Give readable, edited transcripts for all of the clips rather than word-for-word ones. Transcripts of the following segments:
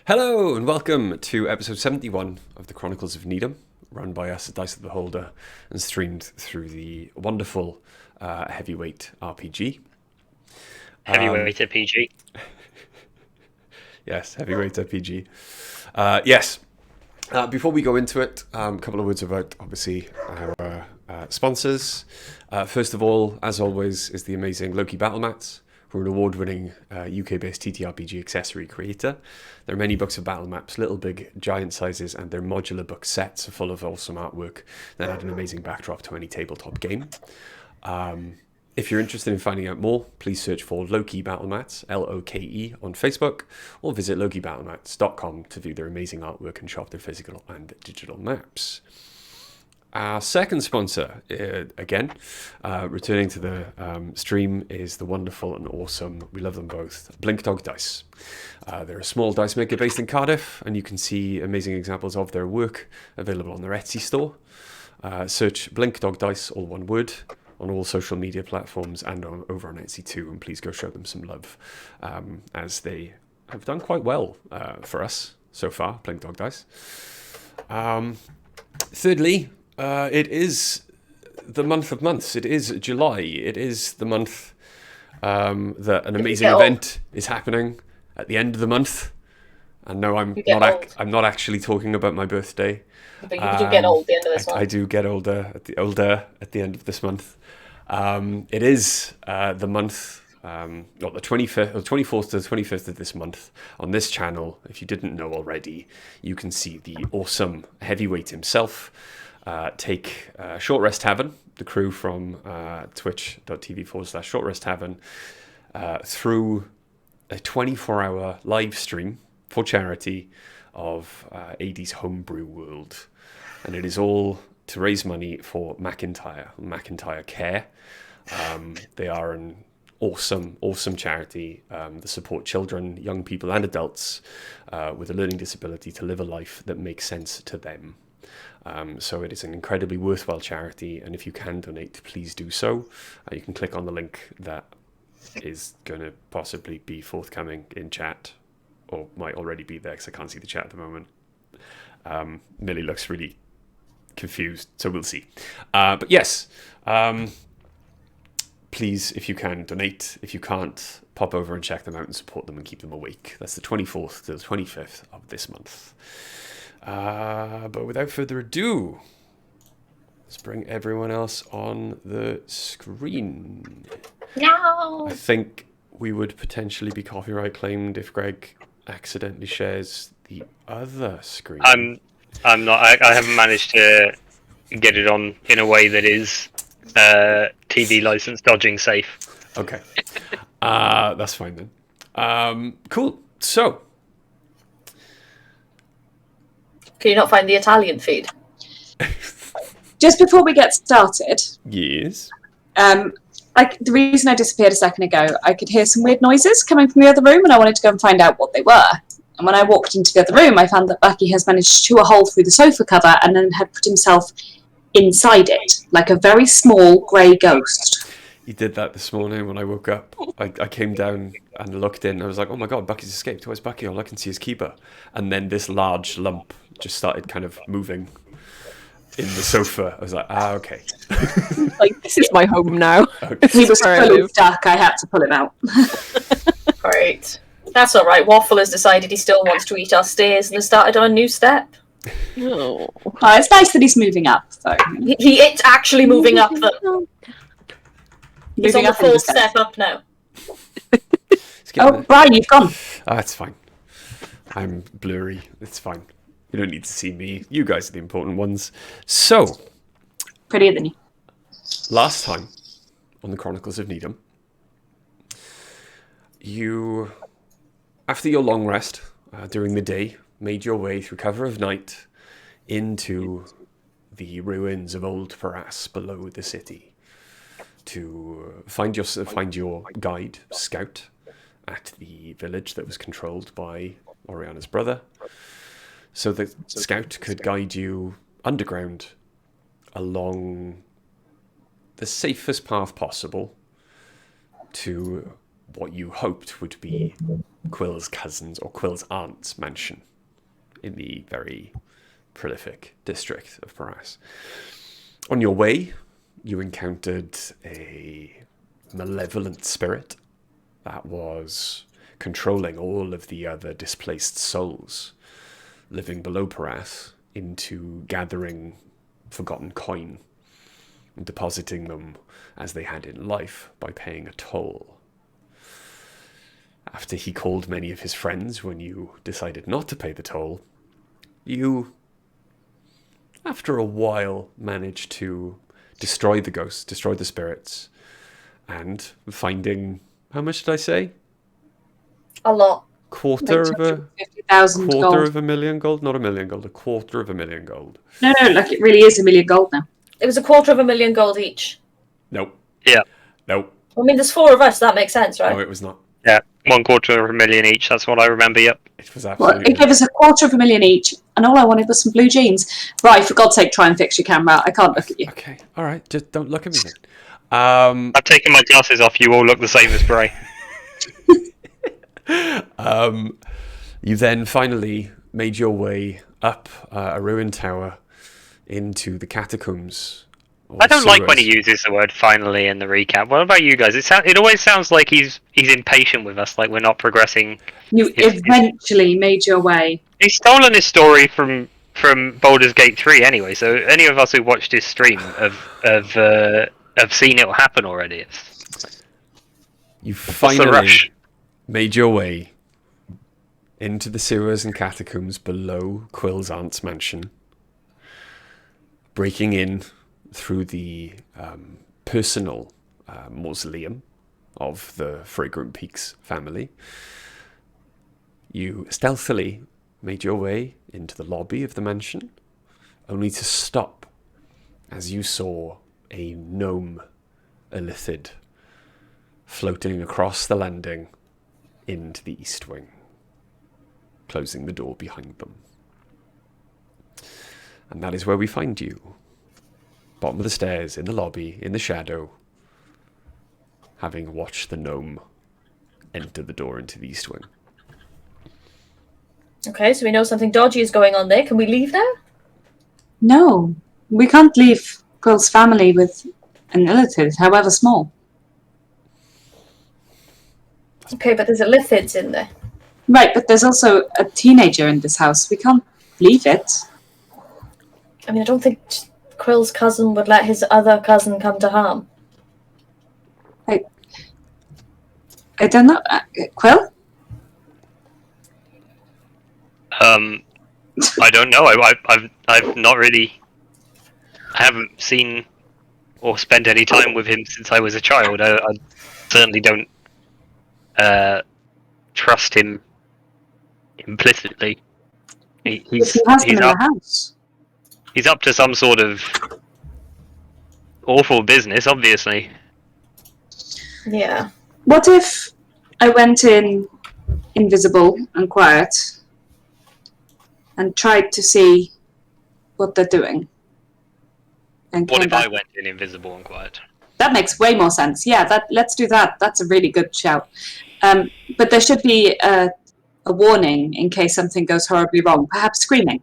Hello and welcome to episode 71 of the Chronicles of Nidum, run by us at Dice of the Beholder and streamed through the wonderful heavyweight RPG. Heavyweight RPG. Yes, heavyweight RPG. Yes. Before we go into it, a couple of words about, obviously, our sponsors. First of all, as always, is the amazing Loki Battle Mats, who are an award-winning UK-based TTRPG accessory creator. There are many books of battle maps, little, big, giant sizes, and their modular book sets are full of awesome artwork that add an amazing backdrop to any tabletop game. If you're interested in finding out more, please search for Loki Battle Mats, Loke, on Facebook, or visit lokibattlemats.com to view their amazing artwork and shop their physical and digital maps. Our second sponsor, again, returning to the stream, is the wonderful and awesome, we love them both, Blink Dog Dice. They're a small dice maker based in Cardiff, and you can see amazing examples of their work available on their Etsy store. Search Blink Dog Dice, all one word, on all social media platforms and over on Etsy too, and please go show them some love, as they have done quite well for us so far, Blink Dog Dice. Thirdly, it is the month of months. It is July. It is the month that an amazing event is happening at the end of the month. And no, I'm not actually talking about my birthday. But you do get old at the end of this month. I do get older at the end of this month. It is the month, the 25th, or 24th to the 25th of this month. On this channel, if you didn't know already, you can see the awesome heavyweight himself take Short Rest Tavern, the crew from twitch.tv/Short Rest Tavern, through a 24-hour live stream for charity of AD's Homebrew World. And it is all to raise money for McIntyre Care. They are an awesome charity that support children, young people and adults with a learning disability to live a life that makes sense to them. So it is an incredibly worthwhile charity, and if you can donate, please do so. You can click on the link that is going to possibly be forthcoming in chat, or might already be there because I can't see the chat at the moment. Millie looks really confused, so we'll see. But yes, please, if you can, donate. If you can't, pop over and check them out and support them and keep them awake. That's the 24th to the 25th of this month. But without further ado, let's bring everyone else on the screen. No. I think we would potentially be copyright claimed if Greg accidentally shares the other screen. I'm not. I haven't managed to get it on in a way that is TV license dodging safe. Okay, that's fine then. Cool. So, Can you not find the Italian feed? Just before we get started, yes. The reason I disappeared a second ago, I could hear some weird noises coming from the other room, and I wanted to go and find out what they were. And when I walked into the other room, I found that Bucky has managed to chew a hole through the sofa cover and then had put himself inside it, like a very small grey ghost. He did that this morning when I woke up. I came down and looked in. I was like, oh my god, Bucky's escaped. Where's Bucky? All I can see is Keeper. And then this large lump just started kind of moving in the sofa. I was like, okay. Like, this is my home now. Okay. He was fully stuck. I had to pull him out. Great. That's all right. Waffle has decided he still wants to eat our stairs and has started on a new step. Oh. It's nice that he's moving up, though. It's actually moving up. He's on Moving the up full into the step up now. Oh, Brian, you've gone. It's fine. I'm blurry. It's fine. You don't need to see me. You guys are the important ones. So, Prettier than you. last time on the Chronicles of Nidum, you, after your long rest during the day, made your way through cover of night into the ruins of Old Paras below the city to find your guide, Scout, at the village that was controlled by Oriana's brother, so that Scout could guide you underground along the safest path possible to what you hoped would be Quill's cousin's or Quill's aunt's mansion in the very prolific district of Paras. On your way, you encountered a malevolent spirit that was controlling all of the other displaced souls living below Paras into gathering forgotten coin and depositing them as they had in life by paying a toll. After he called many of his friends when you decided not to pay the toll, you, after a while, managed to destroy the ghosts, destroy the spirits, and finding, how much did I say? A lot. Quarter Like of a 250,000 quarter gold. of a million gold? Not a million gold, a quarter of a million gold. No, like it really is a million gold now. It was 250,000 gold each. Nope. Yeah. Nope. I mean, there's 4 of us. That makes sense, right? No, it was not. Yeah, 250,000 each. That's what I remember. Yep. It was Well, absolutely it gave us 250,000 each, and all I wanted was some blue jeans. Right, for God's sake, try and fix your camera. I can't look at you. Okay, all right, just don't look at me then. I've taken my glasses off. You all look the same as Bray. You then finally made your way up a ruined tower into the catacombs. I don't like when he sewers. uses the word "finally" in the recap. What about you guys? It always sounds like he's impatient with us, like we're not progressing. You eventually made your way. He's stolen his story from Baldur's Gate 3 anyway. So any of us who watched his stream have seen it happen already. You What's the finally rush? made your way into the sewers and catacombs below Quill's aunt's mansion, breaking in through the personal mausoleum of the Fragrant Peaks family. You stealthily made your way into the lobby of the mansion, only to stop as you saw a gnome illithid floating across the landing into the east wing, closing the door behind them. And that is where we find you. Bottom of the stairs, in the lobby, in the shadow, having watched the gnome enter the door into the east wing. Okay, so we know something dodgy is going on there. Can we leave now? No, we can't leave Quill's family with an illithid, however small. Okay, but there's a lithids in there. Right, but there's also a teenager in this house. We can't leave it. I mean, I don't think Quill's cousin would let his other cousin come to harm. I don't know. Quill? I don't know. I've not really. I haven't seen or spent any time with him since I was a child. I certainly don't trust him implicitly. He has them in the house. He's up to some sort of awful business, obviously. Yeah. What if I went in invisible and quiet and tried to see what they're doing? And What came if back? I went in invisible and quiet? That makes way more sense. Yeah, let's do that. That's a really good shout. But there should be a warning in case something goes horribly wrong. Perhaps screaming.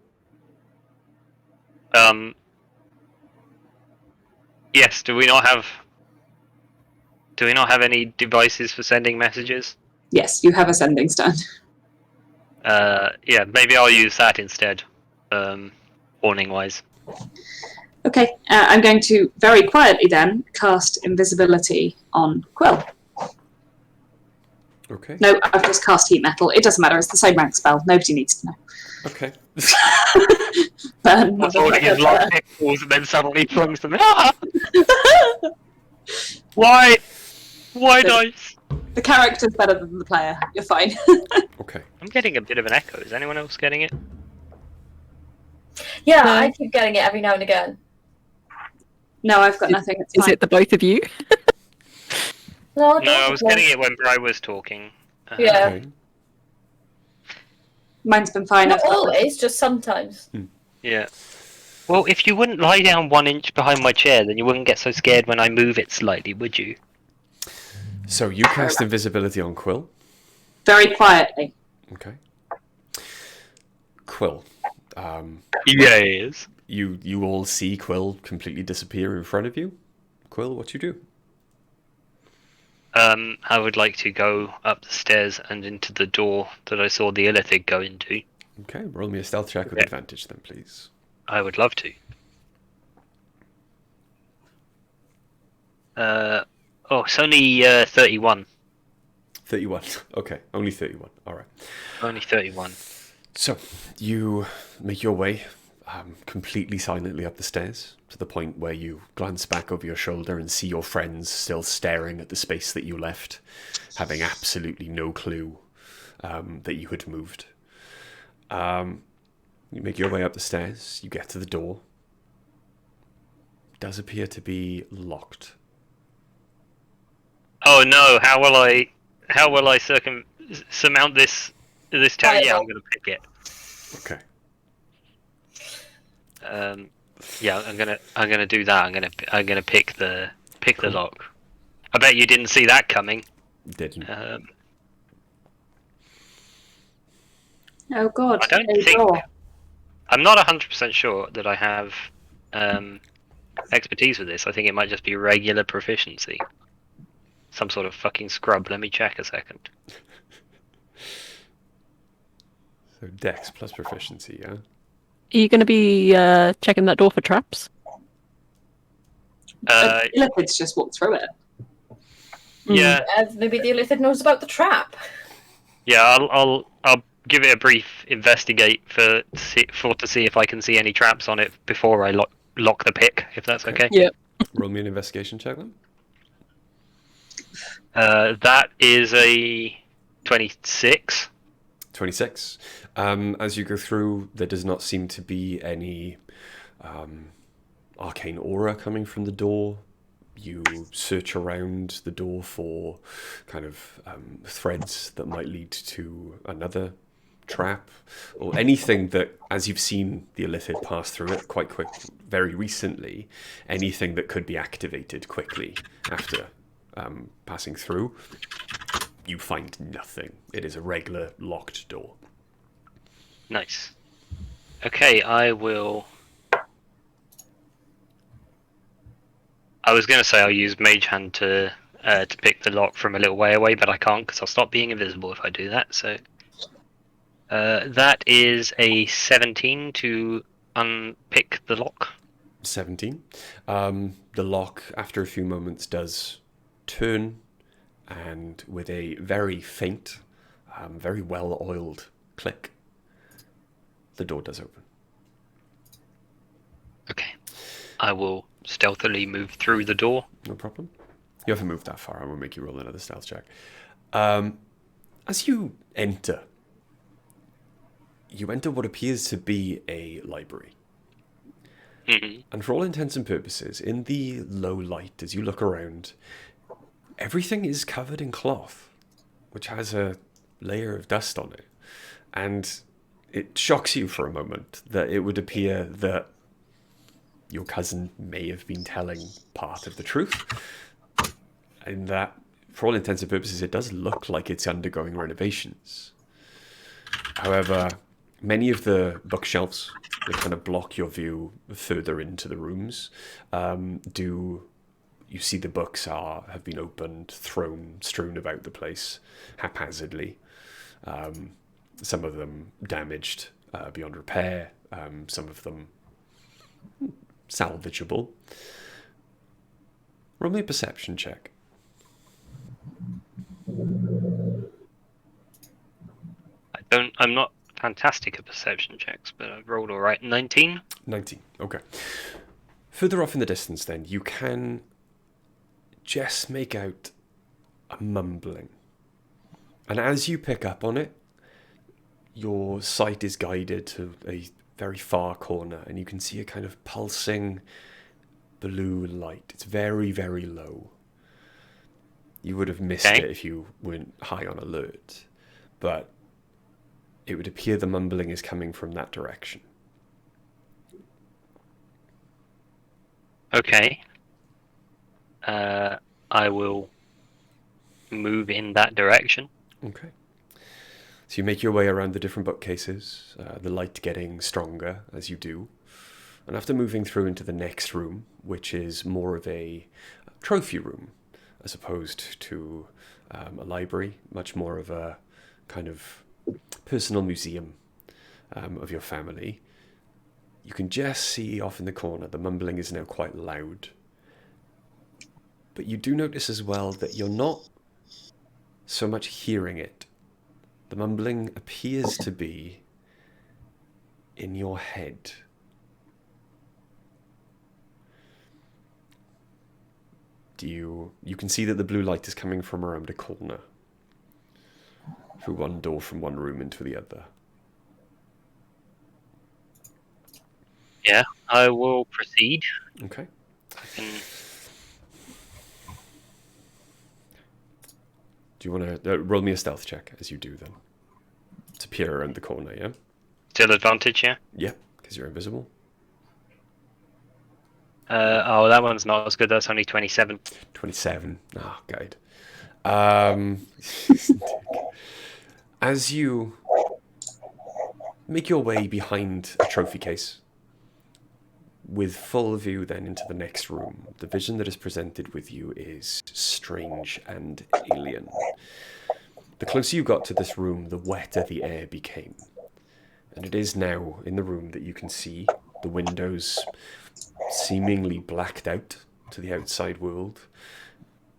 Yes. Do we not have any devices for sending messages? Yes, you have a sending stone. Yeah. Maybe I'll use that instead. Warning-wise. Okay, I'm going to very quietly then cast invisibility on Quill. Okay. No, I've just cast heat metal. It doesn't matter. It's the same rank spell. Nobody needs to know. Okay. Burn, That's holding his motherfucker. lock pickles and then suddenly flings them. Ah! Why? Why dice? The character's better than the player. You're fine. Okay. I'm getting a bit of an echo. Is anyone else getting it? Yeah, No. I keep getting it every now and again. No, I've got nothing. It's Is fine. it the both of you? No, No, I was getting it when Bri was talking. Yeah. Okay. Mine's been fine. Not I've got always, just sometimes. Yeah. Well, if you wouldn't lie down 1 inch behind my chair, then you wouldn't get so scared when I move it slightly, would you? So you cast invisibility on Quill. Very quietly. Okay. Quill. Yes. You all see Quill completely disappear in front of you. Quill, what you do? I would like to go up the stairs and into the door that I saw the Illithid go into. Okay, roll me a stealth check with Yeah. advantage then, please. I would love to. It's only 31. 31. Okay, only 31. All right. Only 31. So, you make your way completely silently up the stairs to the point where you glance back over your shoulder and see your friends still staring at the space that you left, having absolutely no clue that you had moved. You make your way up the stairs, you get to the door. It does appear to be locked. Oh no! How will I surmount this tower? Yeah, I'm gonna pick it. Okay. Yeah, I'm gonna do that. I'm gonna pick the Cool. lock. I bet you didn't see that coming. Didn't. Oh god. I don't no think- door. I'm not 100% sure that I have expertise with this. I think it might just be regular proficiency. Some sort of fucking scrub. Let me check a second. So Dex plus proficiency, yeah? Are you going to be checking that door for traps? The Illithids just walked through it. Yeah, Maybe the Illithid knows about the trap. yeah. I'll give it a brief investigate to see if I can see any traps on it before I lock the pick. If that's okay. Yeah. Roll me an investigation check then. That is a 26. 26. As you go through, there does not seem to be any arcane aura coming from the door. You search around the door for kind of threads that might lead to another trap or anything that, as you've seen the Illithid pass through it quite quick, very recently, anything that could be activated quickly after passing through. You find nothing. It is a regular locked door. Nice. Okay, I will. I was going to say I'll use Mage Hand to pick the lock from a little way away, but I can't because I'll stop being invisible if I do that. So that is a 17 to unpick the lock. 17. The lock, after a few moments, does turn, and with a very faint, very well-oiled click, the door does open. Okay. I will stealthily move through the door. No problem. You haven't moved that far. I won't make you roll another stealth check. As you enter what appears to be a library. Mm-hmm. And for all intents and purposes, in the low light, as you look around, everything is covered in cloth, which has a layer of dust on it. And it shocks you for a moment that it would appear that your cousin may have been telling part of the truth. And that, for all intents and purposes, it does look like it's undergoing renovations. However, many of the bookshelves that kind of block your view further into the rooms you see the books have been opened, strewn about the place haphazardly. Some of them damaged beyond repair, some of them salvageable. Roll me a perception check. I'm not fantastic at perception checks, but I've rolled all right. 19. 19, okay. Further off in the distance then, you can just make out a mumbling. And as you pick up on it, your sight is guided to a very far corner, and you can see a kind of pulsing blue light. It's very, very low. You would have missed it if you weren't high on alert. But it would appear the mumbling is coming from that direction. Okay. I will move in that direction. Okay. So you make your way around the different bookcases, the light getting stronger as you do. And after moving through into the next room, which is more of a trophy room, as opposed to a library, much more of a kind of personal museum of your family, you can just see off in the corner, the mumbling is now quite loud. But you do notice as well that you're not so much hearing it. The mumbling appears to be in your head. You can see that the blue light is coming from around a corner, through one door from one room into the other. Yeah, I will proceed. Okay. I can... Do you want to roll me a stealth check as you do then? To peer around the corner, yeah? Still advantage, yeah? Yeah, because you're invisible. That one's not as good. That's only 27. 27. Ah, guide. As you make your way behind a trophy case, with full view then into the next room, the vision that is presented with you is strange and alien. The closer you got to this room, the wetter the air became. And it is now in the room that you can see the windows seemingly blacked out to the outside world,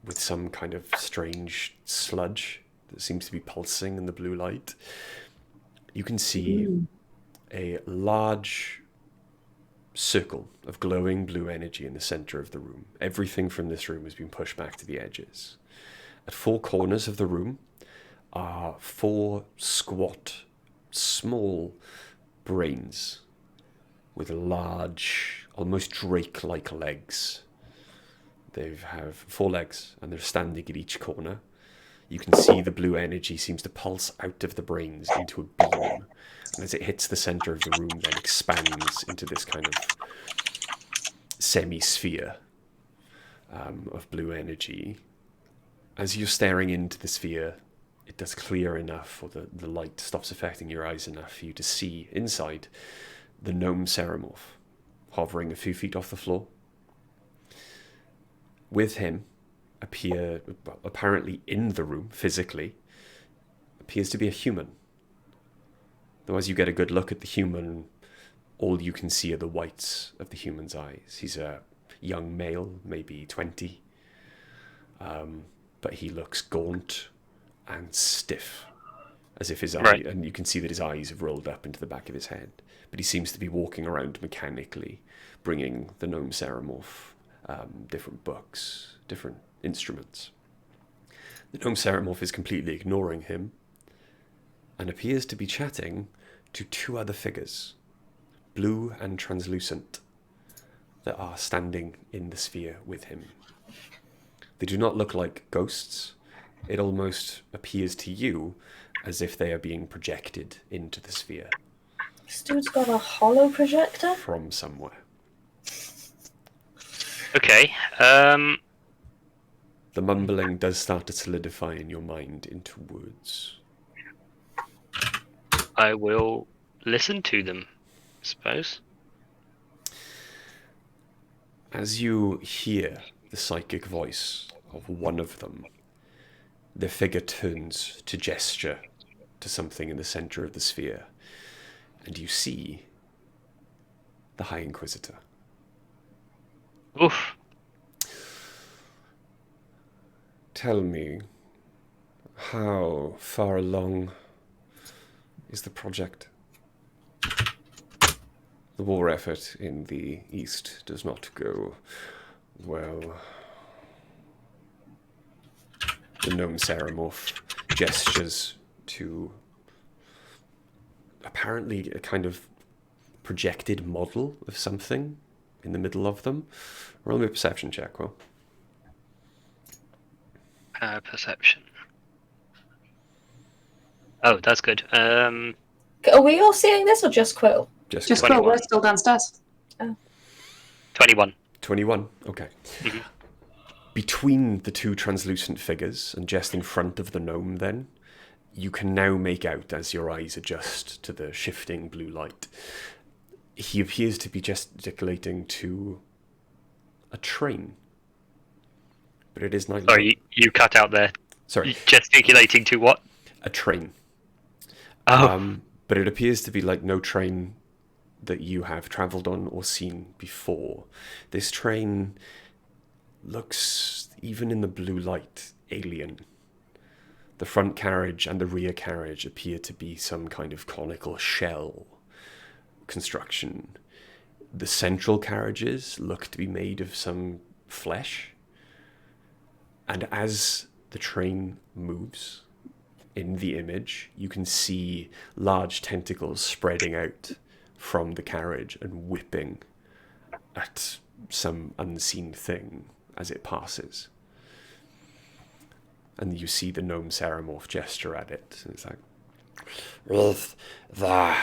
with some kind of strange sludge that seems to be pulsing in the blue light. You can see a large circle of glowing blue energy in the center of the room. Everything from this room has been pushed back to the edges. At four corners of the room are four squat, small brains with large, almost drake-like legs. They have 4 legs, and they're standing at each corner. You can see the blue energy seems to pulse out of the brains into a beam, and as it hits the center of the room, then expands into this kind of semi-sphere of blue energy. As you're staring into the sphere, it does clear enough, or the light stops affecting your eyes enough for you to see inside the Gnome Ceremorph, hovering a few feet off the floor. With him apparently in the room, physically, appears to be a human. Though as you get a good look at the human, all you can see are the whites of the human's eyes. He's a young male, maybe 20, but he looks gaunt and stiff, as if his eye, and you can see that his eyes have rolled up into the back of his head. But he seems to be walking around mechanically, bringing the Gnome Ceremorph different books, different instruments. The Gnome Ceremorph is completely ignoring him and appears to be chatting to 2 other figures, blue and translucent, that are standing in the sphere with him. They do not look like ghosts. It almost appears to you as if they are being projected into the sphere. This dude's got a hollow projector? From somewhere. Okay. The mumbling does start to solidify in your mind into words. I will listen to them, I suppose. As you hear the psychic voice of one of them, the figure turns to gesture to something in the center of the sphere, and you see the High Inquisitor. Oof. Tell me, how far along is the project? The war effort in the east does not go well. The Gnome Ceremorph gestures to apparently a kind of projected model of something in the middle of them. Roll me a perception check, Will. Perception. Oh, that's good. Are we all seeing this or just Quill? Just 21. Quill, we're still downstairs. 21. 21, okay. Between the two translucent figures, and just in front of the gnome then, you can now make out, as your eyes adjust to the shifting blue light, he appears to be gesticulating to a train. But it is night. Sorry, you cut out there. Sorry. Gesticulating to what? A train. Oh. But it appears to be like no train that you have travelled on or seen before. This train looks, even in the blue light, alien. The front carriage and the rear carriage appear to be some kind of conical shell construction. The central carriages look to be made of some flesh. And as the train moves, in the image, you can see large tentacles spreading out from the carriage and whipping at some unseen thing as it passes. And you see the Gnome Ceremorph gesture at it. And it's like, with the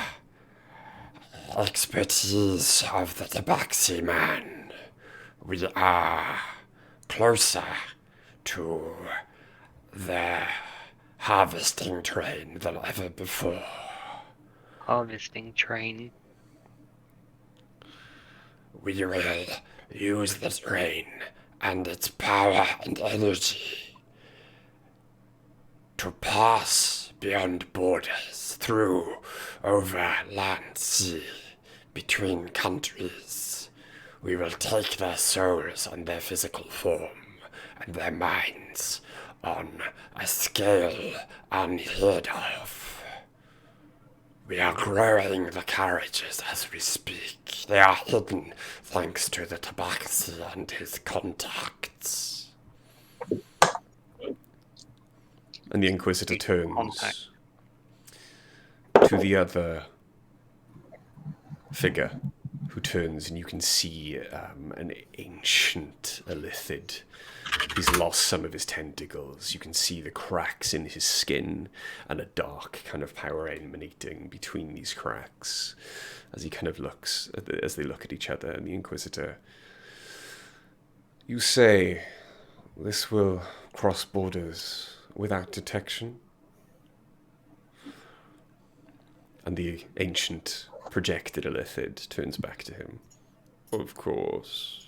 expertise of the Tabaxi man, we are closer to the harvesting train than ever before. Harvesting train. We will use the train and its power and energy to pass beyond borders, through, over land, sea, between countries. We will take their souls on their physical form and their minds on a scale unheard of. We are growing the carriages as we speak. They are hidden thanks to the Tabaxi and his contacts. and the Inquisitor turns to the other figure, who turns, and you can see an ancient Illithid. He's lost some of his tentacles. You can see the cracks in his skin and a dark kind of power emanating between these cracks as he kind of looks, as they look at each other. And the Inquisitor, you say this will cross borders without detection? And the ancient projected Illithid turns back to him. Of course.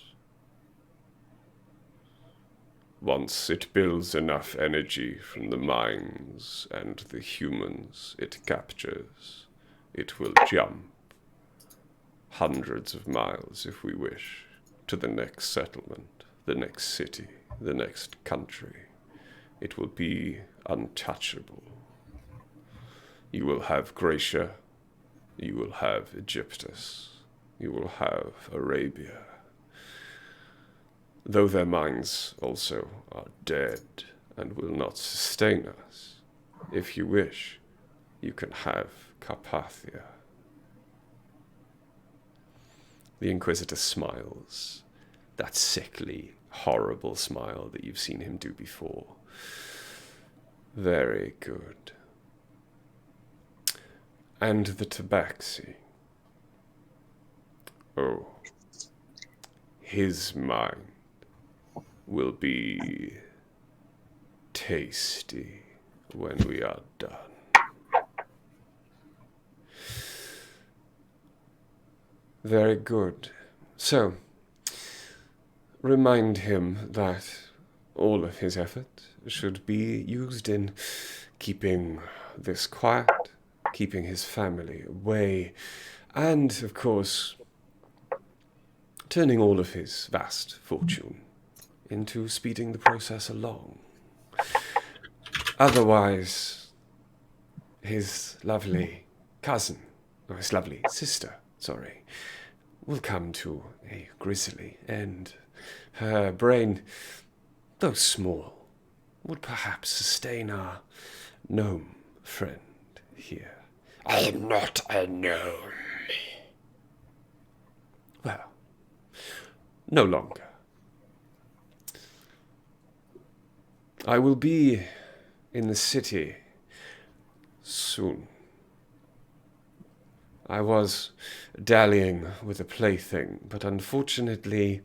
Once it builds enough energy from the mines and the humans it captures, it will jump hundreds of miles, if we wish, to the next settlement, the next city, the next country. It will be untouchable. You will have Gracia, you will have Egyptus, you will have Arabia. Though their minds also are dead and will not sustain us, if you wish, you can have Carpathia. The Inquisitor smiles, that sickly, horrible smile that you've seen him do before. Very good. And the Tabaxi. Oh, his mind will be tasty when we are done. Very good. So, remind him that all of his effort should be used in keeping this quiet, keeping his family away, and, of course, turning all of his vast fortune into speeding the process along. Otherwise, his lovely cousin, or his lovely sister, will come to a grisly end. Her brain, though small, would perhaps sustain our gnome friend here. I am not a gnome. Well, no longer. I will be in the city soon. I was dallying with a plaything, but unfortunately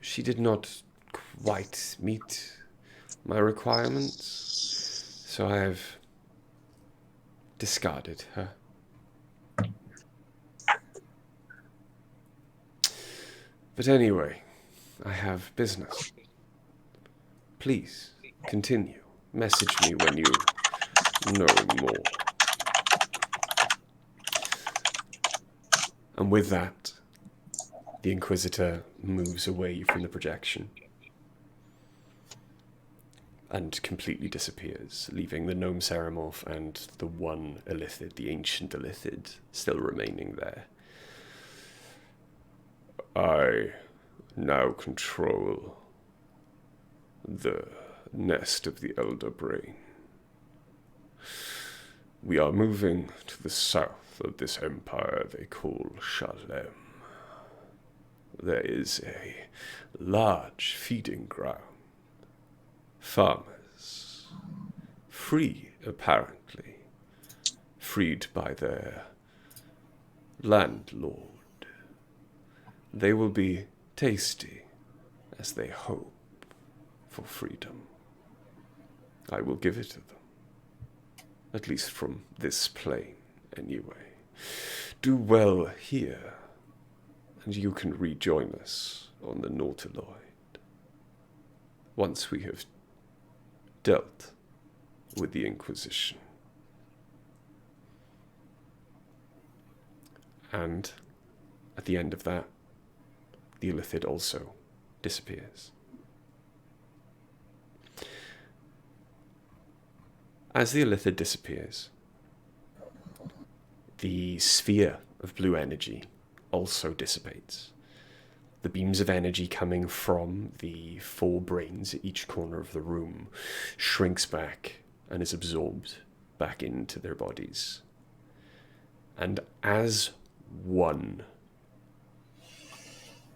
she did not quite meet my requirements, so I have discarded her. But anyway, I have business. Please, continue. Message me when you know more. And with that, the Inquisitor moves away from the projection and completely disappears, leaving the Gnome Ceremorph and the one Illithid, the ancient Illithid, still remaining there. I now control the nest of the Elder Brain. We are moving to the south of this empire they call Shalem. There is a large feeding ground. Farmers, free apparently, freed by their landlord. They will be tasty as they hope for freedom. I will give it to them, at least from this plane anyway. Do well here, and you can rejoin us on the Nautiloid once we have dealt with the Inquisition. And at the end of that, the Illithid also disappears. As the Illithid disappears, the sphere of blue energy also dissipates. The beams of energy coming from the 4 brains at each corner of the room shrinks back and is absorbed back into their bodies. And as one,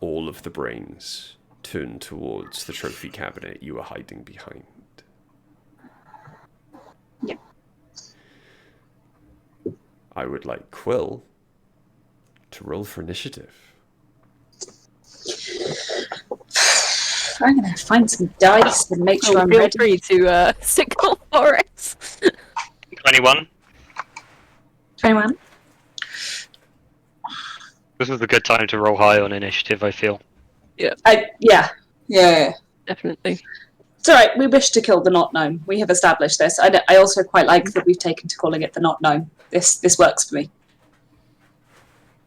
all of the brains turn towards the trophy cabinet you are hiding behind. Yep. I would like Quill to roll for initiative. I'm going to find some dice and make sure I'm Feel ready. free to signal for us. 21. 21. This is a good time to roll high on initiative, I feel. Yeah. Definitely. It's alright, we wish to kill the not gnome. We have established this. I also quite like that we've taken to calling it the not gnome. This works for me.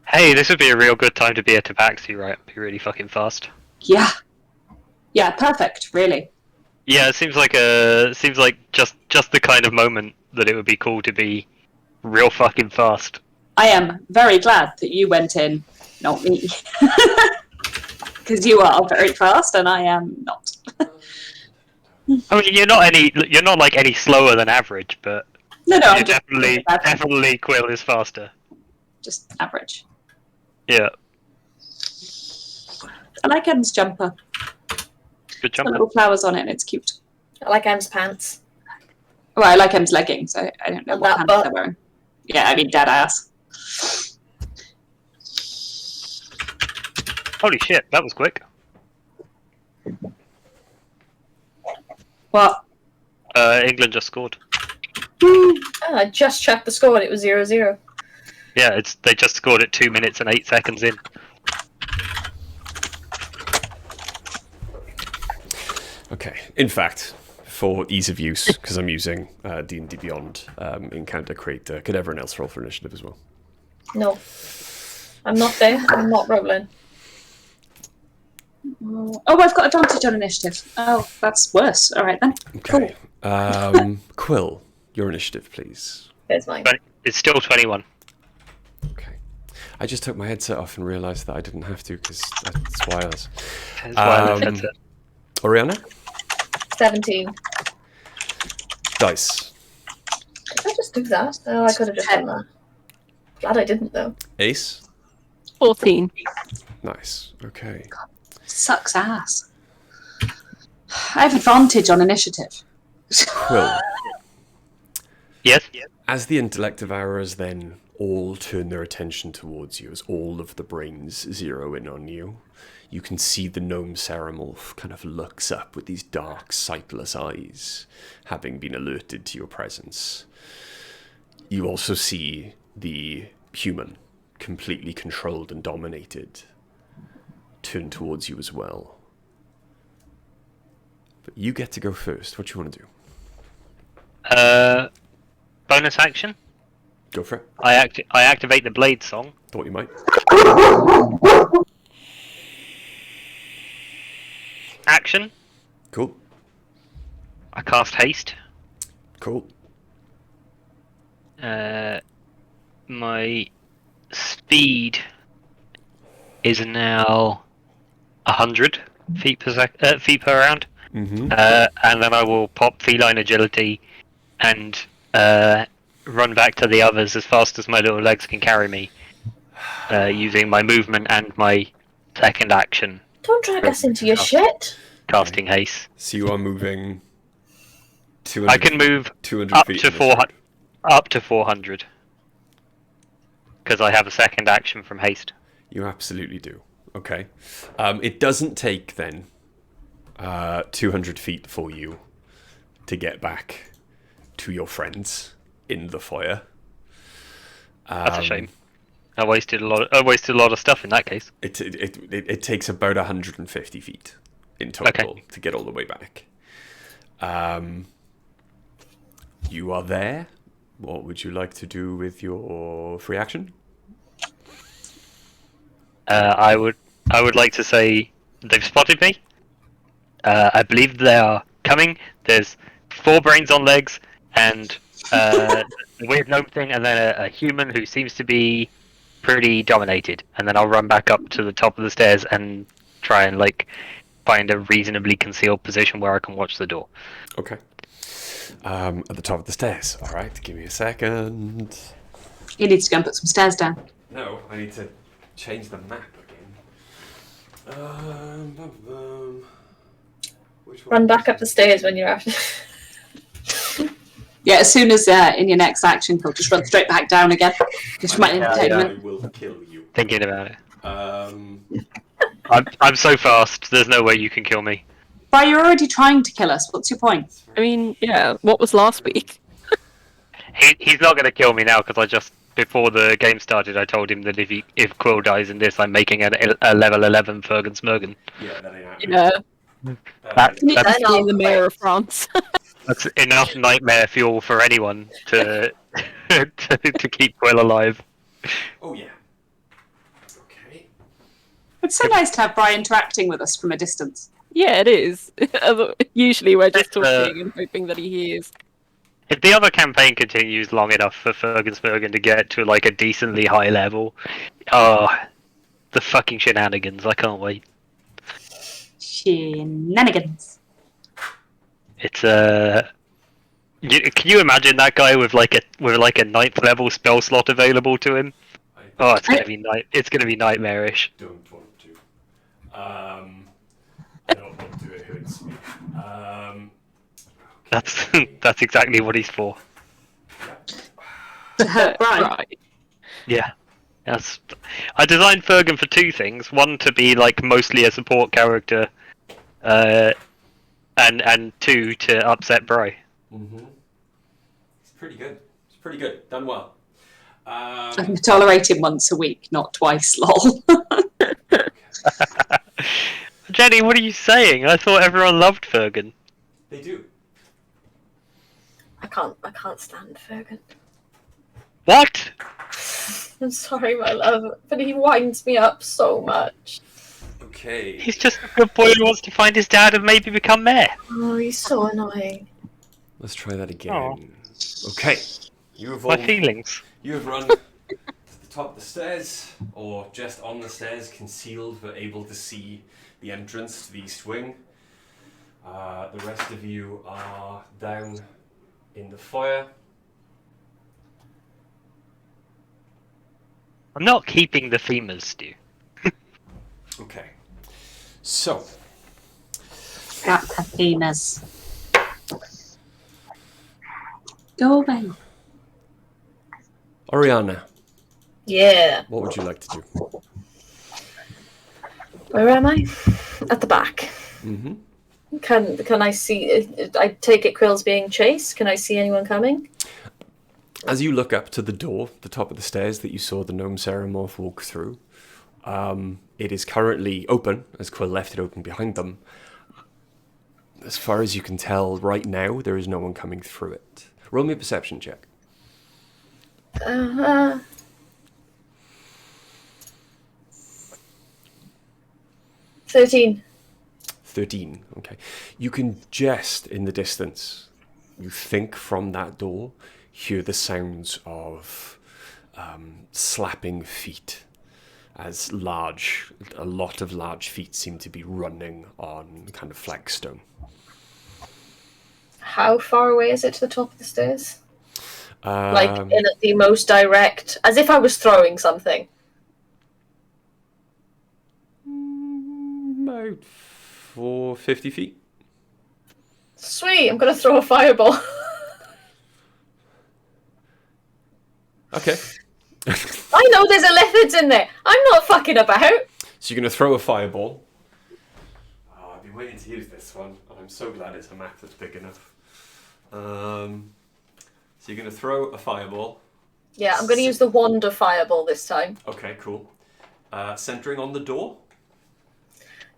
Hey, this would be a real good time to be a tabaxi, right? Be really fucking fast. Yeah. Yeah, perfect, really. Yeah, it seems like just the kind of moment that it would be cool to be real fucking fast. I am very glad that you went in, not me. Because you are very fast and I am not. I mean, you're not like any slower than average, but No, I'm you're just definitely Quill is faster. just average. Yeah, I like Em's jumper. good It's got jump. little flowers on it and it's cute. I like Em's pants. Well, I like Em's leggings. I don't know And what that pants butt. they're wearing. Yeah, I mean, dead ass. Holy shit, that was quick. What? England just scored. I just checked the score and it was 0-0. Yeah, they just scored it 2 minutes and 8 seconds in. Okay, in fact, for ease of use, because I'm using D&D Beyond Encounter Creator, could everyone else roll for initiative as well? No. I'm not there. I'm not rolling. Oh, I've got advantage on initiative. Oh, that's worse. All right then. Okay. Quill, your initiative, please. Here's mine. But it's still 21. Okay. I just took my headset off and realised that I didn't have to because that's wireless. That's wireless headset. Oriana? 17. Dice. Did I just do that? Oh, I could have just done that. Glad I didn't, though. Ace? 14. Nice. Okay. Sucks ass. I have advantage on initiative. Quill. Yes? As the intellect devourers then all turn their attention towards you, as all of the brains zero in on you, you can see the Gnome Ceremorph kind of looks up with these dark, sightless eyes, having been alerted to your presence. You also see the human, completely controlled and dominated, turn towards you as well. But you get to go first. What do you want to do? Bonus action. Go for it. I activate the blade song. Thought you might. Action. Cool. I cast haste. Cool. My speed is now 100 feet per round. Mm-hmm. And then I will pop feline agility and run back to the others as fast as my little legs can carry me, using my movement and my second action. Don't drag us into your shit. Casting haste. So you are moving 200 I can move 200 up feet to in this 400. round. Up to 400. Because I have a second action from haste. You absolutely do. Okay. It doesn't take then 200 feet for you to get back to your friends in the foyer. That's a shame. I wasted a lot of stuff in that case. It takes about 150 feet in total to get all the way back. You are there. What would you like to do with your free action? I would like to say they've spotted me. I believe they are coming. There's 4 brains on legs and a weird gnome thing, and then a human who seems to be pretty dominated. And then I'll run back up to the top of the stairs and try and find a reasonably concealed position where I can watch the door. Okay. At the top of the stairs. All right. Give me a second. You need to go and put some stairs down. No, I need to change the map again. Which one? Run back up the stairs when you're after. Yeah, as soon as in your next action, he'll just run straight back down again. Just for my entertainment. I will kill you. Thinking about it. I'm so fast. There's no way you can kill me. But you're already trying to kill us. What's your point? I mean, yeah, what was last week? He's not going to kill me now because before the game started, I told him that if Quill dies in this, I'm making a level 11 Fergen Smurgen. Yeah, that ain't happening. Yeah, That's being the mayor of France. That's enough nightmare fuel for anyone to to keep Quill alive. Oh yeah. Okay. It's so nice to have Brian interacting with us from a distance. Yeah, it is. Usually we're just talking and hoping that he hears. If the other campaign continues long enough for Fergen Smurgen to get to a decently high level, oh, the fucking shenanigans! I can't wait. Shenanigans. It's can you imagine that guy with a 9th level spell slot available to him? Oh, it's gonna be nightmarish. Don't want to. I don't want to. It hurts me. That's exactly what he's for. To hurt Brian. Right. Yeah. I designed Fergen for 2 things. One, to be mostly a support character, and 2, to upset Bry. Mm-hmm. It's pretty good. It's pretty good. Done well. I can tolerate him once a week, not twice, lol. Jenny, what are you saying? I thought everyone loved Fergen. They do. I can't stand Fergen. What? I'm sorry, my love, but he winds me up so much. Okay. He's just a good boy who wants to find his dad and maybe become mayor. Oh, he's so annoying. Let's try that again. Aw. Okay. You have My feelings. You have run to the top of the stairs, or just on the stairs, concealed but able to see the entrance to the east wing. The rest of you are down in the foyer. I'm not keeping the femurs, Stu. Okay. So, Got Athena's. Go away. Oriana, Yeah. what would you like to do? Where am I? At the back. Mm-hmm. Can I see? I take it Quill's being chased. Can I see anyone coming? As you look up to the door, the top of the stairs that you saw the Gnome Ceremorph walk through, it is currently open, as Quill left it open behind them. As far as you can tell, right now, there is no one coming through it. Roll me a perception check. 13. 13, okay. You can just, in the distance, you think from that door, hear the sounds of slapping feet, as a lot of large feet seem to be running on kind of flagstone. How far away is it to the top of the stairs? Like in the most direct, as if I was throwing something. About 50 feet. Sweet, I'm gonna throw a fireball. Okay. I know there's elephids in there. I'm not fucking about. So you're going to throw a fireball. Oh, I've been waiting to use this one, and I'm so glad it's a map that's big enough. So you're going to throw a fireball. Yeah, I'm gonna use the wand of fireball this time. Okay, cool. Centering on the door.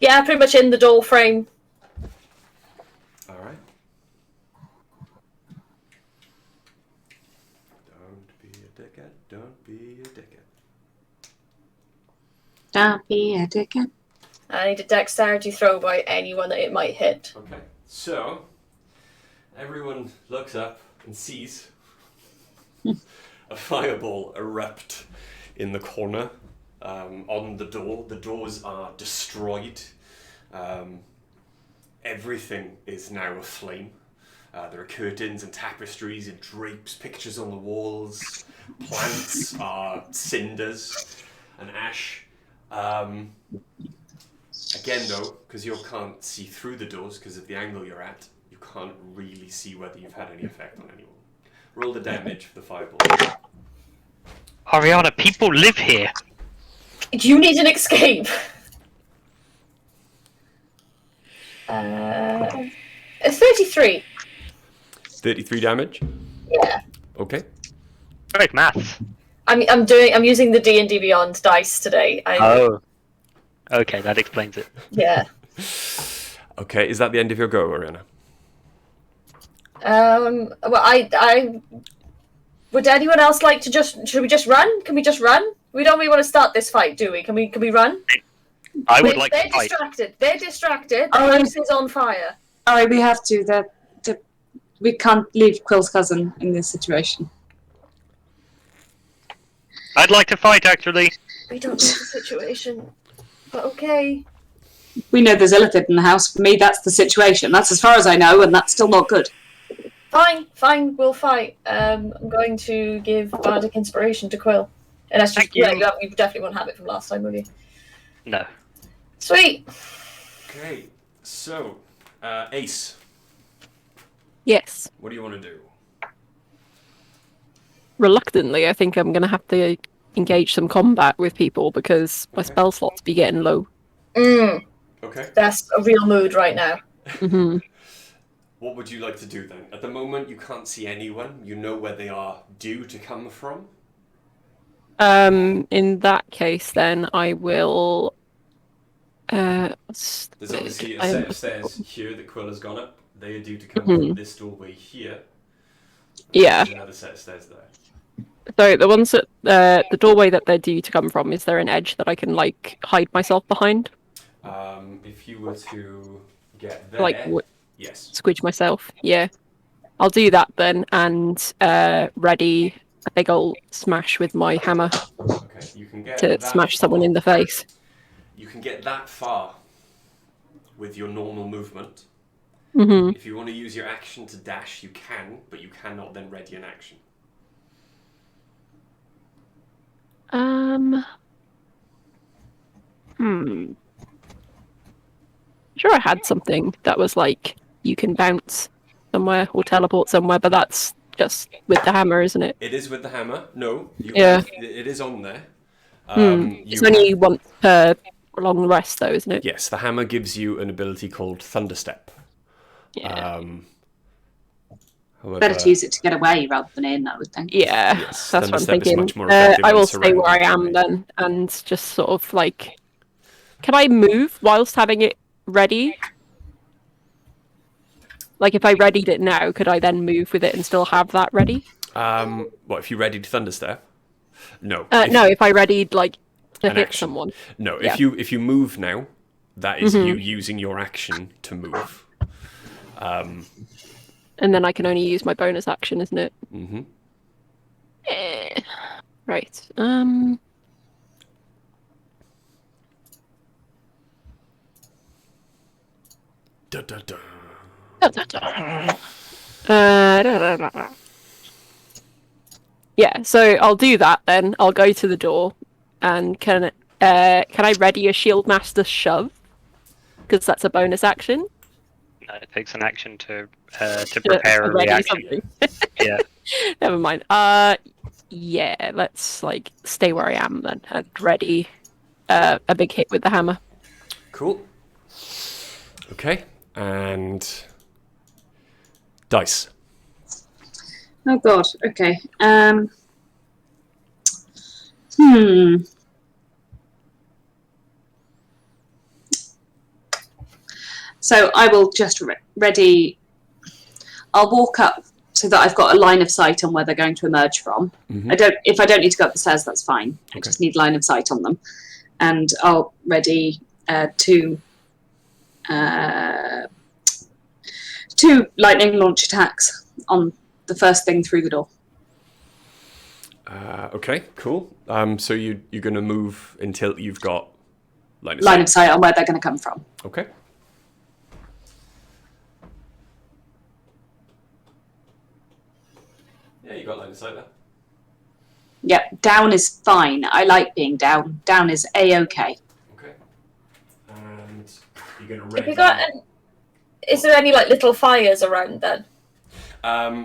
Yeah, pretty much in the door frame. All right. Don't be a dickhead. Don't be a dickhead. Don't be a dickhead. I need a dexterity throw by anyone that it might hit. Okay, so everyone looks up and sees a fireball erupt in the corner on the door. The doors are destroyed. Everything is now aflame. There are curtains and tapestries and drapes, pictures on the walls. Plants are cinders and ash. Again, though, because you can't see through the doors because of the angle you're at, you can't really see whether you've had any effect on anyone. Roll the damage for the fireball. Ariana, people live here. Do you need an escape? 33. 33 damage? Yeah. Okay. Great maths. I'm using the D&D Beyond dice today. Oh. Okay, that explains it. Yeah. Okay, is that the end of your go, Ariana? Well, I would anyone else like to should we just run? Can we just run? We don't really want to start this fight, do we? Can we run? I would like to fight. They're distracted. The Oh, house is on fire. Alright, we have to. We can't leave Quill's cousin in this situation. I'd like to fight, actually. We don't know the situation. But okay. We know there's Illithid in the house. For me, that's the situation. That's as far as I know, and that's still not good. Fine, we'll fight. I'm going to give Bardic Inspiration to Quill. And that's just, Thank you. yeah, you definitely won't have it from last time, will you? No. Sweet. Okay, so, Ace, Yes. what do you want to do? Reluctantly, I think I'm going to have to engage some combat with people because my spell slots be getting low. Okay. That's a real mood right now. Hmm. What would you like to do then? At the moment, you can't see anyone. You know where they are due to come from. In that case, then I will. There's obviously a set of stairs here that Quill has gone up. They are due to come from this doorway here. Yeah. There's another set of stairs there. So the ones that the doorway that they're due to come from, is there an edge that I can like hide myself behind? If you were to get there, Like yes. squidge myself? Yeah. I'll do that then, and ready a big old smash with my hammer Okay, you can get to that smash someone far. in the face. You can get that far with your normal movement. Hmm. If you want to use your action to dash, you can, but you cannot then ready an action. Sure, I had something that was like you can bounce somewhere or teleport somewhere, but that's just with the hammer, isn't it? It is with the hammer. No. Yeah. It is on there. It's only once per long rest, though, isn't it? Yes, the hammer gives you an ability called Thunderstep. Yeah. However, Better to use it to get away rather than in, I would think. Yeah, Yes, that's what I'm Thunderstep is thinking. much more effective I on will stay where I surrounding am terrain. then, and just sort of like, can I move whilst having it ready? Like, if I readied it now, could I then move with it and still have that ready? What, if you readied Thunderstep? No. No, if I readied like to An hit action. someone. No, Yeah. if you move now, that is you using your action to move. And then I can only use my bonus action, isn't it? Mm-hmm. Right. Da, da, da. Yeah, so I'll do that then. I'll go to the door, and can I ready a shield master shove? Because that's a bonus action. No, it takes an action to prepare To a ready reaction. something. Yeah. Never mind. Yeah, let's like stay where I am then and ready a big hit with the hammer. Cool. Okay, and dice. Oh god. Okay. So I will just ready. I'll walk up so that I've got a line of sight on where they're going to emerge from. Mhm. If I don't need to go up the stairs, that's fine. I Okay. just need line of sight on them, and I'll ready two lightning launch attacks on the first thing through the door. Okay, cool. So you're going to move until you've got line of Line sight. of sight on where they're going to come from. Okay. Yeah, you got line of sight there. Yeah, down is fine. I like being down. Down is a-okay. Okay. And you're going to Have ready. you got is there any like little fires around then?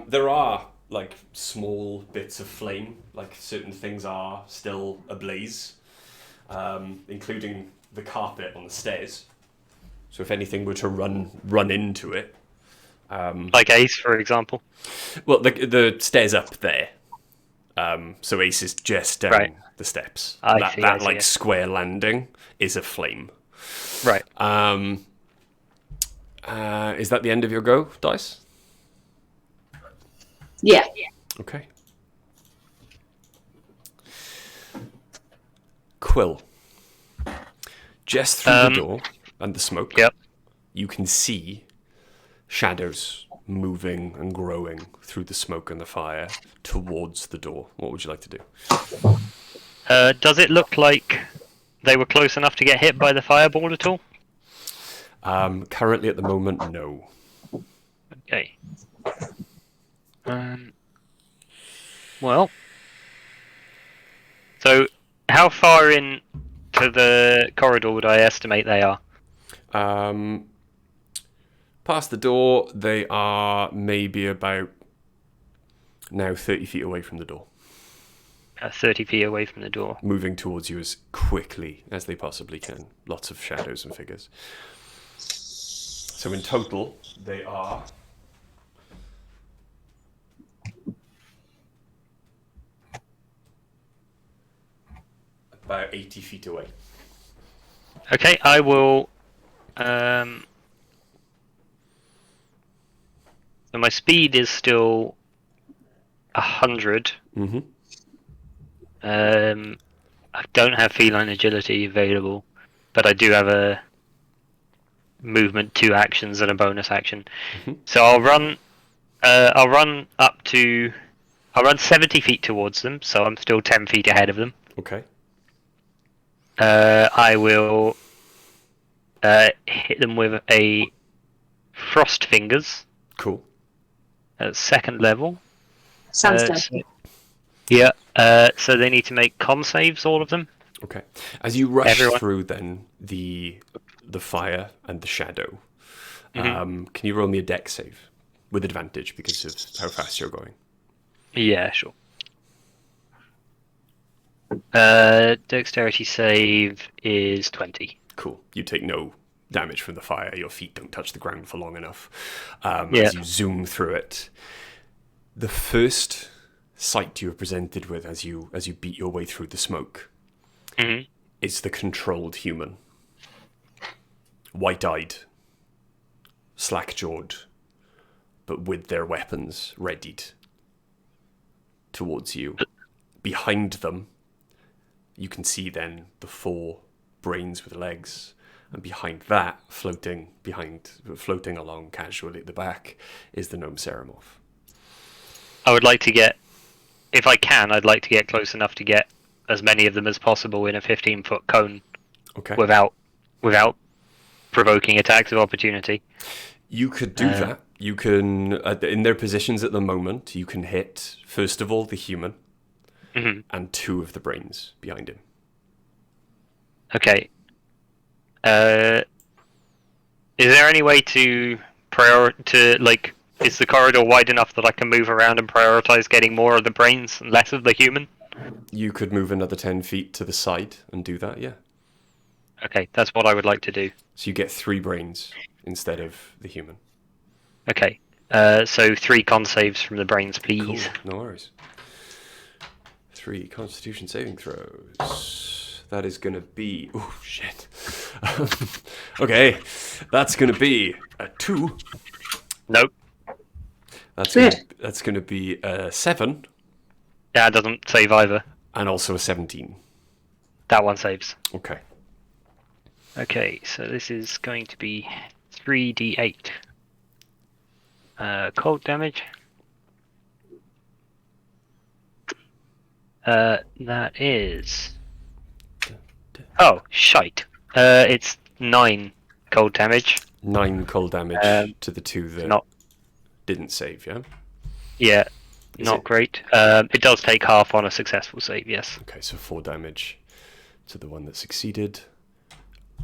There are like small bits of flame, like certain things are still ablaze, including the carpet on the stairs. So if anything were to run into it, Like Ace, for example. well, the stairs up there. So Ace is just down Right. the steps. I see, That I like see. square landing is aflame. Right. Is that the end of your go, Dice? Yeah. Okay. Quill. Just through the door and the smoke, Yep. you can see shadows moving and growing through the smoke and the fire towards the door. What would you like to do? Does it look like they were close enough to get hit by the fireball at all? Currently, at the moment, no. Okay. Well. So, how far in to the corridor would I estimate they are? Past the door, they are maybe about now 30 feet away from the door, 30 feet away from the door. moving towards you as quickly as they possibly can. Lots of shadows and figures. So in total, they are about 80 feet away. Okay, I will. So my speed is still 100. Mm-hmm. I don't have feline agility available, but I do have a movement, 2 actions, and a bonus action. Mhm. So I'll run. I'll run up to. I'll run 70 feet towards them, so I'm still 10 feet ahead of them. Okay. I will hit them with a Frost Fingers Cool. at 2nd level. Sounds Uh, dead. so- Yeah, so they need to make con saves, all of them. Okay. As you rush Everyone. through, then the fire and the shadow, Mm-hmm. can you roll me a dex save with advantage because of how fast you're going? Yeah, sure. Dexterity save is 20. Cool. You take no damage from the fire. Your feet don't touch the ground for long enough. Yeah. As you zoom through it, the first sight you're presented with as you beat your way through the smoke is the controlled human. White-eyed, slack-jawed, but with their weapons readied towards you. Behind them, you can see then the 4 brains with legs, and behind that, floating along casually at the back, is the Gnome Ceremorph. I would like to get, if I can, I'd like to get close enough to get as many of them as possible in a 15-foot cone. Okay. Without provoking attacks of opportunity. You could do that. You can, in their positions at the moment, you can hit, first of all, the human, and 2 of the brains behind him. Okay. Is there any way to is the corridor wide enough that I can move around and prioritize getting more of the brains and less of the human? You could move another 10 feet to the side and do that, yeah. Okay, that's what I would like to do. So you get 3 brains instead of the human. Okay. So 3 con saves from the brains, please. Cool, no worries. 3 Constitution saving throws. That is going to be... Oh, shit. Okay, that's going to be a 2. Nope. That's Good. going to be a 7. Yeah, it doesn't save either. And also a 17. That one saves. Okay. Okay, so this is going to be 3d8. Cold damage. That is... Oh, shite. It's 9 cold damage. 9 cold damage to the 2 that Not... didn't save, yeah? Yeah, Is not it- great. It does take half on a successful save, yes. Okay, so 4 damage to the one that succeeded.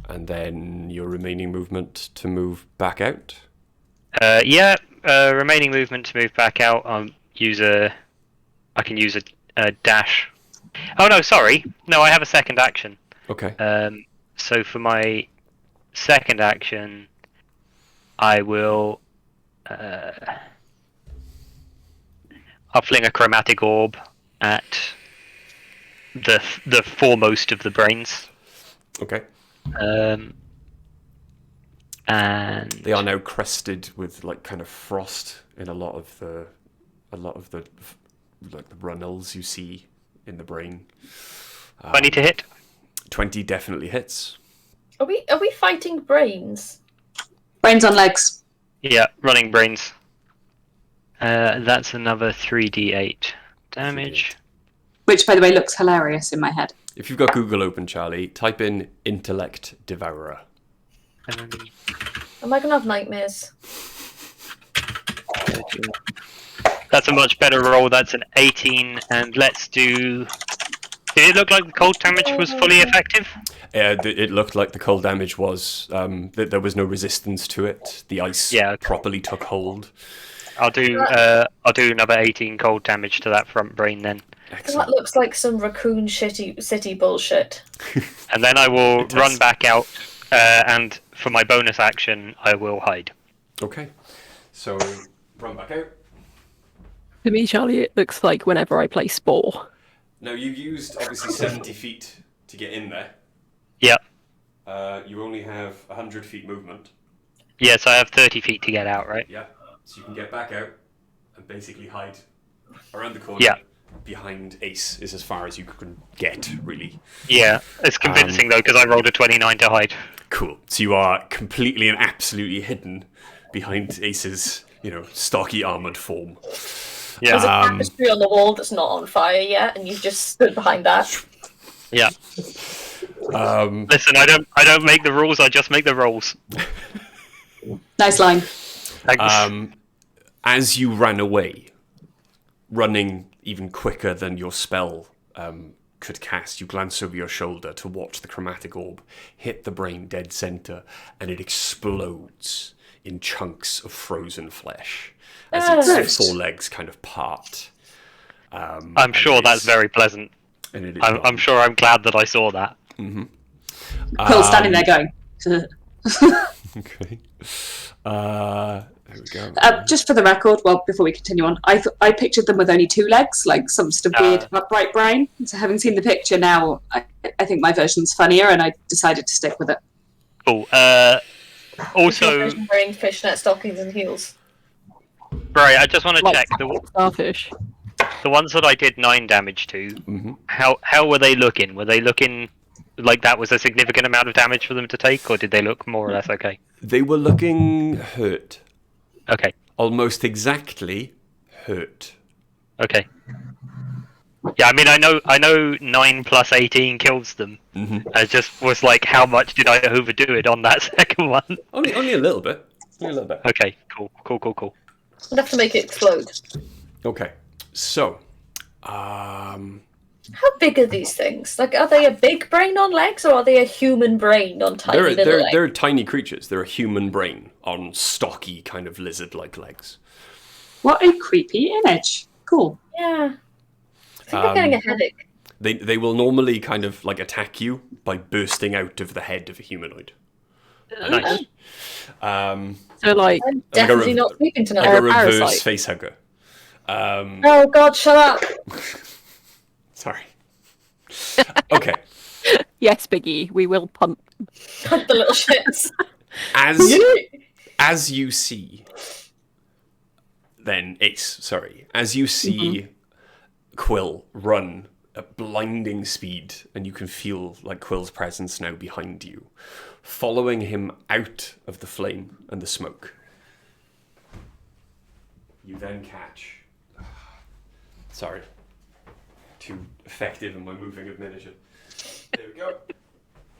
And then your remaining movement to move back out. Remaining movement to move back out. I can use a dash. Oh no, sorry. No, I have a second action. Okay. So for my second action, I will. I'll fling a chromatic orb at the foremost of the brains. Okay. And They are now crested with like kind of frost in a lot of the like the runnels you see in the brain. 20 to hit. 20 definitely hits. Are we fighting brains? Brains on legs. Yeah, running brains. That's another 3d8 damage. Which, by the way, looks hilarious in my head. If you've got Google open, Charlie, type in Intellect Devourer. Am I gonna have nightmares? That's a much better roll. That's an 18, and let's do... Did it look like the cold damage was fully effective? It looked like the cold damage was that there was no resistance to it. The ice properly took hold. I'll do another 18 cold damage to that front brain then. Excellent. That looks like some raccoon city bullshit. And then I will run back out, and for my bonus action, I will hide. Okay, so run back out. To me, Charlie, it looks like whenever I play Spore. Now you've used obviously 70 feet to get in there. Yeah. You only have 100 feet movement. Yes, I have 30 feet to get out, right? Yeah. So you can get back out and basically hide around the corner. Yeah. Behind Ace is as far as you can get, really. Yeah, it's convincing though, because I rolled a 29 to hide. Cool. So you are completely and absolutely hidden behind Ace's, stocky armored form. Yeah. There's a tapestry on the wall that's not on fire yet, and you've just stood behind that. Yeah. Listen, I don't make the rules. I just make the rolls. Nice line. Thanks. As you ran away, running even quicker than your spell could cast, you glance over your shoulder to watch the chromatic orb hit the brain dead center, and it explodes in chunks of frozen flesh as its 4 legs kind of part. I'm sure that's very pleasant. And it is I'm sure I'm glad that I saw that. Quill's standing there going. Okay. There we go. Just for the record, well, before we continue on, I pictured them with only 2 legs, like some sort of weird upright brain. So having seen the picture now, I think my version's funnier, and I decided to stick with it. Cool. Also, brain, fishnet stockings, and heels. Right, I just want to check Starfish. the ones that I did 9 damage to. Mm-hmm. How were they looking? Were they looking like that was a significant amount of damage for them to take, or did they look more or less okay? They were looking hurt. Okay. Almost exactly hurt. Okay. Yeah, I mean, I know 9 plus 18 kills them. Mm-hmm. I just was like, how much did I overdo it on that second one? Only a little bit. Only a little bit. Okay, cool. I'd have to make it explode. Okay. So, How big are these things? Like, are they a big brain on legs, or are they a human brain on tiny little legs? they're tiny creatures. They're a human brain on stocky kind of lizard-like legs. What a creepy image. Cool. Yeah. I think I'm getting a headache. They will normally kind of like attack you by bursting out of the head of a humanoid. Nice. So like, I'm definitely not sleeping tonight. Like a reverse parasite. face hugger. Oh God, shut up! Sorry. Okay. yes, Biggie, we will pump. The little shits. As you see, then Ace. Sorry, as you see Quill run at blinding speed, and you can feel like Quill's presence now behind you, following him out of the flame and the smoke. You then catch. Sorry. Too effective in my moving of miniature. There we go.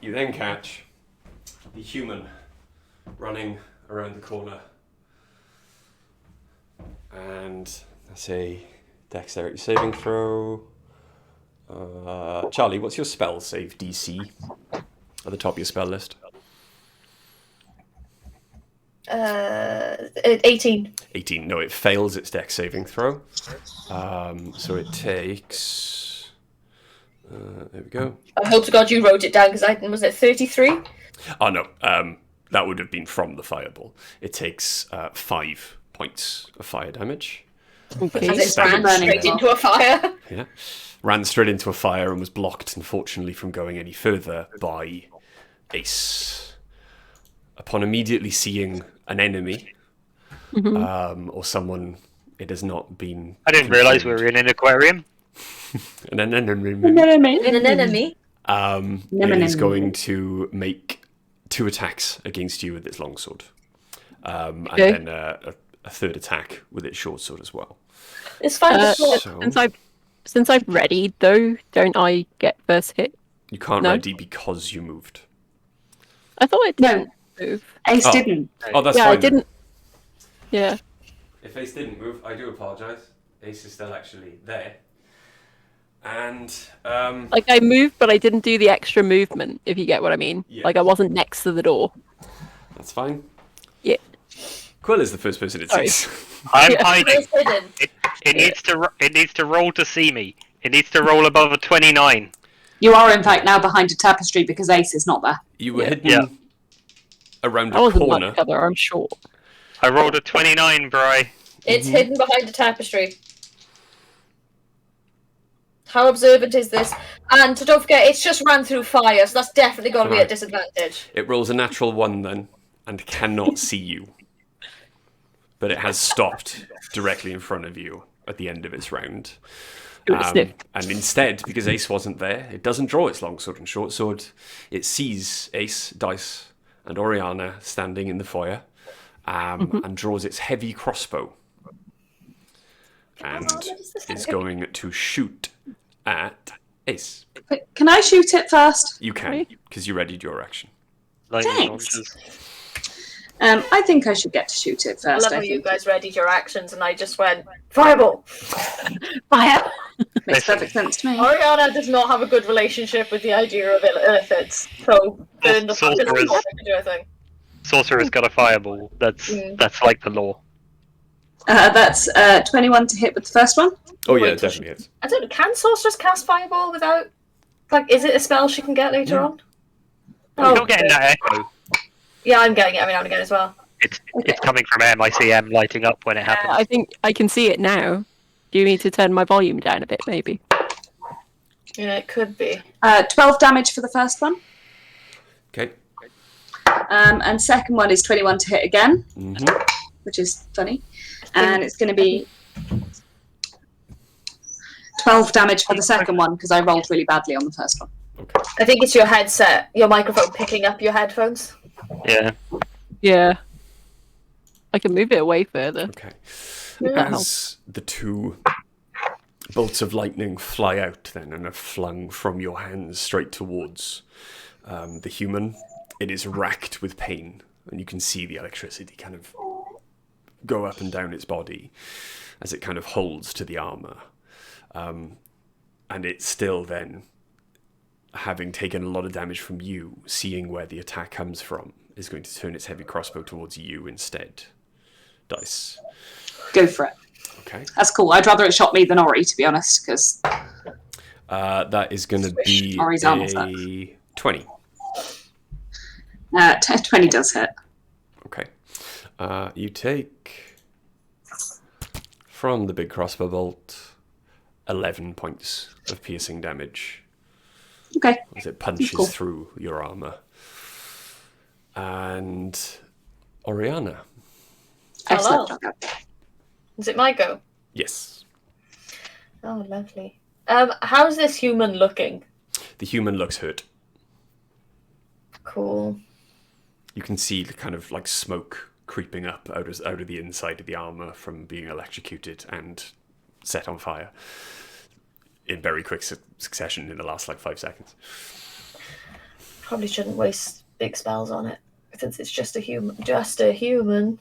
You then catch the human running around the corner. And that's a dexterity saving throw. Charlie, what's your spell save DC at the top of your spell list? 18. 18. No, it fails its dex saving throw. So it takes... there we go. I hope to God you wrote it down, because was it 33? Oh, no. That would have been from the fireball. It takes 5 points of fire damage. Okay. As it ran straight into a fire. Yeah. Ran straight into a fire and was blocked, unfortunately, from going any further by Ace. Upon immediately seeing an enemy, or someone it has not been... I didn't realise we were in an aquarium. An enemy. And an enemy. It is going to make 2 attacks against you with its longsword. And then a third attack with its short sword as well. It's fine. Since I've readied, though, don't I get first hit? You can't No. ready because you moved. I thought I didn't No. move. Ace Oh. didn't. Oh, that's Yeah, fine. I didn't. Yeah. If Ace didn't move, I do apologise. Ace is still actually there. And, Like, I moved, but I didn't do the extra movement, if you get what I mean. Yeah. Like, I wasn't next to the door. that's fine. Yeah. Quill is the first person it Sorry. sees. I'm Yeah. hiding. It's hidden. It needs to roll to see me. It needs to roll above a 29. You are, in fact, now behind a tapestry because Ace is not there. You were Yeah. hidden Yeah. around I a wasn't corner. much cover, I'm short. I rolled a 29, Bri. It's hidden behind a tapestry. How observant is this? And don't forget, it's just ran through fire, so that's definitely got to be Right. at disadvantage. It rolls a natural 1 then, and cannot see you. But it has stopped directly in front of you at the end of its round. It was sniffed. And instead, because Ace wasn't there, it doesn't draw its longsword and short sword. It sees Ace, Dice, and Oriana standing in the foyer, and draws its heavy crossbow. And is going to shoot at Ace. But can I shoot it first? You can, because you readied your action. Lightning Thanks. launchers. I think I should get to shoot it I first. love I how you think. guys readied your actions, and I just went, fireball! Fire! Makes perfect sense to me. Oriana does not have a good relationship with the idea of illithids, so burn the fuck Sorcerers. before I can do a thing. Sorcerer's got a fireball. That's like the law. That's 21 to hit with the first one. Oh yeah, Wait, it definitely is. I don't know, can sorcerers cast fireball without... Like, is it a spell she can get later on? Oh, You're getting that echo. yeah, I'm getting it every now and again as well. It's coming from M. I see M lighting up when it happens. I think I can see it now. Do you need to turn my volume down a bit, maybe? Yeah, it could be. 12 damage for the first one. Okay. And second one is 21 to hit again, which is funny. And it's going to be 12 damage for the second one because I rolled really badly on the first one. Okay. I think it's your headset, your microphone picking up your headphones. Yeah. Yeah. I can move it away further. Okay. Yeah. As the two bolts of lightning fly out then and are flung from your hands straight towards the human, it is racked with pain, and you can see the electricity kind of go up and down its body as it kind of holds to the armor. And it's still then, having taken a lot of damage from you, seeing where the attack comes from, is going to turn its heavy crossbow towards you instead. Dice. Go for it. Okay. That's cool. I'd rather it shot me than Ori, to be honest, because... that is going to be Ori's armor's up. a 20. 20 does hit. Okay. You take, from the big crossbow bolt, 11 points of piercing damage Okay. as it punches Cool. through your armor. And Oriana. Hello. Excellent. Is it my go? Yes. Oh, lovely. How's this human looking? The human looks hurt. Cool. You can see the kind of like smoke creeping up out of the inside of the armor from being electrocuted and set on fire in very quick succession in the last like 5 seconds. Probably shouldn't waste big spells on it since it's just a human. Just a human.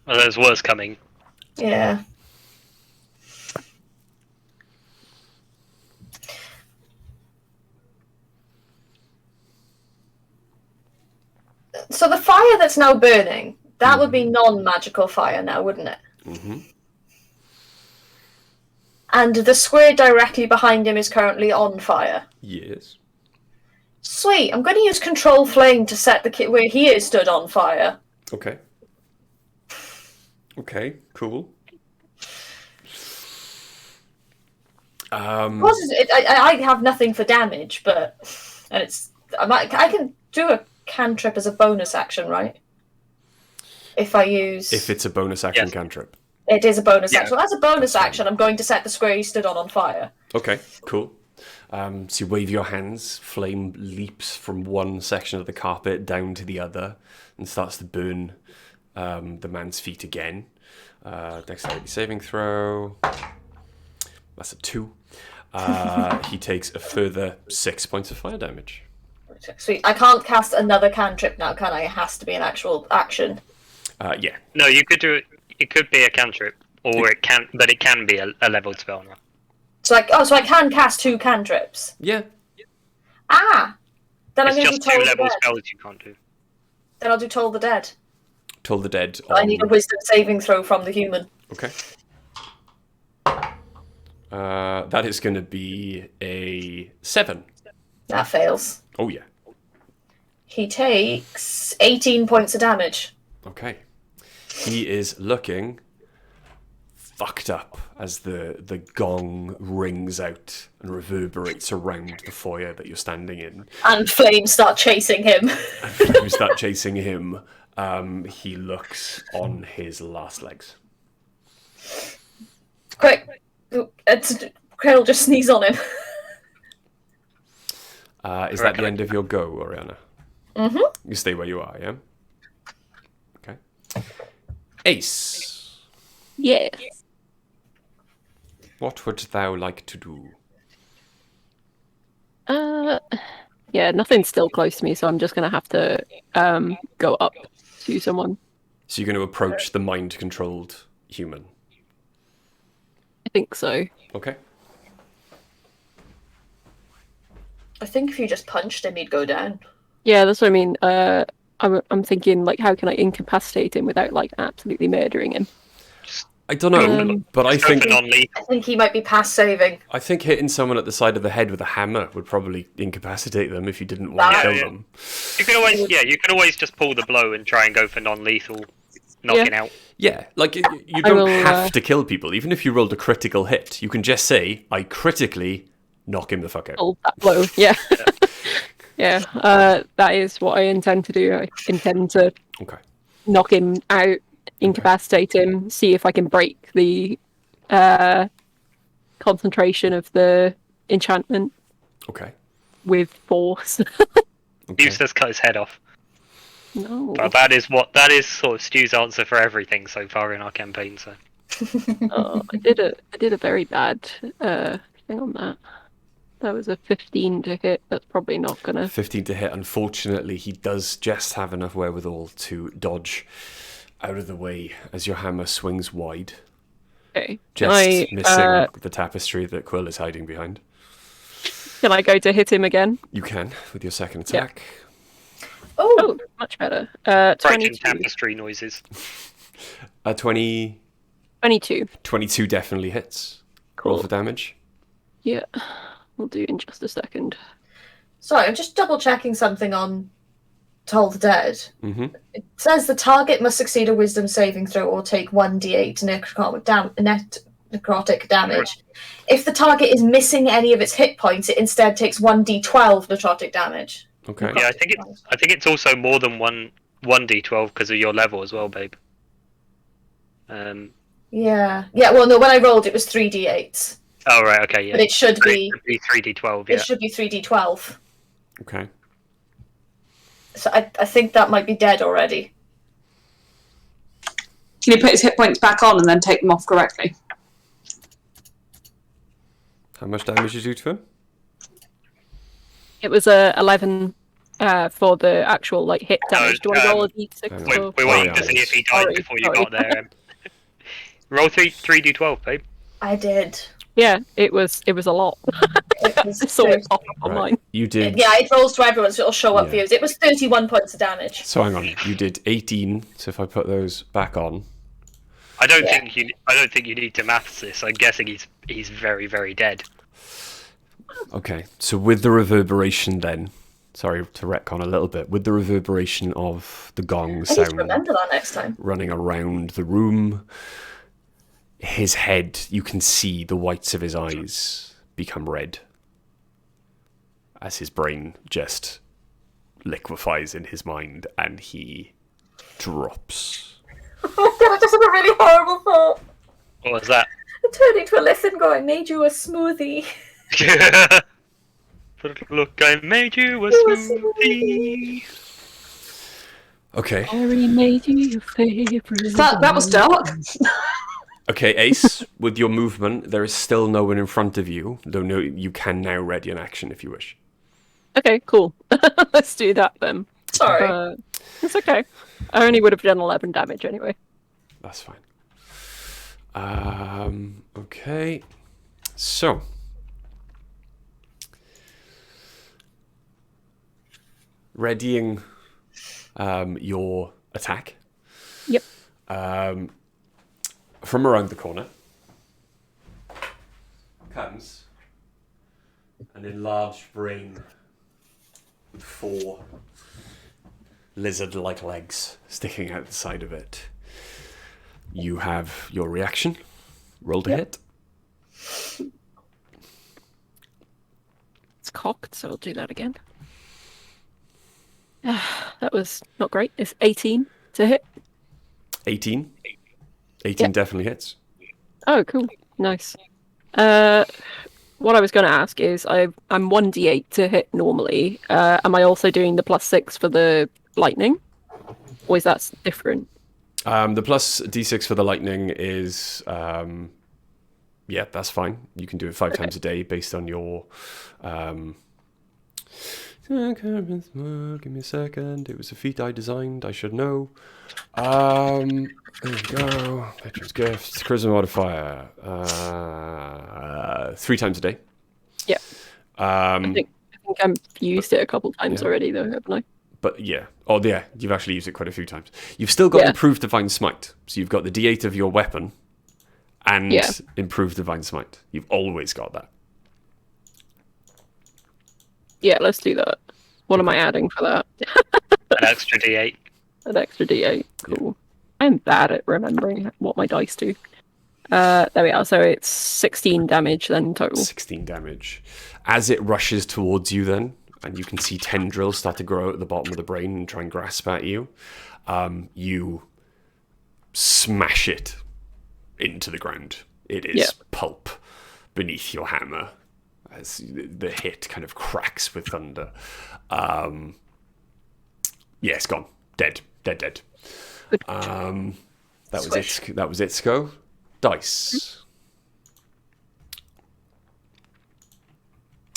Well, there's worse coming. Yeah. So the fire that's now burning, that would be non-magical fire now, wouldn't it? Mm-hmm. And the square directly behind him is currently on fire. Yes. Sweet. I'm going to use Control Flame to set the kit where he is stood on fire. Okay. Okay, cool. I have nothing for damage, but and it's I can do a cantrip as a bonus action, right? If I use If it's a bonus action Yes. cantrip. it is a bonus Yeah. action. Well, as a bonus action, I'm going to set the square he stood on fire. Okay, cool. So you wave your hands, flame leaps from one section of the carpet down to the other and starts to burn the man's feet again. Dexterity saving throw. That's a 2. He takes a further 6 points of fire damage. Sweet. I can't cast another cantrip now, can I? It has to be an actual action. Yeah. No, you could do it. It could be a cantrip, or it can, but it can be a leveled spell now. So I can cast 2 cantrips. Yeah. Ah! Then I'm It's going to just do 2 Toll the level Dead. spells you can't do. Then I'll do Toll the Dead. Toll the Dead. I need a wisdom saving throw from the human. Okay. That is going to be a 7. That fails. Oh, yeah. He takes 18 points of damage. Okay. He is looking fucked up as the gong rings out and reverberates around the foyer that you're standing in. And flames start chasing him. And you start chasing him. He looks on his last legs. Quick. Cradle just sneeze on him. Is that the end of your go, Oriana? Mm-hmm. You stay where you are, yeah? Okay. Ace, Yes. what would thou like to do? Yeah, nothing's still close to me, so I'm just gonna have to go up to someone. So you're going to approach the mind-controlled human. I think so. Okay. I think if you just punched him, he'd go down. Yeah, that's what I mean. I'm thinking, like, how can I incapacitate him without, like, absolutely murdering him? I don't know, but I Let's go think for non-lethal. I think he might be past saving. I think hitting someone at the side of the head with a hammer would probably incapacitate them if you didn't want to Yeah, kill yeah. them. You can always just pull the blow and try and go for non-lethal knocking out. Yeah, like you I don't will, have to kill people. Even if you rolled a critical hit, you can just say, "I critically knock him the fuck out." Pull that blow. Yeah. Yeah. That is what I intend to do. I intend to Okay. knock him out, incapacitate him, see if I can break the concentration of the enchantment Okay. with force. Okay. Eustace cut his head off. No. But that is sort of Stu's answer for everything so far in our campaign. So Oh, I did a very bad thing on that. That was a 15 to hit. That's probably not gonna. 15 to hit. Unfortunately, he does just have enough wherewithal to dodge out of the way as your hammer swings wide, Okay. just missing the tapestry that Quill is hiding behind. Can I go to hit him again? You can with your second attack. Oh, Oh, much better. approaching 22. tapestry noises. 22 22. definitely hits. Roll Cool. for damage. Yeah. We'll do in just a second. sorry, I'm just double checking something on Toll the Dead. Mm-hmm. It says the target must succeed a wisdom saving throw or take 1d8 necrotic damage. If the target is missing any of its hit points, it instead takes 1d12 necrotic damage. Okay. Yeah, I think it's also more than one d12 because of your level as well, babe. Yeah. Well, no. When I rolled, it was 3d8s, Oh right, okay, yeah. but it should be 3d12. Yeah. it should be 3d12. Okay. So I think that might be dead already. Can he put his hit points back on and then take them off correctly? How much damage did you do to him? It was a 11 for the actual like hit damage. Do I roll a d6? We're or- waiting to see if he died Sorry, before you sorry. got there. Roll 3d12, babe. I did. Yeah, it was a lot. It was I saw it pop up on Right. mine. You did. Yeah, it rolls to everyone, so it'll show up Yeah. for you. It was 31 points of damage. So hang on. You did 18. So if I put those back on, I don't think you need to maths this. I'm guessing he's very, very dead. okay. So with the reverberation, then, sorry to retcon a little bit. With the reverberation of the gong I need to sound remember that next time. running around the room, his head, you can see the whites of his eyes become red as his brain just liquefies in his mind and he drops. Oh god, I just had a really horrible thought. What was that? I turned into a listen go, I made you a smoothie. But look, I made you a You a smoothie. Okay. Harry made you your favorite. That was dark. Okay, Ace, with your movement, there is still no one in front of you, though no, you can now ready an action if you wish. Okay, cool. Let's do that then. Sorry. It's okay. I only would have done 11 damage anyway. That's fine. Okay. So. Readying your attack. Yep. From around the corner comes an enlarged brain with 4 lizard-like legs sticking out the side of it. You have your reaction. Roll to hit. It's cocked, so I'll do that again. That was not great. It's 18 to hit. 18. 18 Yep. definitely hits. Oh, cool. Nice. What I was going to ask is, I'm 1d8 to hit normally. Am I also doing the +6 for the lightning? Or is that different? The plus d6 for the lightning is, yeah, that's fine. You can do it 5 times a day based on your. Give me a second. It was a feat I designed. I should know. There we go. Patron's gift. Charisma modifier. 3 times a day. Yeah. I think I've used it a couple times already, though, haven't I? But yeah. Oh, yeah. You've actually used it quite a few times. You've still got Yeah. improved divine smite. So you've got the d8 of your weapon and Yeah. improve Divine Smite. You've always got that. Yeah, let's do that. What am I adding for that? An extra D8. An extra D8. Cool. I'm bad at remembering what my dice do. There we are. So it's 16 damage then total. 16 damage. As it rushes towards you then, and you can see tendrils start to grow at the bottom of the brain and try and grasp at you, you smash it into the ground. It is pulp beneath your hammer as the hit kind of cracks with thunder. It's gone. Dead. Dead. That was its go. Dice.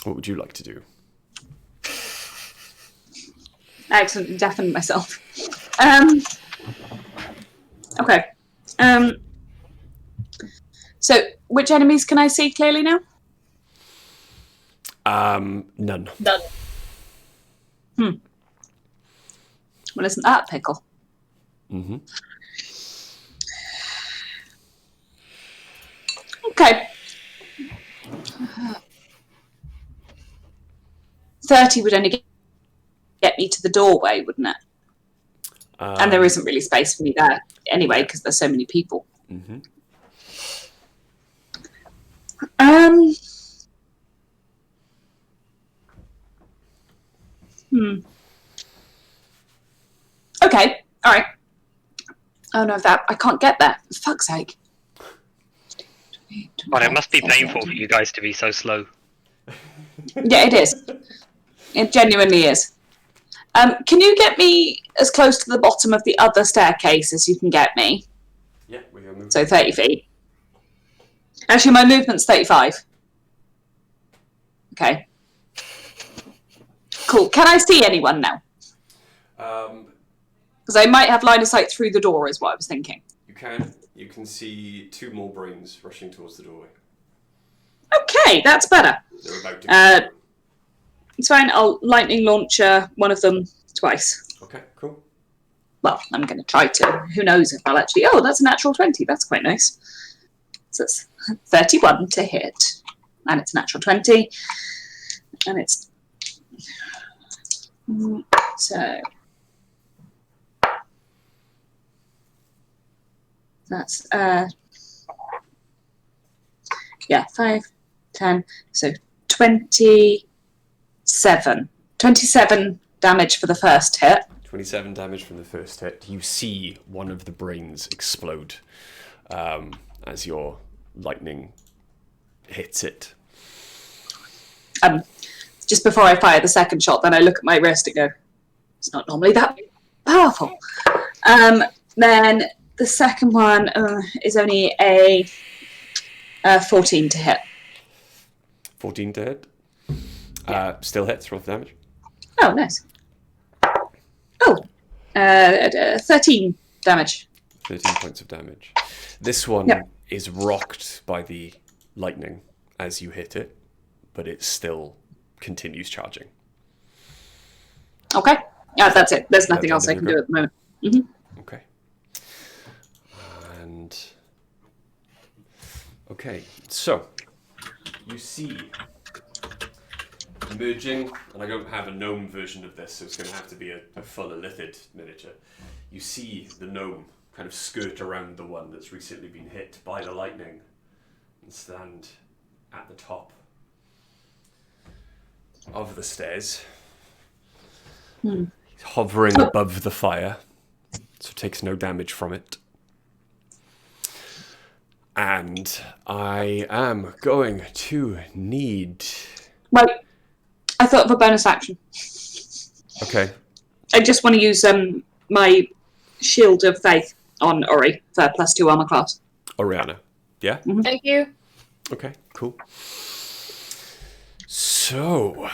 What would you like to do? I accidentally deafened myself. Okay. So, which enemies can I see clearly now? None. None. Well, isn't that a pickle? Mm-hmm. Okay. 30 would only get me to the doorway, wouldn't it? And there isn't really space for me there anyway, because there's so many people. Mm-hmm. Okay, all right. Oh no, I can't get there. For fuck's sake. Well, it must be painful for you guys to be so slow. Yeah, it is. It genuinely is. Can you get me as close to the bottom of the other staircase as you can get me? Yeah, we go move. So 30 feet. Actually, my movement's 35. Okay. Cool. Can I see anyone now? Because I might have line of sight through the door, is what I was thinking. You can. You can see two more brains rushing towards the doorway. Okay, that's better. They're about to go. It's fine. I'll lightning launcher one of them twice. Okay, cool. Well, I'm going to try to. Who knows if I'll actually... Oh, that's a natural 20. That's quite nice. So it's 31 to hit. And it's a natural 20. And it's... So... That's... 5, 10. So 27. 27 damage for the first hit. 27 damage from the first hit. You see one of the brains explode as your lightning hits it. Just before I fire the second shot, then I look at my wrist and go, it's not normally that powerful. Then the second one is only a 14 to hit. 14 to hit. Still hits, roll for damage. Oh, nice. Oh, 13 damage. 13 points of damage. This one is rocked by the lightning as you hit it, but it still continues charging. Okay. Yeah, that's it. There's nothing else I can do at the moment. Mm-hmm. Okay. And... Okay, so you see emerging, and I don't have a gnome version of this, so it's going to have to be a full illithid miniature. You see the gnome kind of skirt around the one that's recently been hit by the lightning and stand at the top of the stairs. He's hovering above the fire, so takes no damage from it. And I am going to need... Right. I thought of a bonus action. Okay. I just want to use my Shield of Faith on Ori for +2 armor class. Oriana. Yeah? Mm-hmm. Thank you. Okay, cool. So...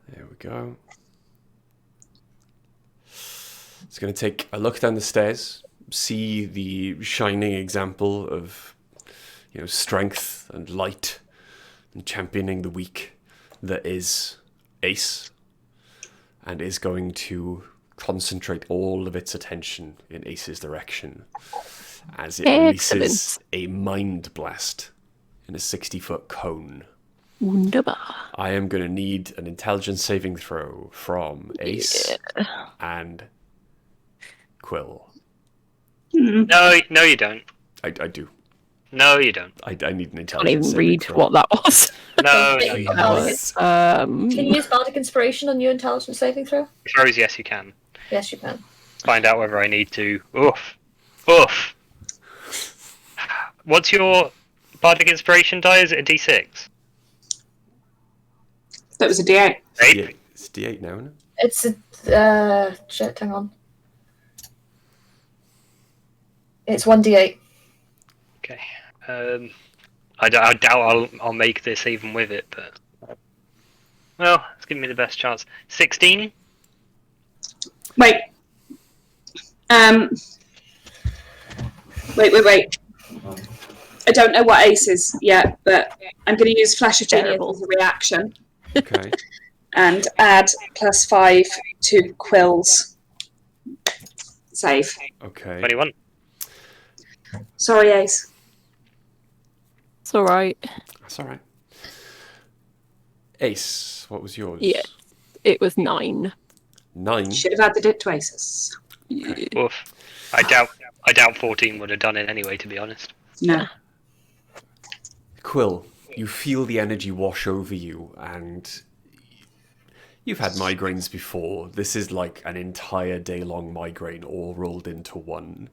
There we go. It's going to take a look down the stairs, see the shining example of, strength and light and championing the weak that is Ace, and is going to concentrate all of its attention in Ace's direction as it Excellent. releases a mind blast in a 60-foot cone. Wunderbar. I am going to need an intelligence saving throw from Ace and Quill. No, you don't. I do. No, you don't. I need an I intelligence can't even saving read throw. what that was. No, you don't. Can you use Bardic Inspiration on your intelligence saving throw? Throws, yes, you can. Yes, you can. Find out whether I need to. Oof. What's your Bardic Inspiration die? Is it a D6? That was a D8. 8? It's D8 now, isn't it? It's a shit. Hang on. It's 1d8. Okay. I doubt I'll make this even with it, but well, it's giving me the best chance. 16. Wait. Wait. I don't know what Ace is yet, but I'm going to use Flash of Genius Terrible. as a reaction Okay. and add +5 to Quill's save. Okay. 21. Sorry, Ace. It's alright. That's all right. Ace, what was yours? Yeah. It was 9. 9. Should have added it to Ace's. Oof. I doubt 14 would have done it anyway, to be honest. No. Quill, you feel the energy wash over you, and you've had migraines before. This is like an entire day-long migraine all rolled into one.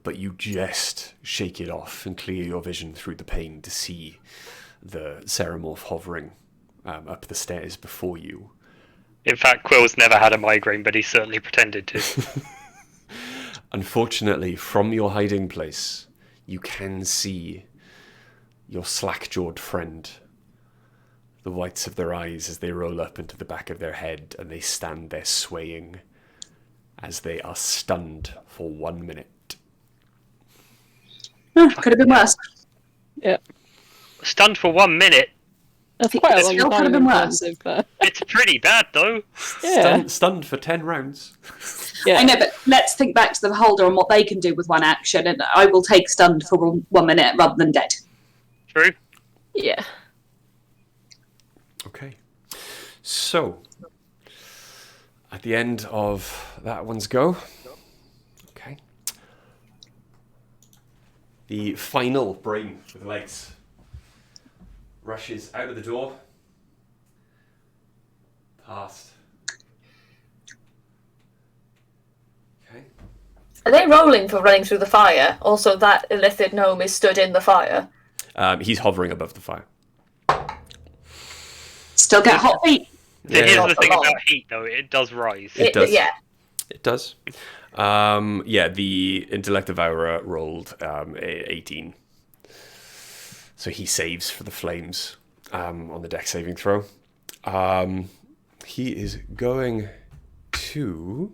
But you just shake it off and clear your vision through the pain to see the Ceremorph hovering up the stairs before you. In fact, Quill's never had a migraine, but he certainly pretended to. Unfortunately, from your hiding place, you can see your slack-jawed friend. The whites of their eyes as they roll up into the back of their head, and they stand there swaying as they are stunned for 1 minute. Could have been worse. Yeah. Stunned for 1 minute. That's quite a It's long still time could have been in worse. terms of, It's pretty bad, though. yeah. Stunned for 10 rounds. Yeah. I know, but let's think back to the beholder and what they can do with one action, and I will take stunned for 1 minute rather than dead. True. Yeah. Okay. So, at the end of that one's go, okay, the final brain with legs rushes out of the door, past. Okay. Are they rolling for running through the fire? Also, that illithid gnome is stood in the fire. He's hovering above the fire. Still get hot feet. Here's Yeah. the thing a lot. about heat, though. It does rise. It does. Yeah. It does. Yeah, the Intellect Devourer rolled 18. So he saves for the flames on the dex saving throw. He is going to...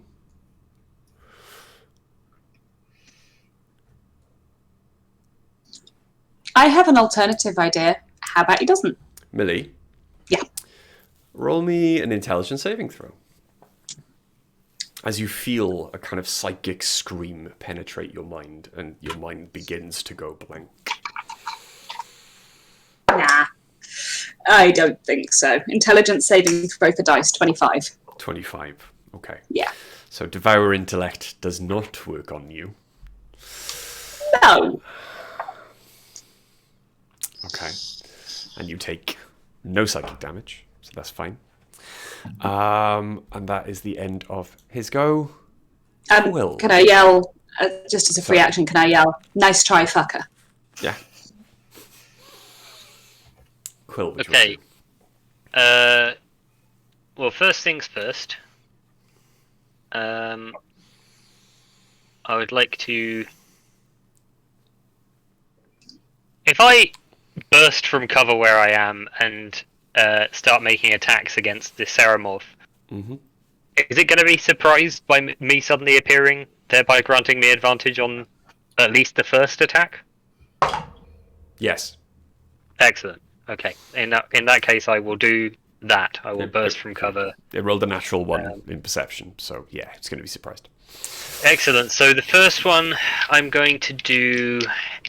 I have an alternative idea. How about he doesn't? Millie, Yeah. roll me an intelligence saving throw. As you feel a kind of psychic scream penetrate your mind, and your mind begins to go blank. Nah. I don't think so. Intelligence saving throw for dice, 25. 25. Okay. Yeah. So Devour Intellect does not work on you. No. Okay. And you take no psychic damage, so that's fine. And that is the end of his go. Will. Can I yell, just as a free Sorry. action, can I yell, nice try, fucker? Yeah. Quill, which Okay. Well, first things first. I would like to... If I burst from cover where I am and start making attacks against the Ceremorph, Mm-hmm. is it going to be surprised by me suddenly appearing, thereby granting me advantage on at least the first attack? Yes. Excellent. Okay. In that case, I will do that. I will burst from cover. It rolled a natural 1 in perception, so yeah, it's going to be surprised. Excellent. So the first one, I'm going to do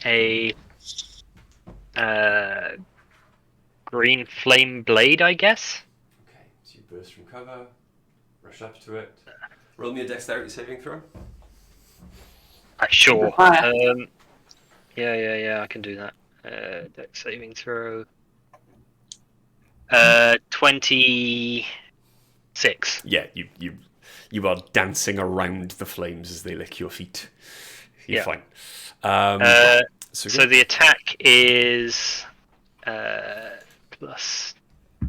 a green flame blade, I guess. Okay, so you burst from cover, rush up to it. Roll me a dexterity saving throw. Sure. Fire. Yeah, I can do that. Dex saving throw. 26. Yeah, you are dancing around the flames as they lick your feet. You're fine. So the attack is plus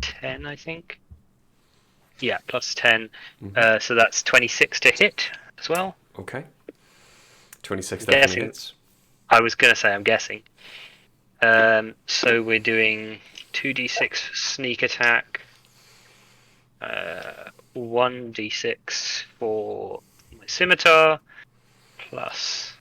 10, I think. Yeah, plus 10. So that's 26 to hit as well. Okay. 26 Guessing. definitely hits. I was going to say, I'm guessing. So we're doing 2d6 for sneak attack, 1d6 for my scimitar, plus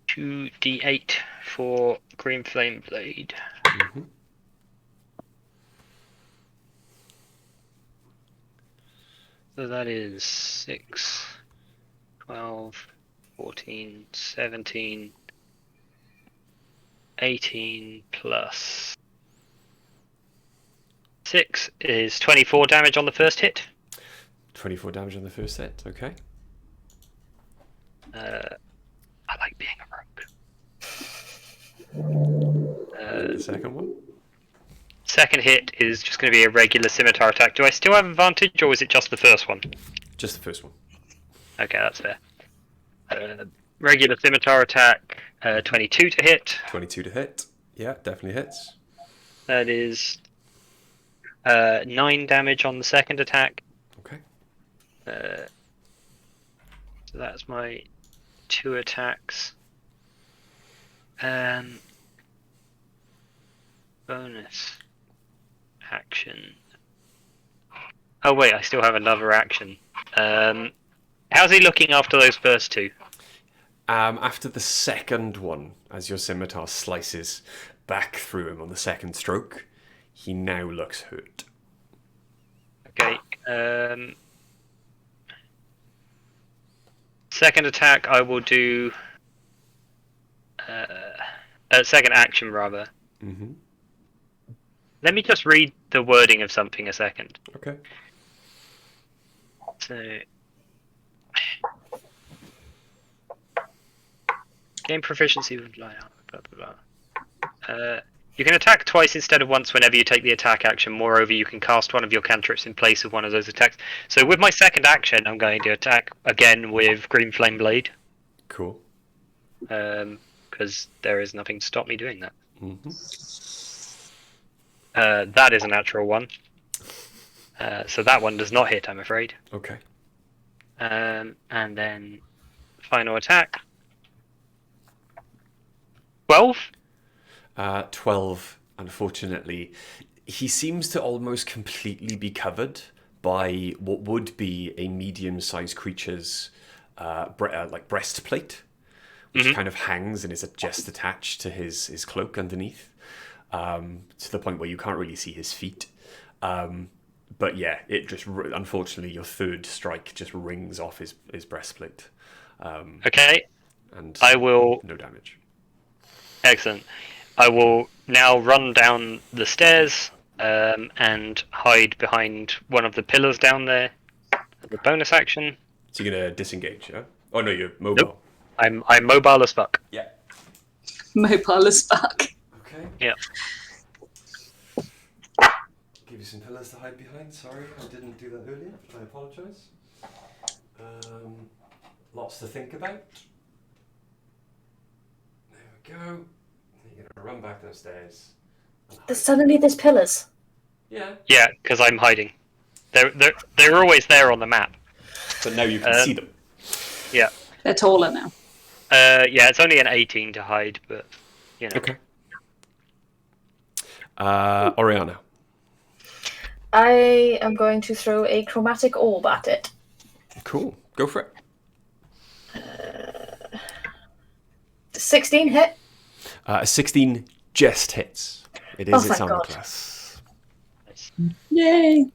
2d8 for green flame blade. Mm-hmm. So that is 6, 12, 14, 17, 18 plus 6 is 24 damage on the first hit. 24 damage on the first hit, okay. I like being a rogue. And the second one? Second hit is just going to be a regular scimitar attack. Do I still have advantage, or is it just the first one? Just the first one. Okay, that's fair. Regular scimitar attack, 22 to hit. 22 to hit. Yeah, definitely hits. That is 9 damage on the second attack. Okay. So that's my 2 attacks. Bonus action. Oh wait, I still have another action. How's he looking after those first 2? After the second one, as your scimitar slices back through him on the second stroke, he now looks hurt. Okay. Second attack, I will do. Second action, rather. Mm-hmm. Let me just read the wording of something a second. Okay. So. Gain proficiency with light armor, blah blah blah. You can attack twice instead of once whenever you take the attack action. Moreover, you can cast one of your cantrips in place of one of those attacks. So with my second action, I'm going to attack again with Green Flame Blade. Cool. Because there is nothing to stop me doing that. Mm-hmm. That is a natural one. So that one does not hit, I'm afraid. Okay. And then final attack. 12? 12, unfortunately. He seems to almost completely be covered by what would be a medium-sized creature's breastplate, which kind of hangs and is just attached to his cloak underneath, to the point where you can't really see his feet. But yeah, it just unfortunately your third strike just rings off his breastplate. Okay. And I will. No damage. Excellent. I will now run down the stairs and hide behind one of the pillars down there. The bonus action. So you're gonna disengage, yeah? Oh no, you're mobile. Nope. I'm mobile as fuck. Yeah. Mobile as fuck. Okay. Yeah. Give you some pillars to hide behind. Sorry, I didn't do that earlier. I apologise. Lots to think about. There we go. You're gonna run back downstairs. Suddenly there's pillars. Yeah. Yeah, because I'm hiding. They're always there on the map. But now you can see them. Yeah. They're taller now. Yeah, it's only an 18 to hide, but you know. Okay. Oriana. I am going to throw a chromatic orb at it. Cool. Go for it. 16 hit? A 16 just hits. It is its thank armor God. class. Yay!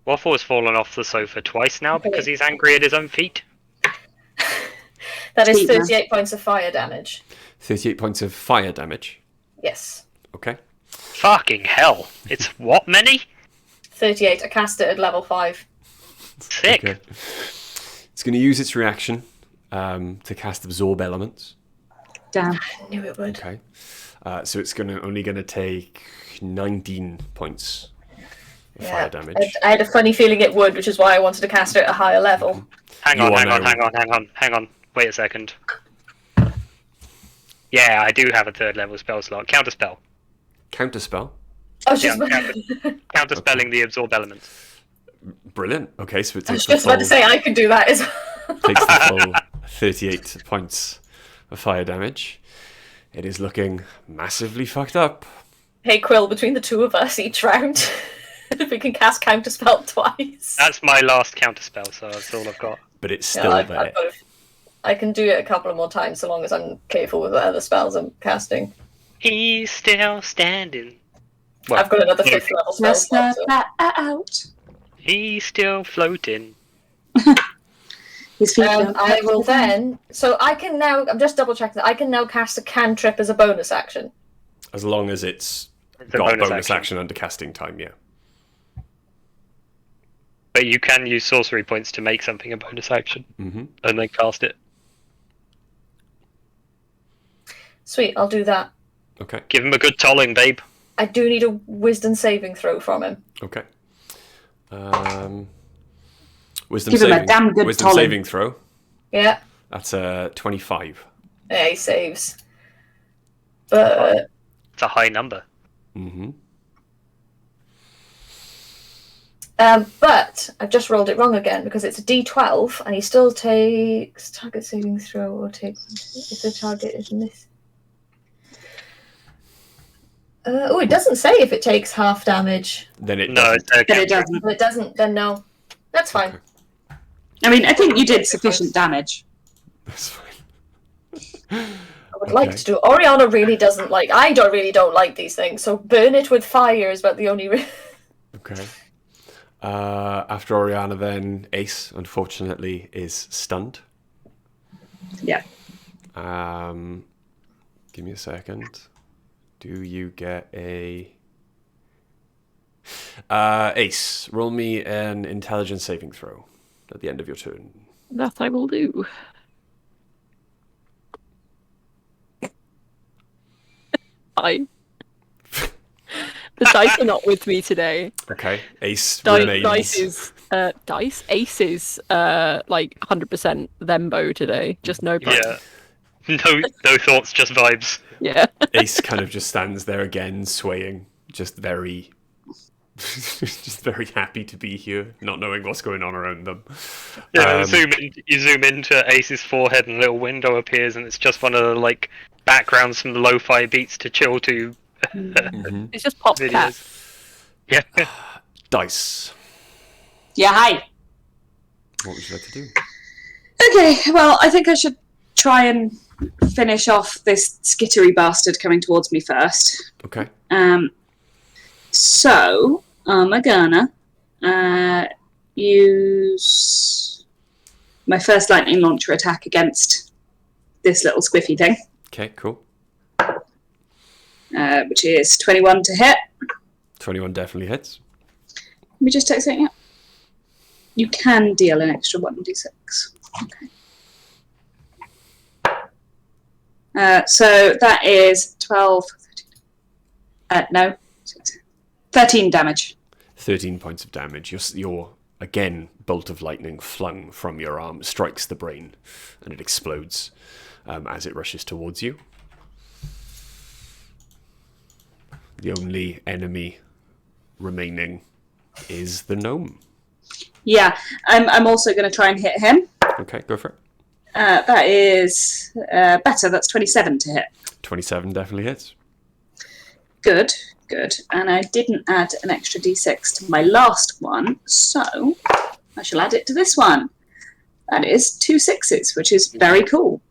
Waffle has fallen off the sofa twice now because he's angry at his own feet. That is Sweet, man. 38 points of fire damage. 38 points of fire damage. Yes. Okay. Fucking hell. It's what many? 38. I cast it at level 5. Sick. Okay. It's going to use its reaction to cast Absorb Elements. Damn. I knew it would. Okay. So it's only going to take 19 points of fire damage. I had a funny feeling it would, which is why I wanted to cast it at a higher level. Hang You on, are hang on. Wait a second. Yeah, I do have a third level spell slot. Counterspell. Counterspell. I was just, Counterspelling the absorb elements. Brilliant. Okay, so it I was takes the just about to full, say I could do that as takes the full 38 points of fire damage. It is looking massively fucked up. Hey Quill, between the two of us each round, if we can cast Counterspell twice. That's my last counterspell, so that's all I've got. But it's Yeah, still I've there. got I can do it a couple of more times so long as I'm careful with the other spells I'm casting. He's still standing. Well, I've got another 5th level spell Just slot. out. he's still floating. His feet I will then. So I can now. I'm just double checking that I can now cast a cantrip as a bonus action. As long as it's It's a got bonus action under casting time, yeah. But you can use sorcery points to make something a bonus action Mm-hmm. and then cast it. Sweet, I'll do that. Okay. Give him a good tolling, babe. I do need a wisdom saving throw from him. Okay. Wisdom Give him a saving. damn good Wisdom tolling. saving throw. Yeah, That's a 25. yeah, he saves. But It's a high number. Mm-hmm. but I've just rolled it wrong again because it's a D12 and he still takes target saving throw or take if the target is missed. It doesn't say if it takes half damage. Then it No, doesn't. it's a But it cantrip. doesn't. If it doesn't, then no. That's fine. Okay. I mean, I think you did sufficient damage. That's fine. I would like to do. Oriana really doesn't like. I don't like these things. So burn it with fire is about the only. Okay. After Oriana, then Ace, unfortunately, is stunned. Yeah. Give me a second. Do you get a... Ace, roll me an intelligence saving throw at the end of your turn. That I will do. I. The dice are not with me today. Okay. Ace Dice remains... is Ace is like 100% Thembo today. Just no plan. Yeah. No thoughts, just vibes. Yeah. Ace kind of just stands there again, swaying, just very happy to be here, not knowing what's going on around them. Yeah, you zoom into Ace's forehead and a little window appears and it's just one of the like backgrounds from the lo-fi beats to chill to Mhm. It's just pop cat. videos. Yeah. Dice. Yeah, hi. What would you like to do? Okay, well, I think I should try and finish off this skittery bastard coming towards me first. Okay. So, I'm gonna use my first lightning launcher attack against this little squiffy thing, Okay, cool. which is 21 to hit. 21 definitely hits. Let me just take something out. You can deal an extra 1d6. Okay. So that is 12. 13 damage. 13 points of damage. Your again, bolt of lightning flung from your arm strikes the brain, and it explodes as it rushes towards you. The only enemy remaining is the gnome. Yeah, I'm also going to try and hit him. Okay, go for it. That is better. That's 27 to hit. 27 definitely hits. Good. And I didn't add an extra d6 to my last one, so I shall add it to this one. That is 2 6s, which is very cool.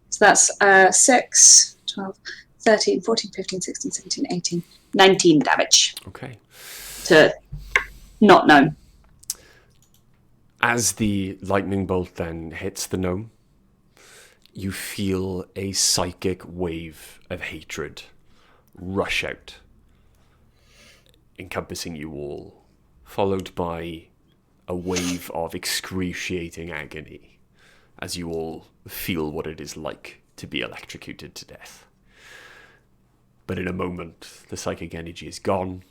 So that's 6, 12, 13, 14, 15, 16, 17, 18, 19 damage Okay. to not gnome. As the lightning bolt then hits the gnome, you feel a psychic wave of hatred rush out, encompassing you all, followed by a wave of excruciating agony as you all feel what it is like to be electrocuted to death. But in a moment, the psychic energy is gone,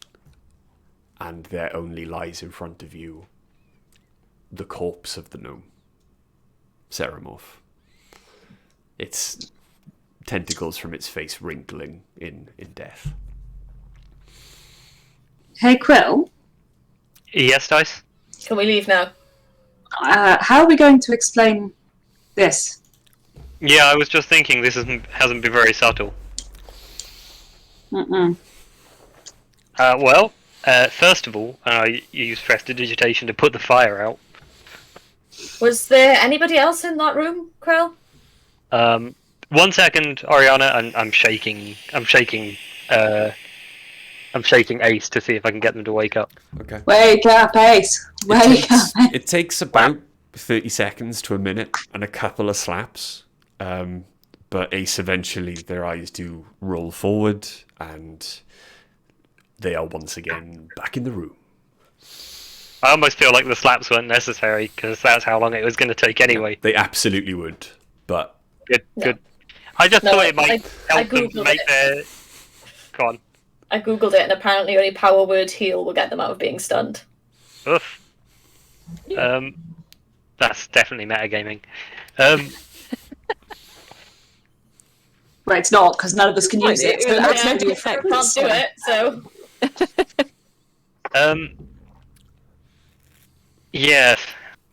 and there only lies in front of you the corpse of the gnome Ceremorph. Its tentacles from its face wrinkling in death. Hey, Quill, Yes, Dice? Can we leave now? how are we going to explain this? Yeah, I was just thinking this hasn't been very subtle. Mm-mm. Well, first of all, I used prestidigitation to put the fire out. Was there anybody else in that room, Krell? 1 second, Ariana, and I'm shaking Ace to see if I can get them to wake up. Okay. Wake up, Ace. Wake up. It takes about 30 seconds to a minute and a couple of slaps. But Ace eventually, their eyes do roll forward and they are once again back in the room. I almost feel like the slaps weren't necessary because that's how long it was going to take anyway. They absolutely would, but Good. I just thought it might I help them googled make it. their. Go on. I googled it, and apparently only power word heal will get them out of being stunned. Oof. That's definitely metagaming. Well, it's not, because none of us can use it. So That's Yeah, not the effect. can't do it, so... Yes,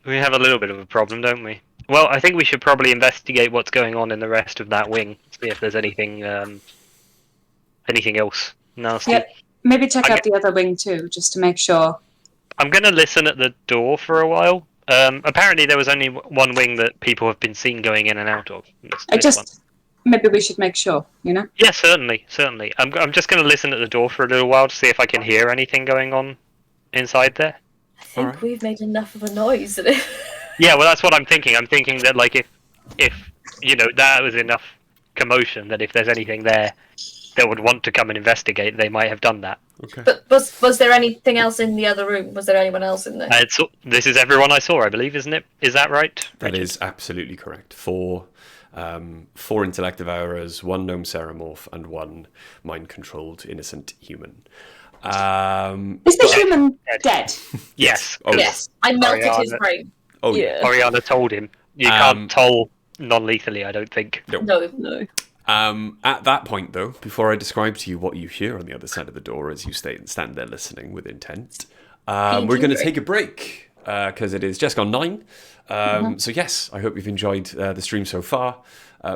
we have a little bit of a problem, don't we? Well, I think we should probably investigate what's going on in the rest of that wing. See if there's anything else nasty. Yep. Maybe check out the other wing too, just to make sure. I'm going to listen at the door for a while. Apparently there was only one wing that people have been seen going in and out of. Maybe we should make sure, you know? Yeah, certainly. I'm just going to listen at the door for a little while to see if I can hear anything going on inside there. I think we've made enough of a noise. Yeah, well, that's what I'm thinking. I'm thinking that, like, if that was enough commotion, that if there's anything there that would want to come and investigate, they might have done that. okay. But was there anything else in the other room? Was there anyone else in there? This is everyone I saw, I believe, isn't it? Is that right? That is absolutely correct. Four intellect devourers, 1 gnome ceremorph, and 1 mind-controlled innocent human. Is the human dead? Yes. Oh, Yes, I melted his Ariana. brain. Oh, yeah. Oriana told him. You can't toll non-lethally, I don't think. No. At that point, though, before I describe to you what you hear on the other side of the door as you stand there listening with intent, we're going to take a break because it is just gone 9. So yes, I hope you've enjoyed the stream so far.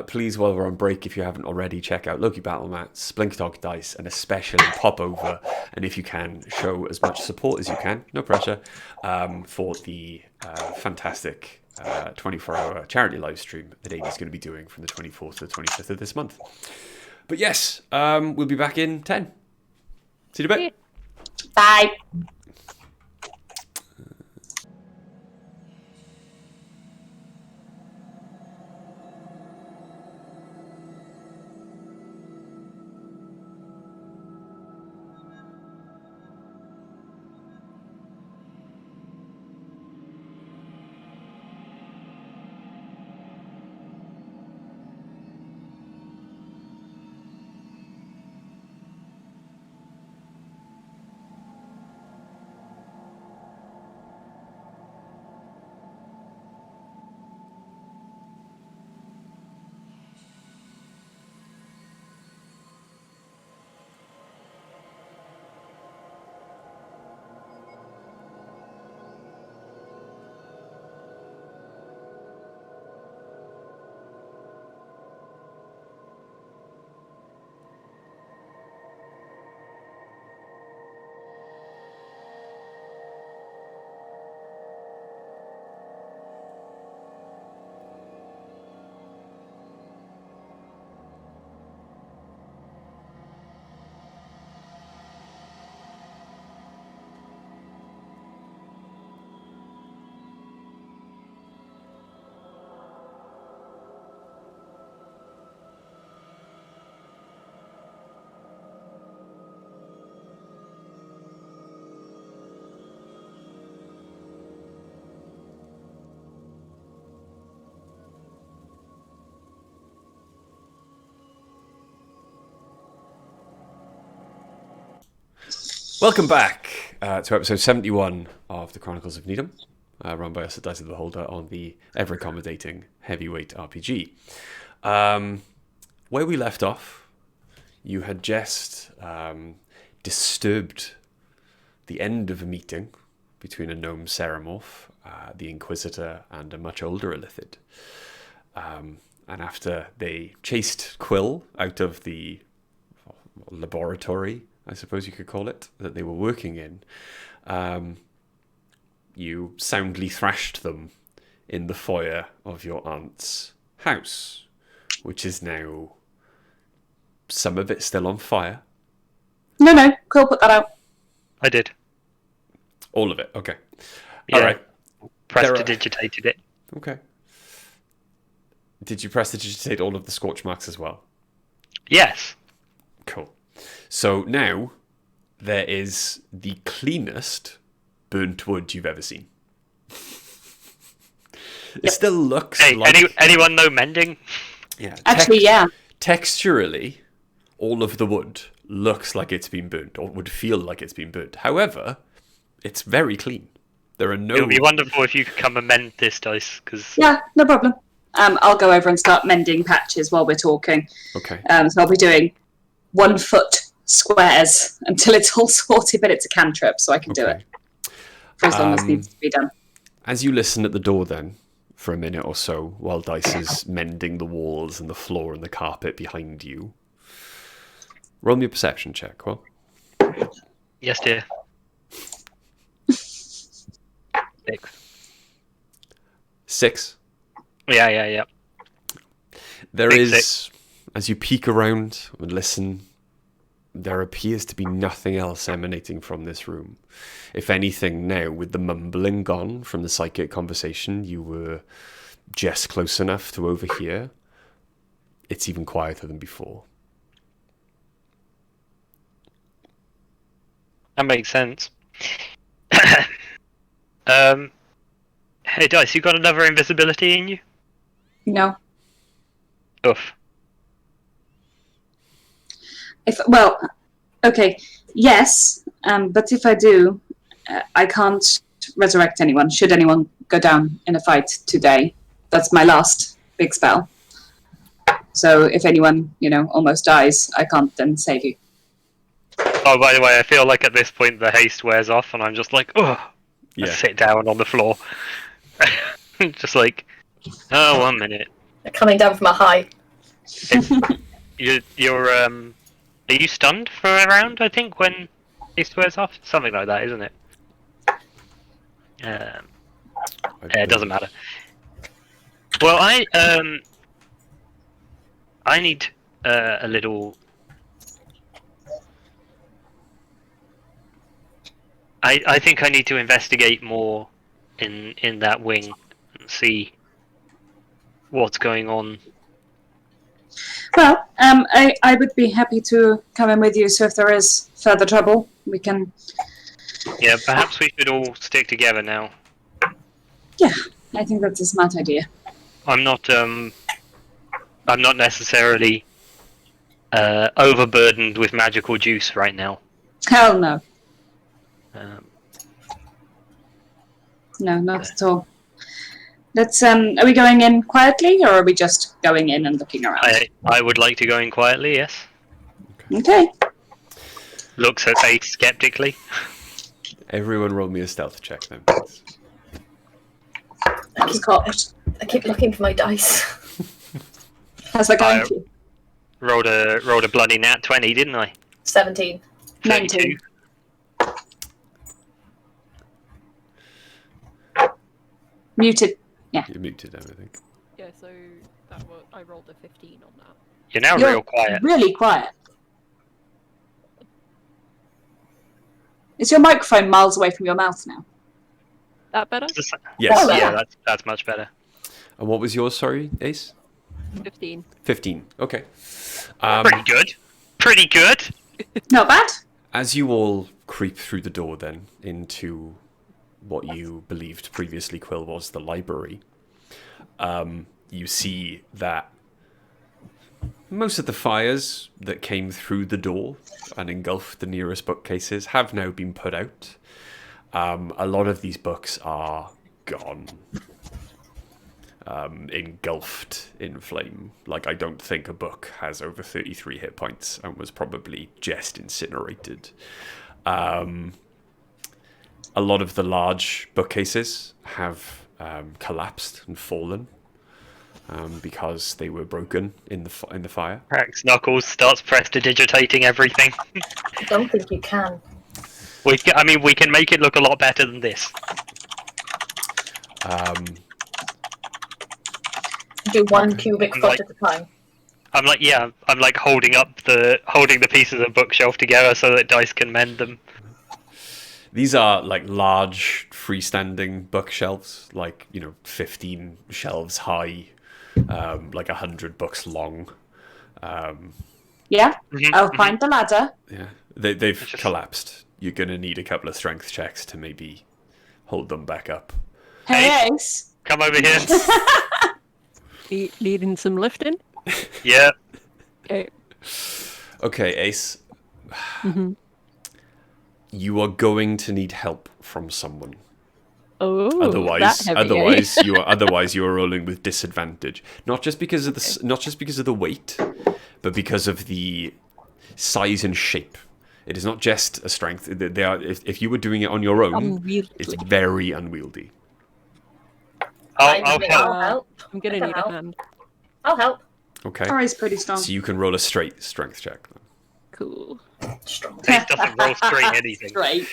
Please, while we're on break, if you haven't already, check out Loki Battle Mats, Blink Dog Dice, and especially pop over, and if you can, show as much support as you can, no pressure, for the fantastic 24-hour charity live stream that Amy's going to be doing from the 24th to the 25th of this month. But yes, we'll be back in 10. See you in a bit. Bye. Welcome back to episode 71 of the Chronicles of Nidum, run by us at Dice of the Beholder on the ever-accommodating heavyweight RPG. Where we left off, you had just disturbed the end of a meeting between a Gnome Ceremorph, the Inquisitor, and a much older Illithid. And after they chased Quill out of the laboratory, I suppose you could call it, that they were working in, you soundly thrashed them in the foyer of your aunt's house, which is now some of it still on fire. No, Quill put that out. I did. All of it, okay. Yeah. All right. Prestidigitated it. Okay. Did you prestidigitate all of the scorch marks as well? Yes. Cool. So now there is the cleanest burnt wood you've ever seen. It still looks Hey, like... anyone know mending? Yeah. Actually, yeah. Texturally, all of the wood looks like it's been burnt, or would feel like it's been burnt. However, it's very clean. There are no... It would be wonderful if you could come and mend this dice, because Yeah, no problem. I'll go over and start mending patches while we're talking. Okay. So I'll be doing 1 foot squares until it's all sorted, but it's a cantrip, so I can do it for as long as needs to be done. As you listen at the door then, for a minute or so, while Dice is mending the walls and the floor and the carpet behind you, roll me a perception check, Well. yes, dear. 6. Yeah. There Big is, six. as you peek around and listen, there appears to be nothing else emanating from this room. If anything, now, with the mumbling gone from the psychic conversation, you were just close enough to overhear. It's even quieter than before. That makes sense. Hey, Dice, you got another invisibility in you? No. Oof. Okay, yes, but if I do, I can't resurrect anyone. Should anyone go down in a fight today, that's my last big spell. So if anyone, almost dies, I can't then save you. Oh, by the way, I feel like at this point the haste wears off, and I'm just like, oh, I Yeah. sit down on the floor, just like, oh, 1 minute. Coming down from a high. You're are you stunned for a round? I think when haste wears off, something like that, isn't it? It doesn't matter. Well, I need a little. I think I need to investigate more in that wing and see what's going on. Well, I would be happy to come in with you, so if there is further trouble, we can... Yeah, perhaps we should all stick together now. Yeah, I think that's a smart idea. I'm not necessarily overburdened with magical juice right now. Hell no. No, not at all. Let's, are we going in quietly, or are we just going in and looking around? I would like to go in quietly, yes. Okay. Looks at Ace skeptically. Everyone roll me a stealth check then, please. That was cocked. I keep looking for my dice. How's that going for you? Rolled a bloody nat 20, didn't I? 17. 19. Muted. Yeah. You're muted, I think. Yeah, so I rolled a 15 on that. You're now You're real quiet. really quiet. Is your microphone miles away from your mouth now? That better? Yes. Oh, Yeah, that's much better. And what was yours, sorry, Ace? 15. 15. Okay. Pretty good. Pretty good. Not bad. As you all creep through the door then into what you believed previously, Quill, was the library, you see that most of the fires that came through the door and engulfed the nearest bookcases have now been put out. A lot of these books are gone, engulfed in flame. Like, I don't think a book has over 33 hit points and was probably just incinerated. A lot of the large bookcases have collapsed and fallen because they were broken in the fire. Cracks knuckles, starts prestidigitating everything. I don't think you can. We can make it look a lot better than this. Do one cubic I'm foot like- at a time. I'm like holding the pieces of bookshelf together so that Dice can mend them. These are like large freestanding bookshelves, like 15 shelves high, like 100 books long. Yeah, Mhm, I'll mhm. find the ladder. Yeah, they've Just- collapsed. You're gonna need a couple of strength checks to maybe hold them back up. Hey, Ace. Come over here. Needing some lifting. Yeah. Okay. Okay, Ace, Mhm. you are going to need help from someone. Oh, that Otherwise, heavy, eh? otherwise you are rolling with disadvantage. Not just because of the weight, but because of the size and shape. It is not just a strength. They are. If you were doing it on your own, Unwieldy. it's very unwieldy. I'll I'll help. help. I'm gonna I can need help. a hand. I'll help. Okay, Sorry's pretty strong. so you can roll a straight strength check. Cool. Strong. Ace doesn't roll straight anything. Great.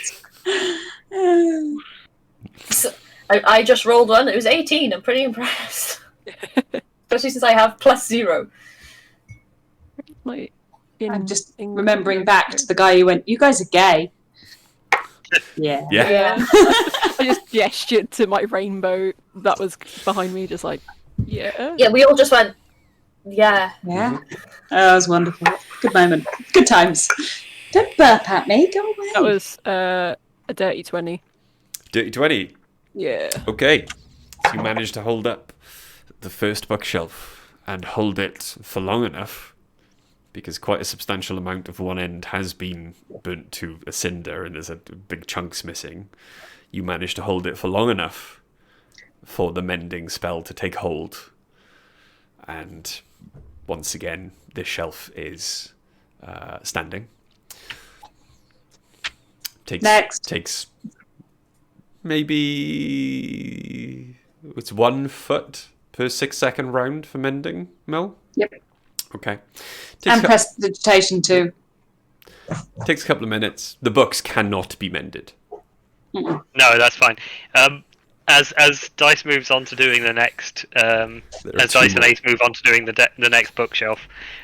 So, I just rolled one. It was 18. I'm pretty impressed. Especially since I have +0. My I'm just remembering back to the guy who went, "You guys are gay." Yeah. Yeah. Yeah. I just gestured to my rainbow that was behind me, just like, yeah. Yeah, we all just went, yeah. Yeah. Oh, that was wonderful. Good moment. Good times. Don't burp at me. Go away. That was a dirty 20. Dirty 20. Yeah. Okay, so you managed to hold up the first bookshelf and hold it for long enough, because quite a substantial amount of one end has been burnt to a cinder and there's a big chunks missing. You managed to hold it for long enough for the mending spell to take hold. And once again, this shelf is standing. Takes maybe it's 1 foot per 6-second round for mending, Mel? Yep. Okay. And prestidigitation too. Takes a couple of minutes. The books cannot be mended. No, that's fine. As Dice moves on to doing the next, There are as two Dice and more. Ace move on to doing the next bookshelf,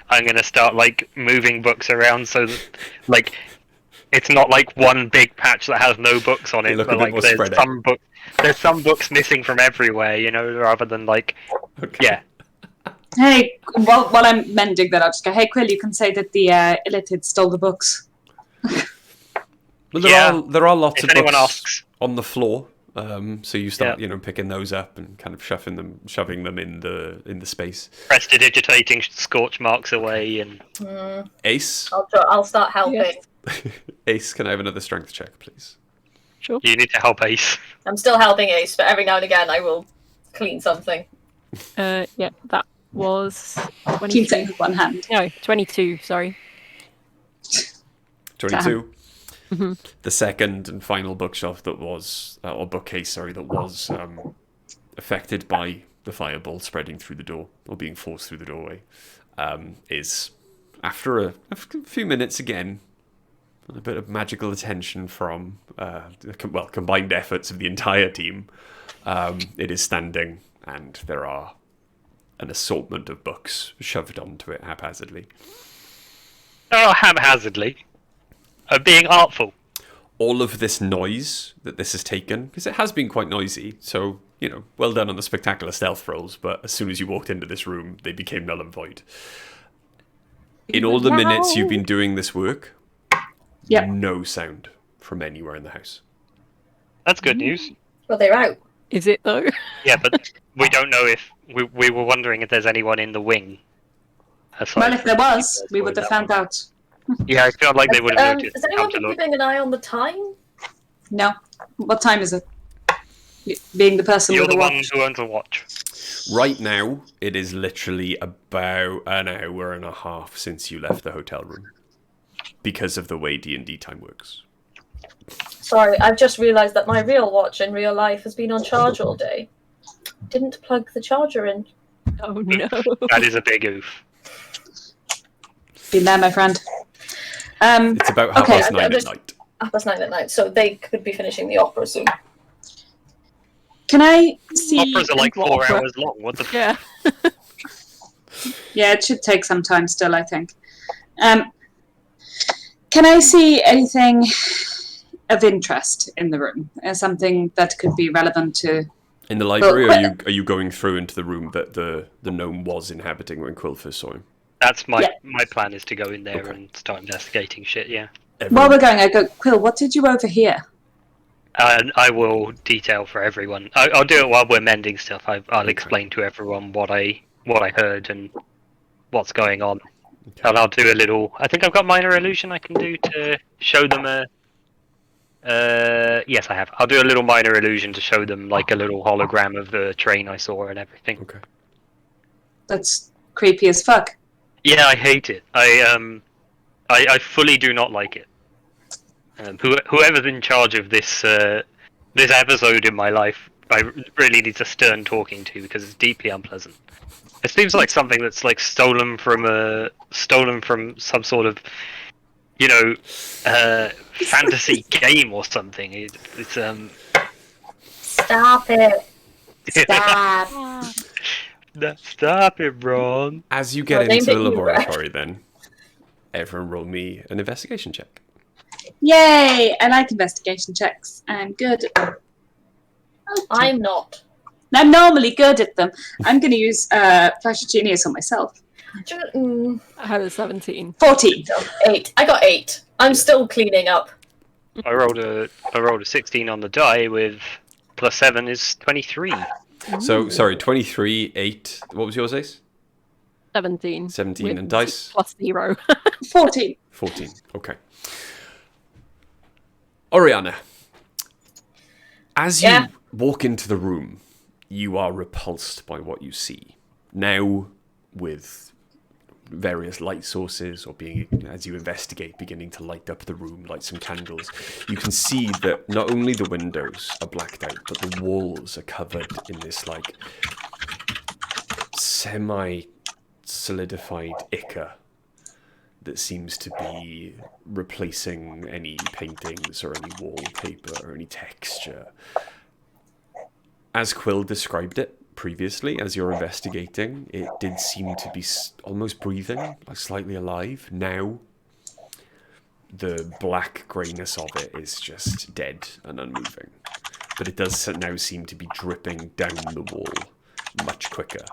I'm gonna start like moving books around so that like it's not like one big patch that has no books on They it, look a but bit like more there's spread out. some books missing from everywhere, rather than like Okay. yeah. Hey, while I'm mending that, I'll just go, "Hey, Quill, you can say that the illithid stole the books." Well, Yeah. there are lots If of anyone books asks. on the floor. So you start, Yeah. picking those up and kind of shoving them in the space. Prestidigitating scorch marks away, and Ace, I'll start helping. Yes. Ace, can I have another strength check, please? Sure. you need to help Ace. I'm still helping Ace, but every now and again I will clean something. Yeah, that was Keep 22. it with one hand. No, 22, sorry. 22. Mhm. The second and final bookshelf that was, or bookcase, sorry, that was affected by the fireball spreading through the door, or being forced through the doorway, is, after a few minutes again, a bit of magical attention from, combined efforts of the entire team, it is standing, and there are an assortment of books shoved onto it haphazardly. Oh, haphazardly. Being artful. All of this noise that this has taken, because it has been quite noisy, so, well done on the spectacular stealth rolls, but as soon as you walked into this room, they became null and void. In all the minutes you've been doing this work, Yep. no sound from anywhere in the house. That's good news. Well, they're out. Is it though? Yeah, but we don't know if we were wondering if there's anyone in the wing. Well, if there was, we would have found out. Yeah, I feel like they would have noticed. Has anyone been keeping an eye on the time? No. What time is it? Being the person You're with the a one watch. who owns a watch. Right now, it is literally about an hour and a half since you left the hotel room. Because of the way D&D time works. Sorry, I've just realised that my real watch in real life has been on charge all day. Didn't plug the charger in. Oh no. That is a big oof. Been there, my friend. It's about half Okay, past 9 at night. 9:30 at night, so they could be finishing the opera soon. Can I see... Operas are like 4 Opera. hours long. What the? Yeah. Yeah, it should take some time still, I think. Can I see anything of interest in the room? Something that could be relevant to... In the library, Well, are you going through into the room that the gnome was inhabiting when Quill first saw him? That's my Yeah. my plan is to go in there Okay. and start investigating shit. Yeah. While we're going, I go, Quill, what did you overhear? And I will detail for everyone. I'll do it while we're mending stuff. I'll Okay. explain to everyone what I heard and what's going on. And I'll do a little. I think I've got minor illusion I can do to show them a. Yes, I have. I'll do a little minor illusion to show them like a little hologram of the train I saw and everything. Okay. That's creepy as fuck. Yeah, I hate it. I fully do not like it. Whoever's in charge of this this episode in my life, I really need a stern talking to because it's deeply unpleasant. It seems like something that's like stolen from some sort of, you know, fantasy game or something. It's Stop it! Stop! Stop it, Ron. As you get Well, into the named it you, laboratory, then, everyone roll me an investigation check. Yay! I like investigation checks. I'm good at them. I'm not. I'm normally good at them. I'm going to use Flash of Genius on myself. I had a 17. 14. 8. I got 8. I'm still cleaning up. I rolled a 16 on the die with +7 is 23. So, sorry, 23, 8. What was yours, Ace? 17. 17 with and dice? +0. 14. 14. Okay. Oriana, as you Yeah? walk into the room, you are repulsed by what you see. Now, with various light sources or being, as you investigate, beginning to light up the room, light some candles, you can see that not only the windows are blacked out, but the walls are covered in this, like, semi-solidified ichor that seems to be replacing any paintings or any wallpaper or any texture. As Quill described it previously, as you're investigating, it did seem to be almost breathing, like slightly alive. Now, the black greyness of it is just dead and unmoving. But it does now seem to be dripping down the wall much quicker.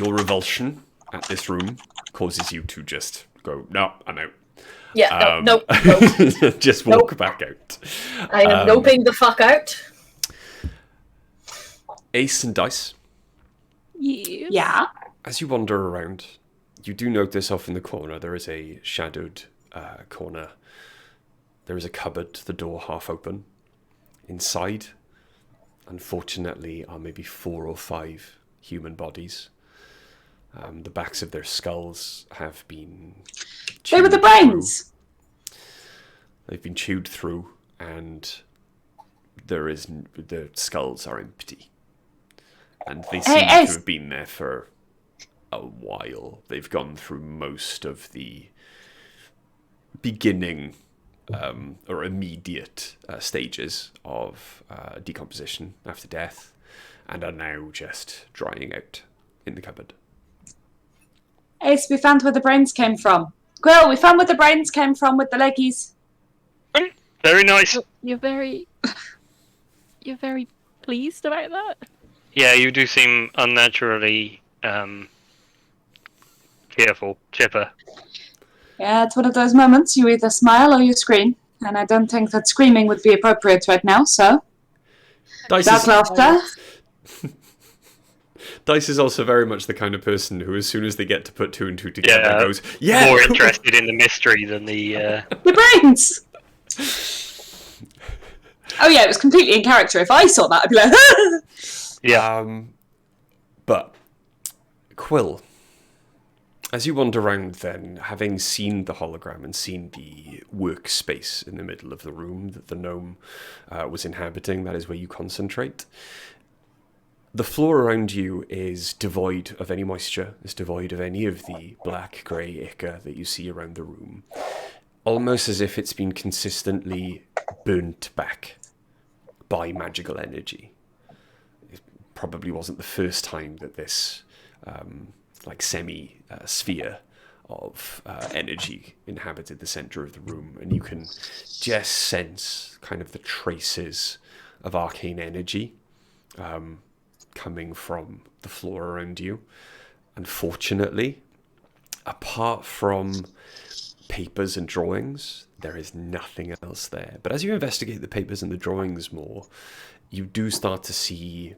Your revulsion at this room causes you to just go, no, I'm out. Yeah, no. Just walk back out. I am noping the fuck out. Ace and dice. Yes. Yeah. As you wander around, you do notice off in the corner there is a shadowed corner. There is a cupboard, the door half open. Inside, unfortunately, are maybe 4 or 5 human bodies. The backs of their skulls have been They were the chewed brains. through. They've been chewed through, and the skulls are empty. And they seem to Ace. have been there for a while. They've gone through most of the beginning or immediate stages of decomposition after death, and are now just drying out in the cupboard. Ace, we found where the brains came from. Quill, we found where the brains came from with the leggies. Very nice. You're very pleased about that? Yeah, you do seem unnaturally cheerful, chipper. Yeah, it's one of those moments you either smile or you scream. And I don't think that screaming would be appropriate right now, so... Dice Dark is, laughter. Dice is also very much the kind of person who, as soon as they get to put 2 and 2 together, Yeah, goes, "Yeah, more cool." interested in the mystery than the. The brains! Oh yeah, it was completely in character. If I saw that, I'd be like, Yeah. But Quill, as you wander around, then having seen the hologram and seen the workspace in the middle of the room that the gnome was inhabiting, that is where you concentrate. The floor around you is devoid of any moisture. It's devoid of any of the black, grey ichor that you see around the room. Almost as if it's been consistently burnt back by magical energy. It probably wasn't the first time that this semi-sphere of energy inhabited the center of the room, and you can just sense kind of the traces of arcane energy coming from the floor around you. Unfortunately, apart from papers and drawings, there is nothing else there. But as you investigate the papers and the drawings more, you do start to see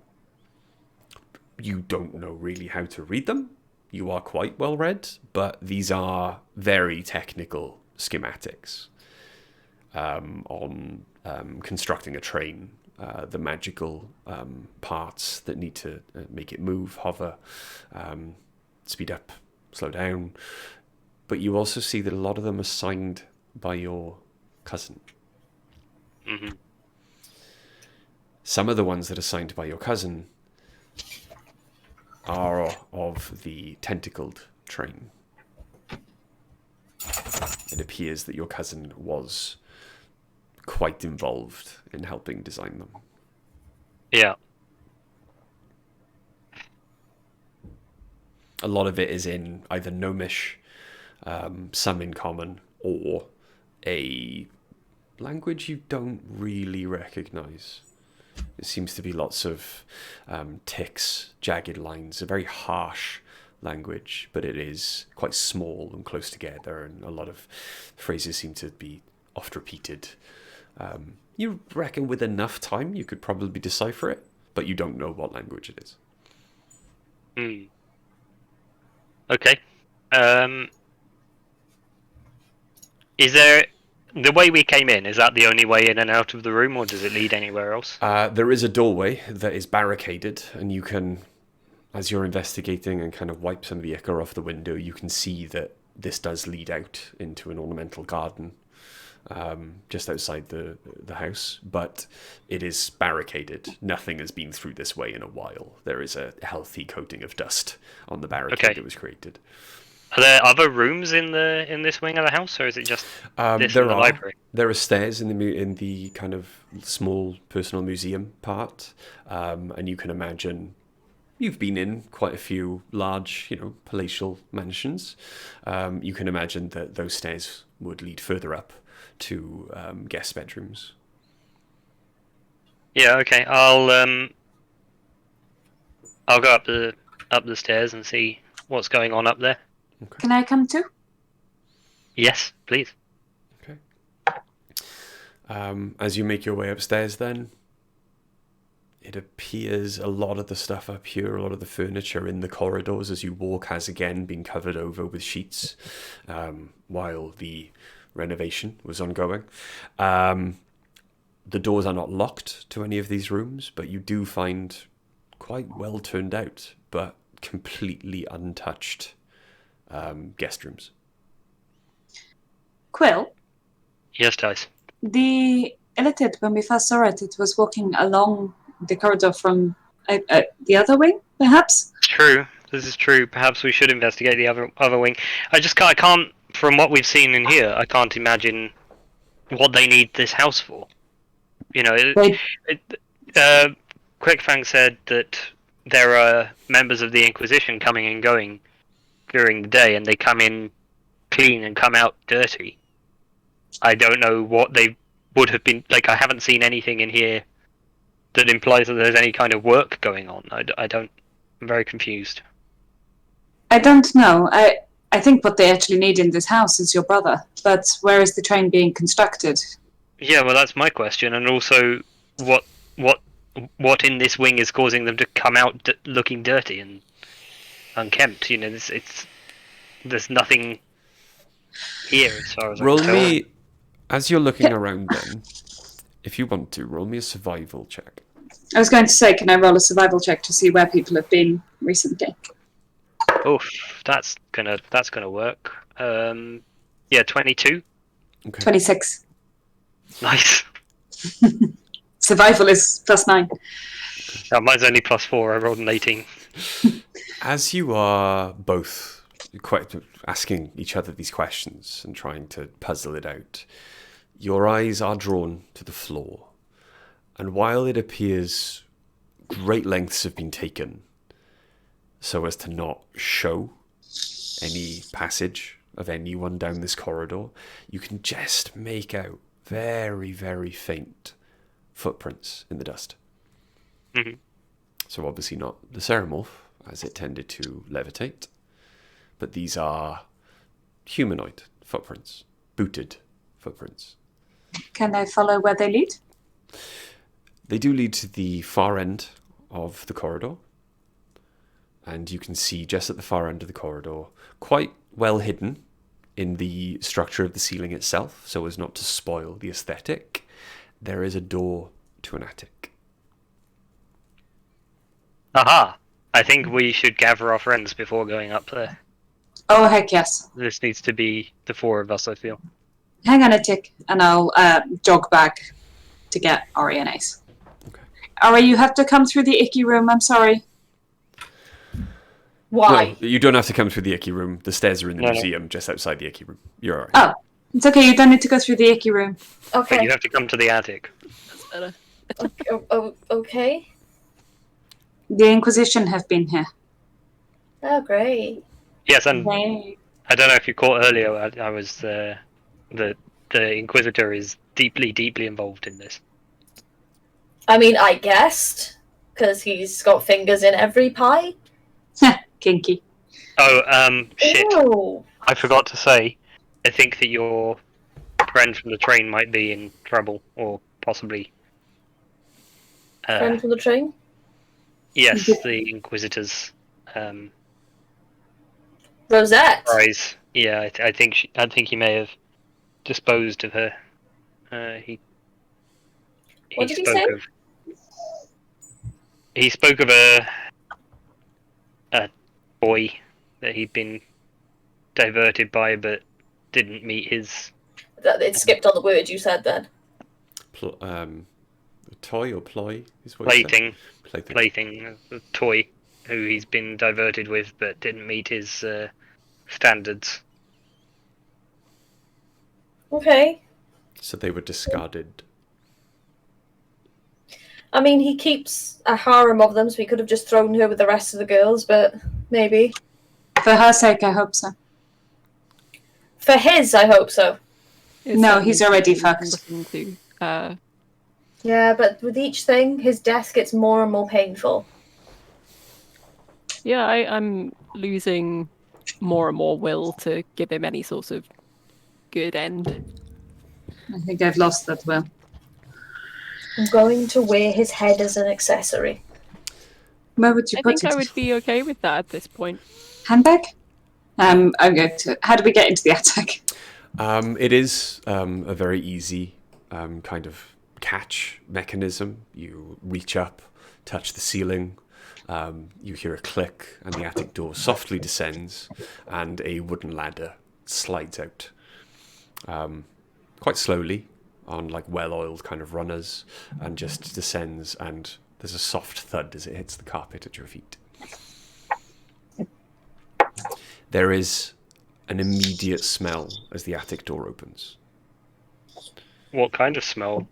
you don't know really how to read them. You are quite well read, but these are very technical schematics on constructing a train, the magical parts that need to make it move, hover, speed up, slow down. But you also see that a lot of them are signed by your cousin. Mm-hmm. Some of the ones that are signed by your cousin are of the tentacled train. It appears that your cousin was quite involved in helping design them. Yeah. A lot of it is in either Gnomish, some in Common, or a language you don't really recognize. It seems to be lots of ticks, jagged lines, a very harsh language, but it is quite small and close together, and a lot of phrases seem to be oft repeated. You reckon with enough time you could probably decipher it, but you don't know what language it is. Hmm. Okay. Is there the way we came in? Is that the only way in and out of the room, or does it lead anywhere else? There is a doorway that is barricaded, and you can, as you're investigating and kind of wipe some of the ichor off the window, you can see that this does lead out into an ornamental garden just outside the house, but it is barricaded. Nothing has been through this way in a while. There is a healthy coating of dust on the barricade that was created. Are there other rooms in this wing of the house, or is it just this and the library? There are stairs in the kind of small personal museum part, and you can imagine you've been in quite a few large, palatial mansions. You can imagine that those stairs would lead further up to guest bedrooms. Yeah. Okay. I'll go up the stairs and see what's going on up there. Okay. Can I come too? Yes, please. Okay. As you make your way upstairs, then, it appears a lot of the stuff up here, a lot of the furniture in the corridors as you walk has again been covered over with sheets while the renovation was ongoing. The doors are not locked to any of these rooms, but you do find quite well turned out, but completely untouched guest rooms. Quill? Yes, Dice. The illithid, when we first saw it, it was walking along the corridor from the other wing, perhaps? True. This is true. Perhaps we should investigate the other wing. I can't, from what we've seen in here, I can't imagine what they need this house for. Quickfang said that there are members of the Inquisition coming and going during the day, and they come in clean and come out dirty. I don't know what they would have been like. I haven't seen anything in here that implies that there's any kind of work going on. I'm very confused. I don't know. I think what they actually need in this house is your brother. But where is the train being constructed? Yeah, well, that's my question. And also, what what in this wing is causing them to come out looking dirty and unkempt. You know, there's nothing here as far as I Roll can tell. me, as you're looking around then, if you want to, roll me a survival check. I was going to say, can I roll a survival check to see where people have been recently? Oof, that's gonna work. Yeah, 22. Okay. 26. Nice. Survival is +9. Oh, mine's only +4. I rolled an 18. As you are both quite asking each other these questions and trying to puzzle it out, your eyes are drawn to the floor. And while it appears great lengths have been taken so as to not show any passage of anyone down this corridor, you can just make out very, very faint footprints in the dust. Mhm. So obviously not the Ceremorph, as it tended to levitate, but these are humanoid footprints, booted footprints. Can I follow where they lead? They do lead to the far end of the corridor, and you can see just at the far end of the corridor, quite well hidden in the structure of the ceiling itself, so as not to spoil the aesthetic, there is a door to an attic. Aha! I think we should gather our friends before going up there. Oh, heck yes. This needs to be the 4 of us, I feel. Hang on a tick, and I'll jog back to get Ori and Ace. Okay. Ori, you have to come through the icky room, I'm sorry. Why? No, you don't have to come through the icky room. The stairs are in the No, no. museum, just outside the icky room. You're alright. Oh, it's okay, you don't need to go through the icky room. But Okay. you have to come to the attic. That's better. Okay. The Inquisition have been here. Oh, great. Yes, and They... I don't know if you caught earlier, I was the Inquisitor is deeply, deeply involved in this. I mean, I guessed, because he's got fingers in every pie. Kinky. Oh, shit. Ew. I forgot to say, I think that your friend from the train might be in trouble, or possibly... Friend from the train? yes, the Inquisitor's Rosette. prize. Yeah, I think he may have disposed of her. What did he say? He spoke of a boy that he'd been diverted by, but didn't meet his It skipped on the word you said then. Toy or ploy is what you said? plaything, a toy who he's been diverted with, but didn't meet his standards. Okay. So they were discarded. I mean, he keeps a harem of them, so he could have just thrown her with the rest of the girls, but maybe. For her sake, I hope so. For his, I hope so. No, he's already fucked. Looking to, Yeah, but with each thing, his death gets more and more painful. yeah, I'm losing more and more will to give him any sort of good end. I think I've lost that will. I'm going to wear his head as an accessory. Where would you I put think it? I would be okay with that at this point. Handbag? I'm going to... How do we get into the attic? It is a very easy kind of catch mechanism. You reach up, touch the ceiling, you hear a click, and the attic door softly descends, and a wooden ladder slides out. Quite slowly, on like well-oiled kind of runners, and just descends, and there's a soft thud as it hits the carpet at your feet. There is an immediate smell as the attic door opens. What kind of smell?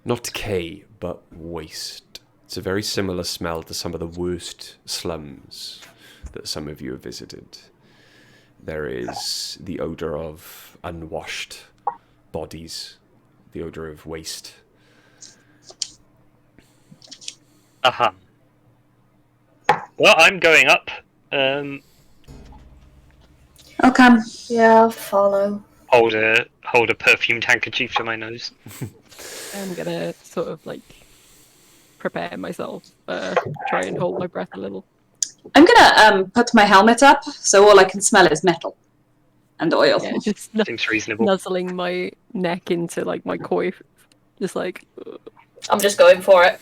Not decay, but waste. It's a very similar smell to some of the worst slums that some of you have visited. There is the odour of unwashed bodies, the odour of waste. Aha. Well, I'm going up. I'll come. Yeah, I'll follow. Hold a perfumed handkerchief to my nose. I'm gonna sort of like prepare myself, try and hold my breath a little. I'm gonna put my helmet up, so all I can smell is metal and oil. Yeah, just Seems reasonable. nuzzling my neck into like my coif, just like. I'm just going for it.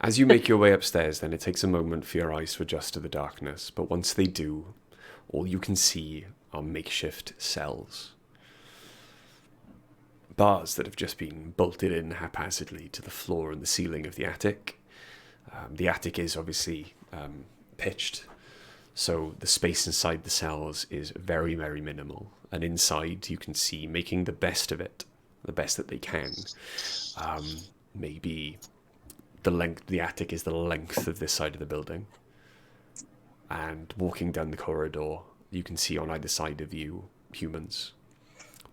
As you make your way upstairs, then it takes a moment for your eyes to adjust to the darkness, but once they do, all you can see are makeshift cells. Bars that have just been bolted in haphazardly to the floor and the ceiling of the attic. The attic is obviously pitched, so the space inside the cells is very, very minimal. And inside you can see, making the best of it, the best that they can, maybe the attic is the length of this side of the building. And walking down the corridor, you can see on either side of you humans.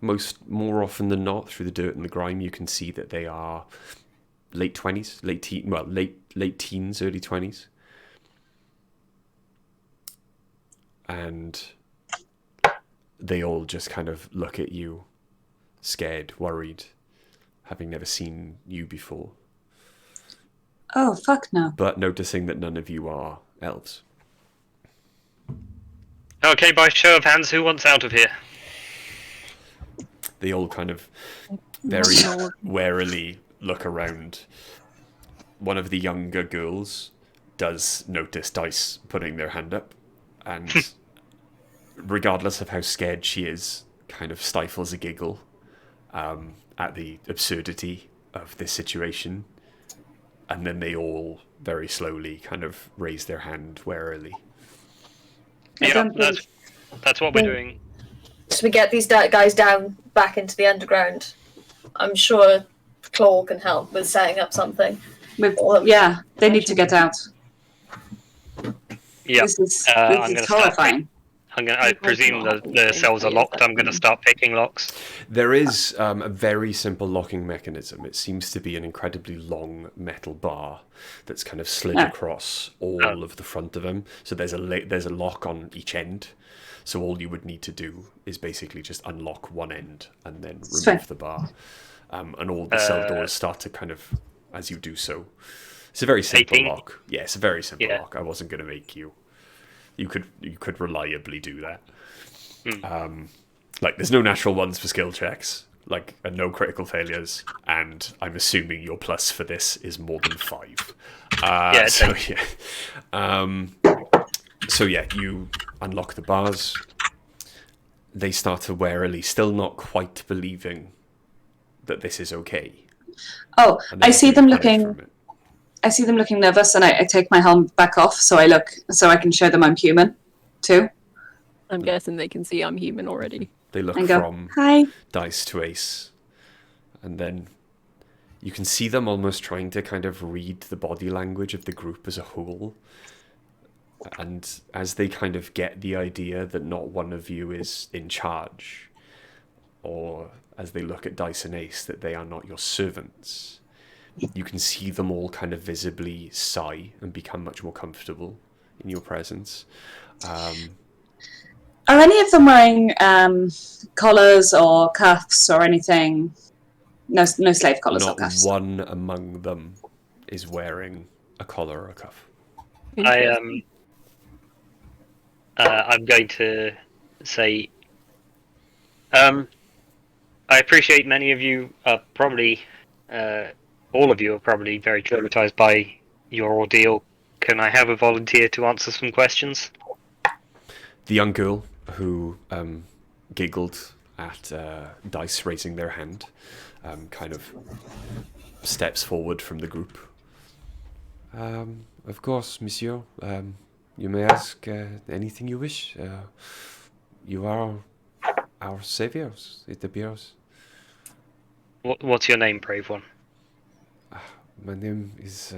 More often than not, through the dirt and the grime, you can see that they are late 20s, late teens, early 20s. And they all just kind of look at you, scared, worried, having never seen you before. Oh, fuck no. But noticing that none of you are elves. Okay, by show of hands, who wants out of here? They all kind of very warily look around. One of the younger girls does notice Dice putting their hand up, and regardless of how scared she is, kind of stifles a giggle at the absurdity of this situation. And then they all very slowly kind of raise their hand warily. Yeah, that's what we're doing. So we get these guys down back into the underground. I'm sure Claw can help with setting up something. Yeah, they need to get out. Yeah, This is I'm gonna horrifying. I presume the cells are locked. I'm going to start picking locks. There is a very simple locking mechanism. It seems to be an incredibly long metal bar that's kind of slid across all of the front of them. So there's a lock on each end. So all you would need to do is basically just unlock one end and then remove the bar. And all the cell doors start to kind of, as you do so. It's a very simple 18? lock. Yeah, it's a very simple lock. I wasn't going to make you. You could reliably do that. There's no natural ones for skill checks, and no critical failures, and I'm assuming your plus for this is more than 5. So you unlock the bars. They start to warily, still not quite believing that this is okay. Oh, I see them looking. I see them looking nervous, and I take my helmet back off so I can show them I'm human, too. I'm guessing they can see I'm human already. They look and go, from Hi. Dice to Ace, and then you can see them almost trying to kind of read the body language of the group as a whole. And as they kind of get the idea that not one of you is in charge, or as they look at Dice and Ace, that they are not your servants, you can see them all kind of visibly sigh and become much more comfortable in your presence. Are any of them wearing collars or cuffs or anything? No slave collars or cuffs. Not one among them is wearing a collar or a cuff. I'm going to say, I appreciate many of you are probably, all of you are probably very traumatized by your ordeal. Can I have a volunteer to answer some questions? The young girl who giggled at Dice raising their hand kind of steps forward from the group. Of course, monsieur. You may ask anything you wish. You are our saviors, it appears. What's your name, brave one? My name is...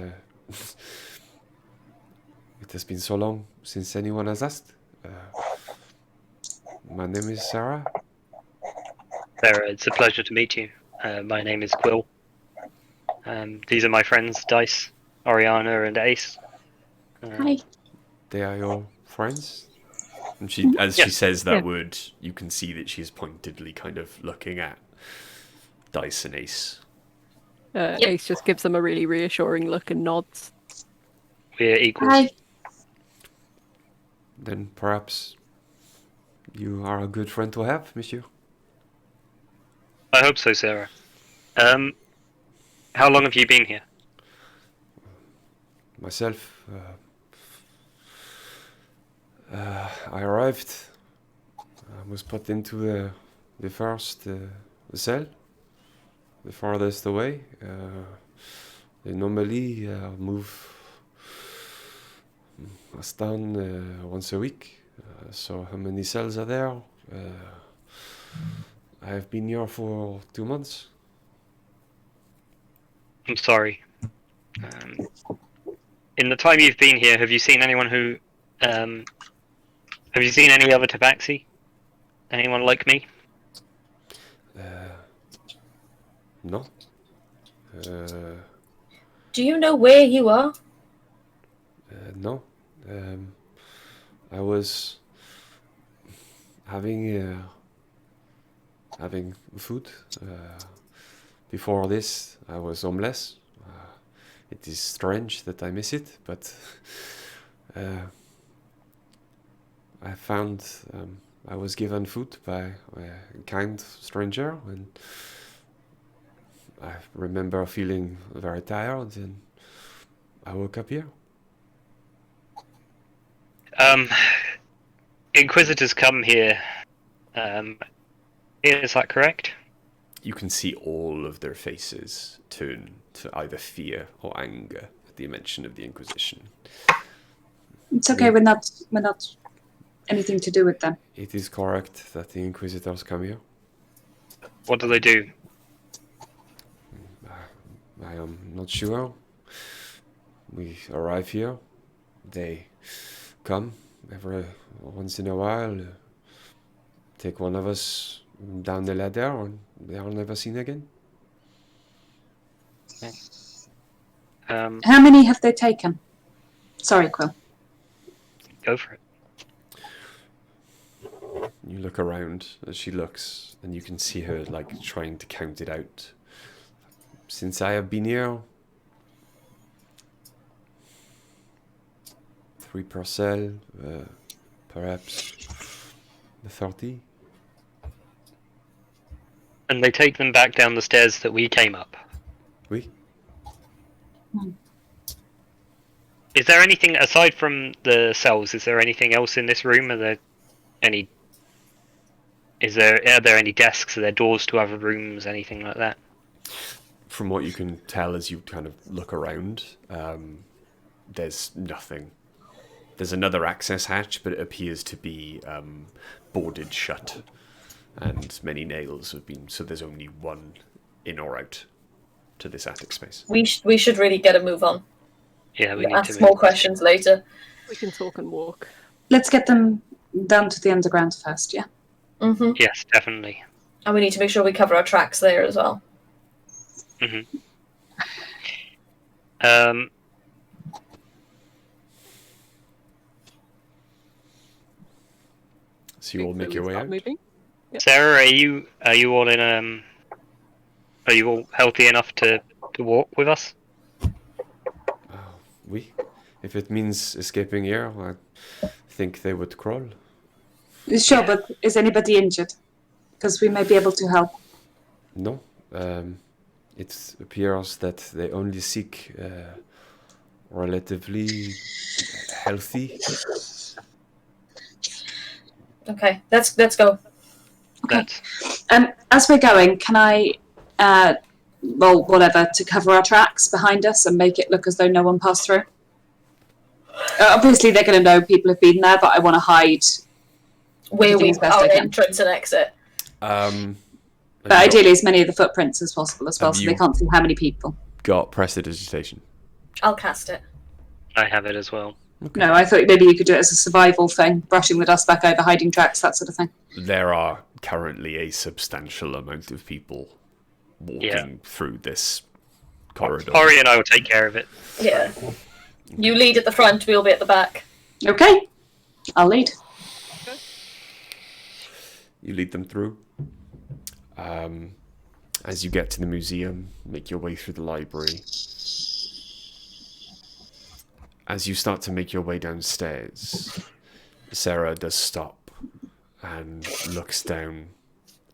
It has been so long since anyone has asked. My name is Sarah. Sarah, it's a pleasure to meet you. My name is Quill. These are my friends, Dice, Oriana, and Ace. Hi. They are your friends? And she says that word, you can see that she's pointedly kind of looking at Dice and Ace. Ace just gives them a really reassuring look and nods. We're equals. Hi. Then perhaps you are a good friend to have, monsieur. I hope so, Sarah. How long have you been here? Myself, I arrived. I was put into the first cell, the farthest away. They normally move us down once a week. So how many cells are there? I have been here for 2 months. I'm sorry. In the time you've been here, have you seen anyone who... have you seen any other tabaxi? Anyone like me? No. Do you know where you are? No. I was having food. Before this, I was homeless. It is strange that I miss it, but I found I was given food by a kind stranger, and I remember feeling very tired, and I woke up here. Inquisitors come here. Is that correct? You can see all of their faces turn to either fear or anger at the mention of the Inquisition. It's okay. We're not anything to do with them. It is correct that the Inquisitors come here. What do they do? I am not sure. We arrive here. They come every once in a while, take one of us down the ladder, and they are never seen again. How many have they taken? Sorry, Quill. Go for it. You look around as she looks, and you can see her like trying to count it out. Since I have been here, 3 per cell, perhaps 30. And they take them back down the stairs that we came up. Oui. Is there anything aside from the cells? Is there anything else in this room? Are there any desks? Are there doors to other rooms? Anything like that? From what you can tell as you kind of look around, there's nothing. There's another access hatch, but it appears to be boarded shut, and many nails have been. So there's only one in or out to this attic space. We should really get a move on. Yeah, we need Ask to more move. questions later. We can talk and walk. Let's get them down to the underground first, yeah? Mm-hmm. Yes, definitely. And we need to make sure we cover our tracks there as well. Mm-hmm. So you all make your way Start out. moving. Yep. Sarah, are you all in Are you all healthy enough to walk with us? Oui. If it means escaping here, I think they would crawl. Sure, but is anybody injured? Because we may be able to help. No. It appears that they only seek relatively healthy. Okay, let's go. Okay. That's As we're going, can I roll whatever to cover our tracks behind us and make it look as though no one passed through? Obviously, they're going to know people have been there, but I want to hide Where we as best our I can. entrance and exit. But ideally, as many of the footprints as possible as well, Have so they you- can't see how many people. Got prestidigitation. I'll cast it. I have it as well. No, I thought maybe you could do it as a survival thing, brushing the dust back over, hiding tracks, that sort of thing. There are currently a substantial amount of people walking through this corridor. Ori and I will take care of it. Yeah. You lead at the front, we'll be at the back. Okay, I'll lead. You lead them through. As you get to the museum, make your way through the library. As you start to make your way downstairs, Sarah does stop and looks down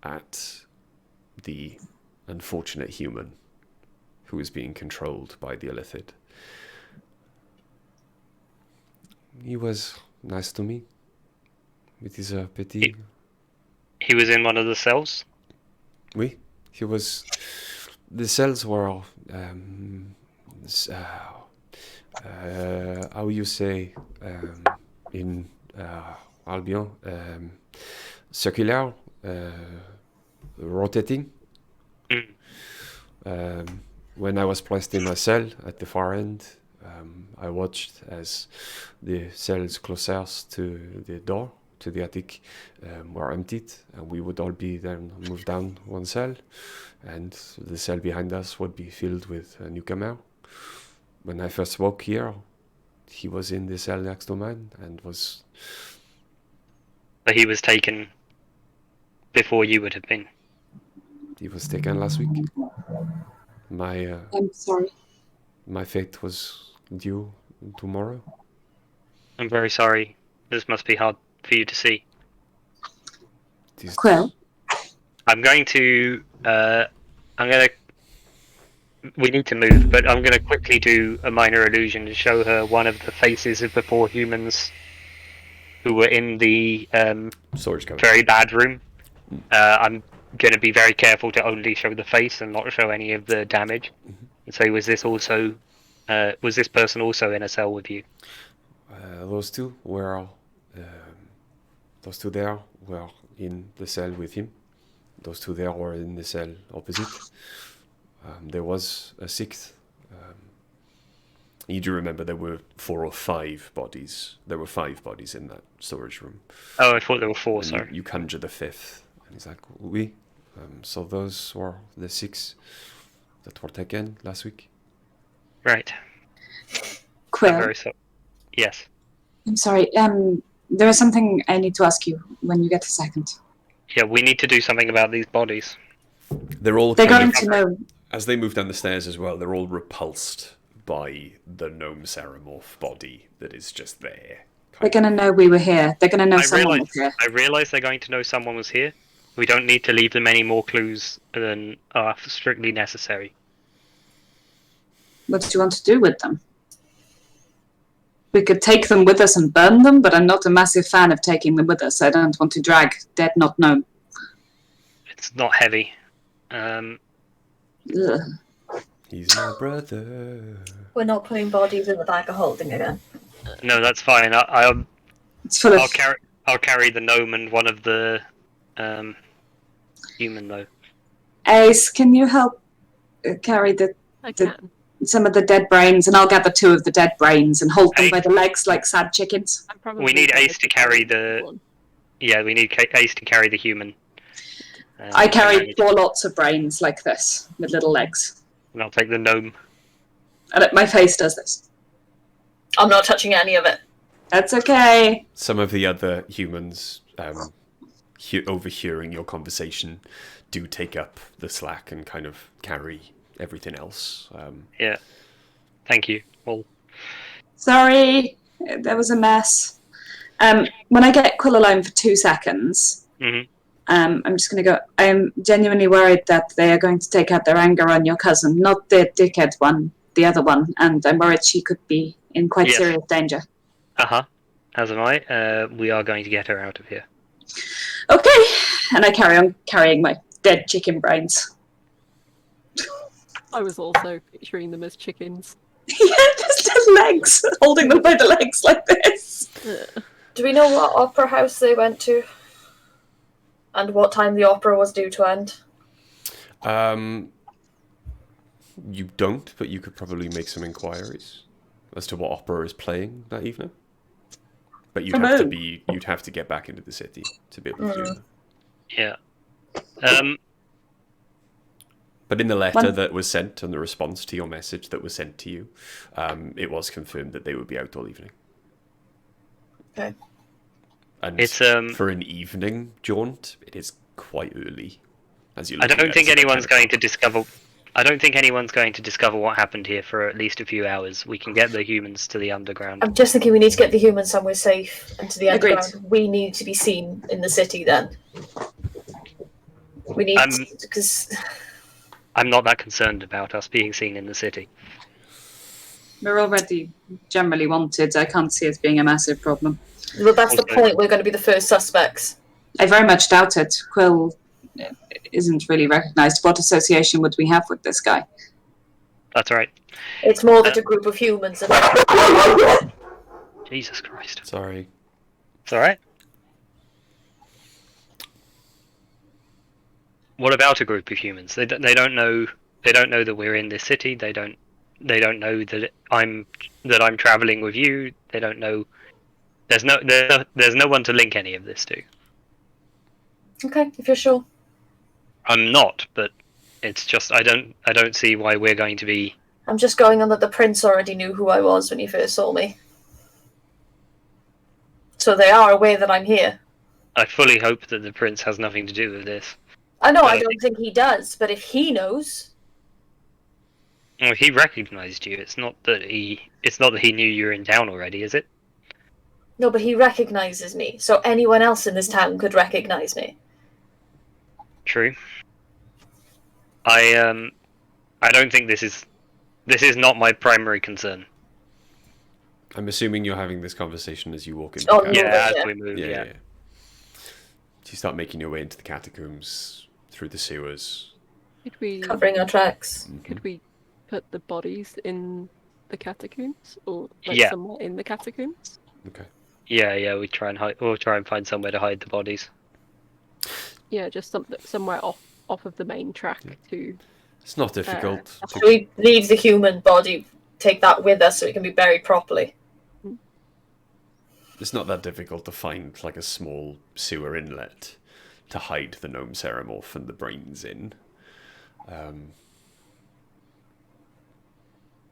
at the unfortunate human who is being controlled by the Illithid. He was nice to me. It is a pity. He was in one of the cells? Oui, he was. The cells were. How you say in Albion? Circular, rotating. When I was placed in a cell at the far end, I watched as the cells closest to the door, to the attic, were emptied, and we would all be then moved down one cell, and the cell behind us would be filled with a newcomer. When I first woke here, he was in the cell next to mine, and was... But he was taken before you would have been. He was taken last week. I'm sorry. My fate was due tomorrow. I'm very sorry. This must be hard for you to see. Quill? I'm going to... We need to move, but I'm going to quickly do a minor illusion to show her one of the faces of the 4 humans who were in the Storage cupboard. very bad room. I'm going to be very careful to only show the face and not show any of the damage. And say, was this person also in a cell with you? Those two were. Those two there were in the cell with him. Those two there were in the cell opposite. There was a 6th. You do remember there were 4 or 5 bodies. There were 5 bodies in that storage room. Oh, I thought there were 4, And sorry. you conjure the 5th. And he's like, oui. So those were the 6 that were taken last week. Right. Quill? I'm very sorry. Yes. I'm sorry. There is something I need to ask you when you get a second. Yeah, we need to do something about these bodies. They're all They're kind going of, to know. as they move down the stairs as well, they're all repulsed by the Gnome Ceremorph body that is just there. They're going to know we were here. They're going to know someone was here. I realize they're going to know someone was here. We don't need to leave them any more clues than are strictly necessary. What do you want to do with them? We could take them with us and burn them, but I'm not a massive fan of taking them with us. I don't want to drag dead not known. It's not heavy. Ugh. He's my brother. We're not putting bodies in the bag of holding again. No, that's fine. It's full of... I'll carry the gnome and one of the human though. Ace, can you help carry I can. some of the dead brains, and I'll gather 2 of the dead brains and hold them Ace? by the legs like sad chickens. I'm probably We need gonna Ace to carry take the- one. Yeah, we need Ace to carry the human. I carry 4 lots of brains like this, with little legs. And I'll take the gnome. And my face does this. I'm not touching any of it. That's okay. Some of the other humans, overhearing your conversation, do take up the slack and kind of carry everything else. Yeah. Thank you. Well, Sorry, there was a mess. When I get Quill alone for 2 seconds, mhm. I'm just going to go. I am genuinely worried that they are going to take out their anger on your cousin, not the dickhead one, the other one, and I'm worried she could be in quite Yes. serious danger. As am I. We are going to get her out of here. Okay, and I carry on carrying my dead chicken brains. I was also picturing them as chickens. Yeah, just their legs, holding them by the legs like this. Ugh. Do we know what opera house they went to? And what time the opera was due to end? You don't, but you could probably make some inquiries as to what opera is playing that evening. But you'd have to get back into the city to be able to do that. Yeah. But in the letter that was sent and the response to your message that was sent to you, it was confirmed that they would be out all evening. Okay. And It's for an evening jaunt, it is quite early. As you I don't think anyone's going going to discover. I don't think anyone's going to discover what happened here for at least a few hours. We can get the humans to the underground. I'm just thinking we need to get the humans somewhere safe and to the Agreed. underground. We need to be seen in the city then. We need because I'm not that concerned about us being seen in the city. We're already generally wanted. I can't see it being a massive problem. well, that's the Also- point. We're going to be the first suspects. I very much doubt it. Quill isn't really recognised. What association would we have with this guy? That's right. It's more that a group of humans. Jesus Christ. Sorry. It's all right. What about a group of humans? They don't know. They don't know that we're in this city. They don't know that I'm traveling with you. They don't know. There's no one to link any of this to. Okay, if you're sure. I'm not, but it's just I don't see why we're going to be. I'm just going on that the prince already knew who I was when he first saw me. So they are aware that I'm here. I fully hope that the prince has nothing to do with this. I know, But I don't think he does, but if he knows... Well, he recognised you. It's not that he knew you were in town already, is it? No, but he recognises me, so anyone else in this town could recognise me. True. I don't think this is not my primary concern. I'm assuming you're having this conversation as you walk in. Oh, the Yeah, yeah. as we move. yeah, Yeah. yeah. So you start making your way into the catacombs, through the sewers. Covering our tracks. Could we put the bodies in the catacombs, or Yeah. somewhere in the catacombs? Okay. Yeah. We try and hide. We'll try and find somewhere to hide the bodies. Yeah, just somewhere off of the main track to. It's not difficult. Should we leave the human body, take that with us so it can be buried properly? It's not that difficult to find like a small sewer inlet to hide the Gnome Ceremorph and the brains in. I'm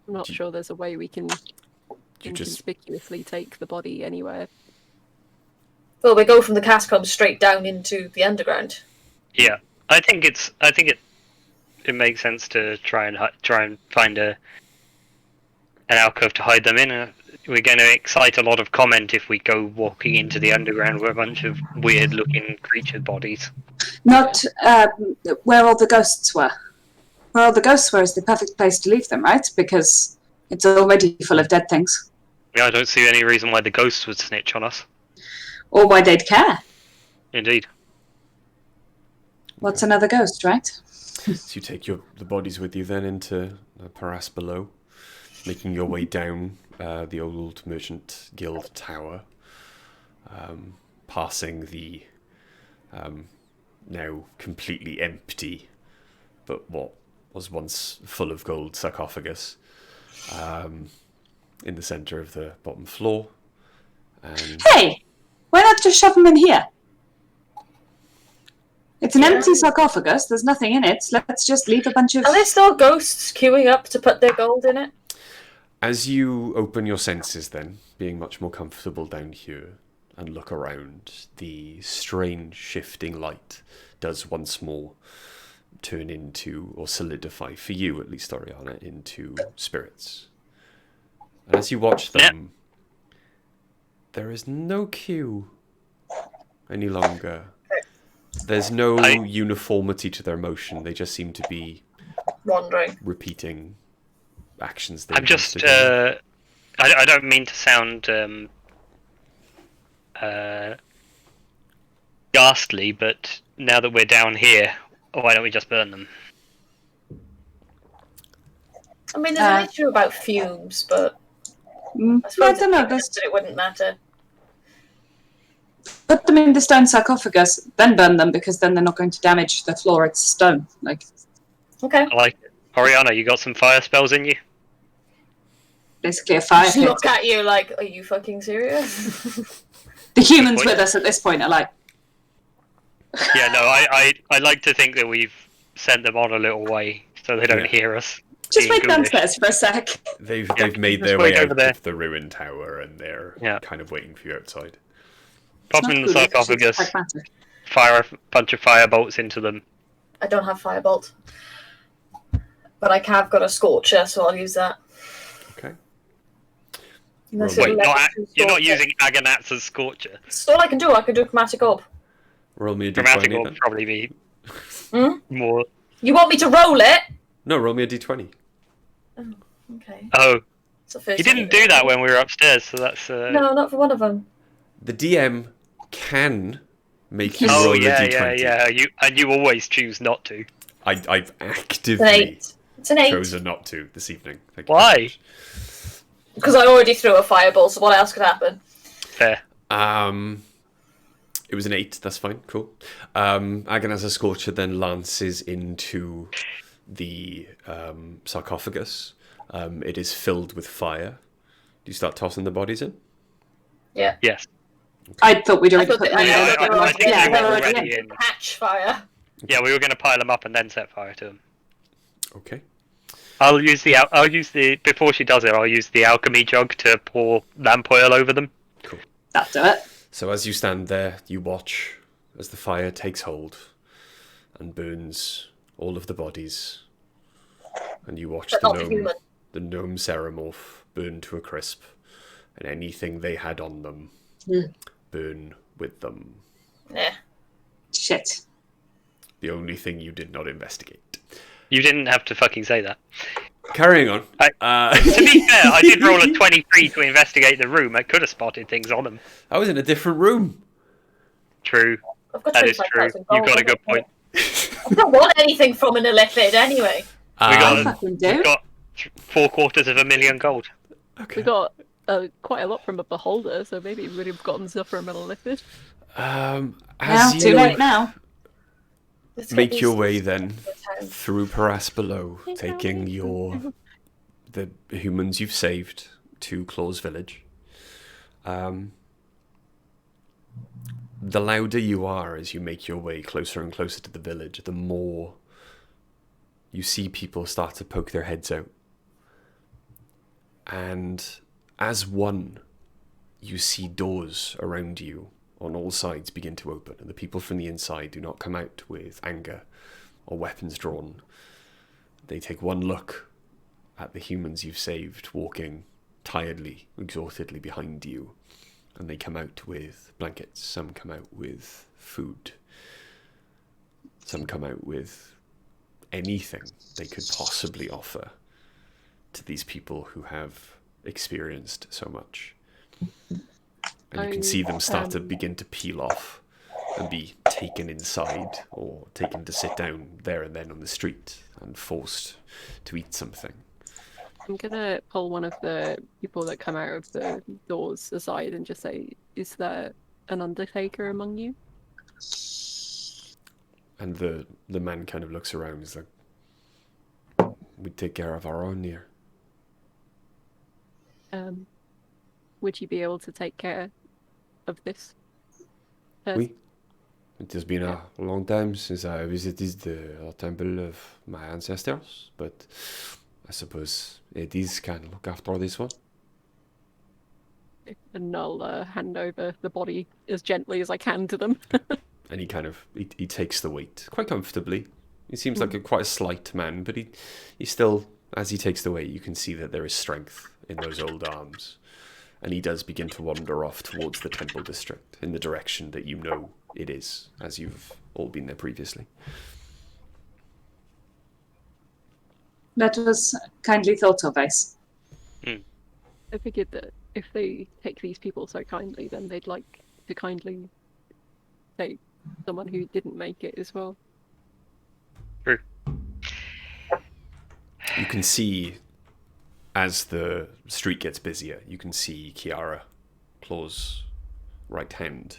not sure there's a way we can You just inconspicuously take the body anywhere. Well, we go from the catacombs straight down into the underground. Yeah, I think it makes sense to try and find an alcove to hide them in. We're going to excite a lot of comment if we go walking into the underground with a bunch of weird-looking creature bodies. Not where all the ghosts were. Where all the ghosts were is the perfect place to leave them, right? Because it's already full of dead things. Yeah, I don't see any reason why the ghosts would snitch on us. Or why they'd care. Indeed. What's another ghost, right? So you take the bodies with you then into the Paras below, making your way down the old Merchant Guild Tower, passing the now completely empty, but what was once full of gold sarcophagus in the centre of the bottom floor. And Hey! Why not just shove them in here? It's an empty sarcophagus, there's nothing in it. Let's just leave a bunch of... Are there still ghosts queuing up to put their gold in it? as you open your senses then, being much more comfortable down here, and look around, the strange shifting light does once more turn into, or solidify, for you at least, Oriana, into spirits. And as you watch them, there is no queue any longer. There's no uniformity to their motion. They just seem to be Wandering. repeating actions. I'm just. I don't mean to sound ghastly, but now that we're down here, why don't we just burn them? I mean, there's an issue about fumes, but I I suppose don't know. it wouldn't matter. Put them in the stone sarcophagus, then burn them, because then they're not going to damage the floor. It's stone. Okay. I like it. Oriana, you got some fire spells in you? Basically a fire Just pit. look at you like, are you fucking serious? The humans with us at this point are like, Yeah, no, I like to think that we've sent them on a little way so they don't Yeah. hear us. just being wait ghoulish. downstairs for a sec. They've Yeah, made just their wait way over out there. of the ruined tower, and they're kind of waiting for you outside. Pop It's them in not the good, it's just sarcophagus, pragmatic. fire a bunch of fire bolts into them. I don't have Firebolt. But I have got a Scorcher, so I'll use that. Okay. Unless Wait, it'll Wait, let not, me you're not Scorcher. using Agonats as Scorcher. That's all I can do. I can do Chromatic Orb. Roll me a Dramatic d20 will then. probably be Hmm? more. You want me to roll it? No, roll me a d20. Okay. Oh, It's the first he time didn't I've do done that when we were upstairs, so that's. No, not for one of them. The DM can make you Oh roll yeah, a d20. yeah. You always choose not to. I've It's an actively 8. It's an 8. chosen not to this evening. Thank you Why? very much. Because I already threw a Fireball, so what else could happen? Fair. It was an 8. That's fine. Cool. Agon as a Scorcher then lances into the sarcophagus. It is filled with fire. Do you start tossing the bodies in? Yeah. Yes. I thought we'd already I thought put them that- in. I Put them I in. think Yeah, they they're were already already in. in. Patch fire. Yeah, we were going to pile them up and then set fire to them. Okay. I'll use the before she does it. I'll use the alchemy jug to pour lamp oil over them. That'll do it. So as you stand there, you watch as the fire takes hold and burns all of the bodies. And you watch But the not the human. gnome ceremorph burn to a crisp. And anything they had on them burn with them. Yeah. Shit. The only thing you did not investigate. You didn't have to fucking say that. Carrying on. To be fair, I did roll a 23 to investigate the room. I could have spotted things on them. I was in a different room. True. I've got That is true. 25,000 You've got a gold. good point. I don't want anything from an illithid anyway. We got, Um, Fucking do. we've got 750,000 gold. okay. We got quite a lot from a beholder, so maybe we would have gotten stuff from a lithid. Now, As too you late now. Let's get make these your way things then to the town. through Paras below, taking the humans you've saved to Claw's village. The louder you are as you make your way closer and closer to the village, the more you see people start to poke their heads out. And as one, you see doors around you on all sides begin to open, and the people from the inside do not come out with anger or weapons drawn. They take one look at the humans you've saved walking tiredly, exhaustedly behind you, and they come out with blankets. Some come out with food. Some come out with anything they could possibly offer to these people who have experienced so much. And you can see them start to begin to peel off and be taken inside or taken to sit down there and then on the street and forced to eat something. I'm gonna pull one of the people that come out of the doors aside and just say, "Is there an undertaker among you?" And the man kind of looks around and is like, we take care of our own here. Would you be able to take care of this person? Oui. It has been a long time since I visited the temple of my ancestors, but I suppose Edis can look after this one. And I'll hand over the body as gently as I can to them. And he kind of, he takes the weight quite comfortably. He seems like quite a slight man, but he still, as he takes the weight, you can see that there is strength in those old arms. And he does begin to wander off towards the temple district in the direction that you know it is, as you've all been there previously. That was kindly thought of, Ace. I figured that if they take these people so kindly, then they'd like to kindly take someone who didn't make it as well. True. You can see, as the street gets busier, you can see Kiara, Claw's right hand,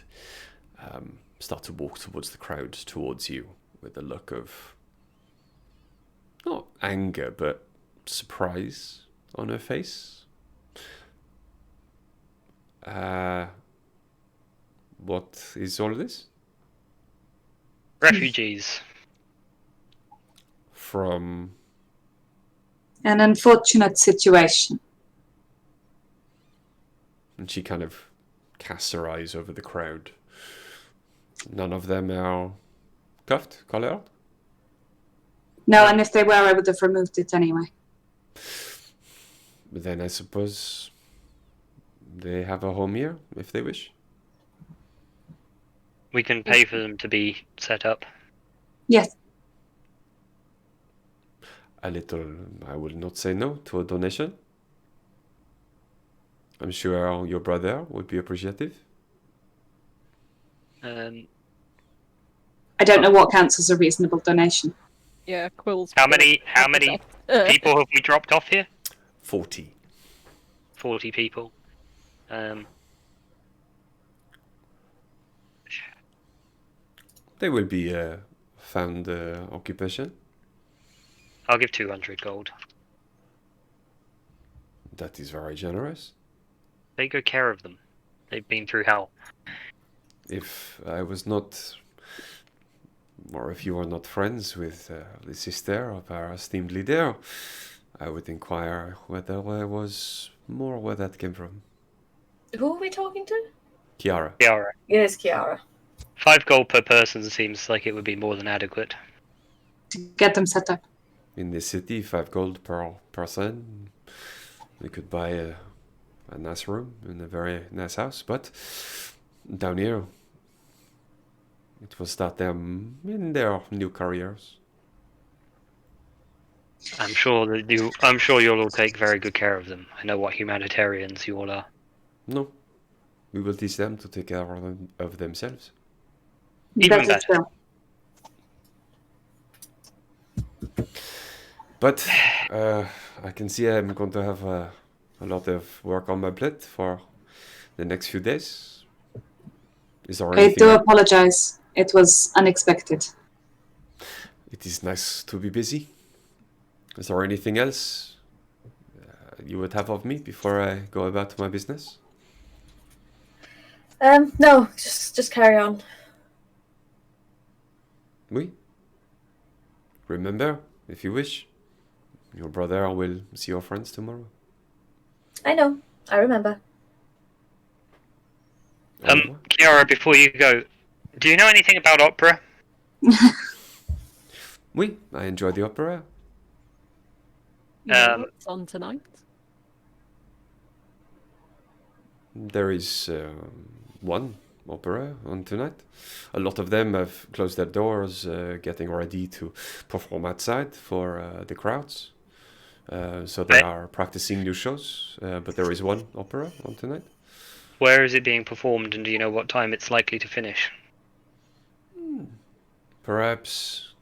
start to walk towards the crowd, towards you, with a look of not anger, but surprise on her face. What is all of this? Refugees. From... An unfortunate situation. And she kind of casts her eyes over the crowd. None of them are cuffed, collared? No, and if they were, I would have removed it anyway. But then I suppose they have a home here if they wish. We can pay for them to be set up. Yes. I will not say no to a donation. I'm sure your brother would be appreciative. Um, I don't know what counts as a reasonable donation. Yeah, Quill's. how many people have we dropped off here? 40. 40 people. They will be found occupation. I'll give 200 gold. That is very generous. Take good care of them. They've been through hell. If I was not, or if you are not friends with the sister of our esteemed leader, I would inquire whether there was more where that came from. Who are we talking to? Kiara. Kiara. Yes, Kiara. 5 gold per person seems like it would be more than adequate. To get them set up. In this city, 5 gold per person. We could buy a nice room in a very nice house, but down here, it will start them in their new careers. I'm sure you'll all take very good care of them. I know what humanitarians you all are. No, we will teach them to take care of themselves. Even Better better. still. But I can see I'm going to have a lot of work on my plate for the next few days. Is there I anything? do apologize. It was unexpected. It is nice to be busy. Is there anything else you would have of me before I go about my business? No, just carry on. Oui. Remember, if you wish, your brother will see your friends tomorrow. I know. I remember. Kiara, before you go, do you know anything about opera? Oui, I enjoy the opera. What's on tonight? There is one opera on tonight. A lot of them have closed their doors, getting ready to perform outside for the crowds. So they are practicing new shows, but there is one opera on tonight. Where is it being performed, and do you know what time it's likely to finish? Perhaps,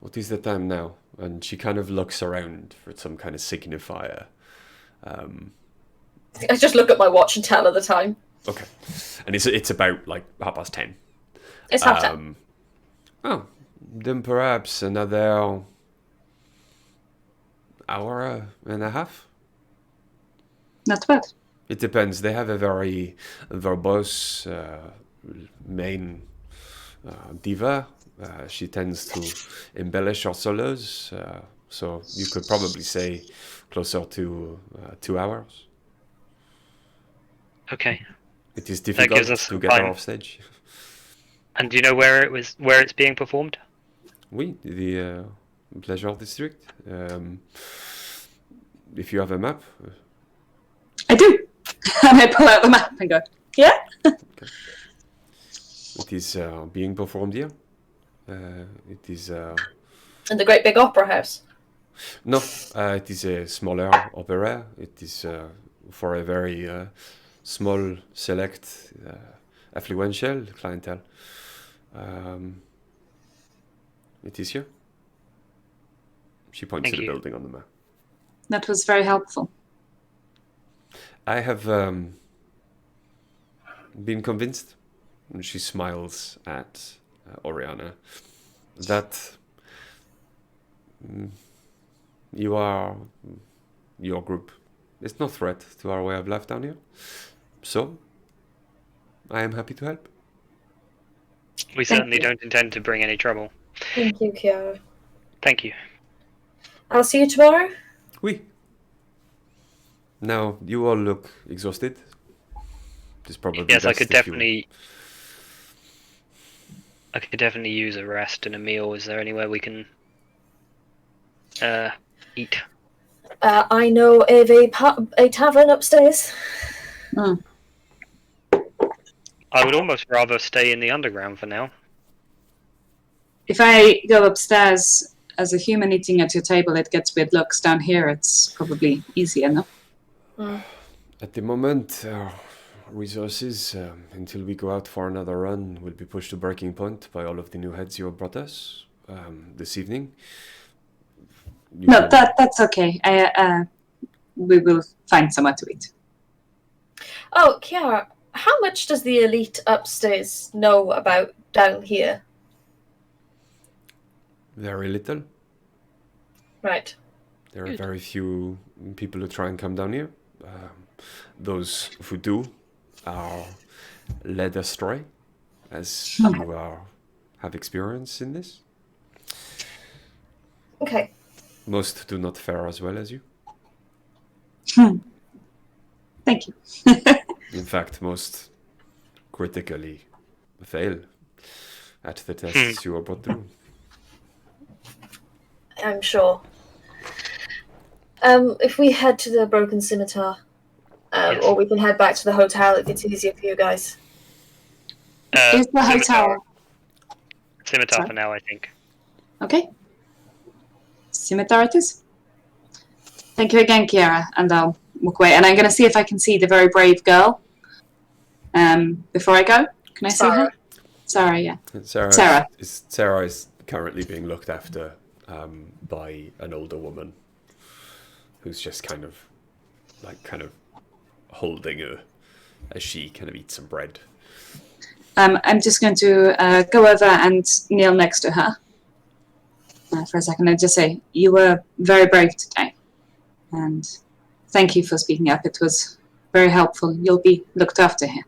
what is the time now? And she kind of looks around for some kind of signifier. I just look at my watch and tell her the time. Okay, and it's about like 10:30. It's half time. Oh, then perhaps another hour and a half. Not bad. It depends. They have a very verbose main diva. She tends to embellish her solos, so you could probably say closer to 2 hours. Okay. It is difficult gives us to some get her time. off stage. And do you know where it's being performed? Oui, the Pleasure District. If you have a map. I do. And I pull out the map and go, yeah? Okay. It is being performed here. It is... In the great big opera house. No, it is a smaller opera. It is for a very small, select, affluential clientele. It is here. She points Thank to the you. building on the map. That was very helpful. I have been convinced, and she smiles at Oriana, that your group is no threat to our way of life down here. So, I am happy to help. We certainly don't intend to bring any trouble. Thank you, Kiara. Thank you. I'll see you tomorrow. Oui. Now, you all look exhausted. It's probably Yes, I best could if you- definitely use a rest and a meal. Is there anywhere we can eat. I know of a tavern upstairs. Mm. I would almost rather stay in the underground for now. If I go upstairs as a human eating at your table, it gets weird looks. Down here, it's probably easier, no? At the moment, our resources, until we go out for another run, will be pushed to breaking point by all of the new heads you have brought us this evening. No, that's okay. We will find somewhere to eat. Oh, Kiara, how much does the elite upstairs know about down here? Very little. Right. There are Good. very few people who try and come down here. Those who do are led astray, as you have experience in this. Okay. Most do not fare as well as you. Thank you. In fact, most critically fail at the tests you are put through. I'm sure. If we head to the Broken Scimitar, Yes. or we can head back to the hotel if it's easier for you guys. Is the hotel Scimitar Sorry? for now, I think. okay? Scimitar it is. Thank you again, Kiara, and I'll walk away. And I'm going to see if I can see the very brave girl. Before I go, can I see her? Sarah, yeah. Sarah. Sarah is currently being looked after by an older woman who's just kind of holding her as she kind of eats some bread. I'm just going to go over and kneel next to her for a second and just say, you were very brave today. And thank you for speaking up. It was very helpful. You'll be looked after here.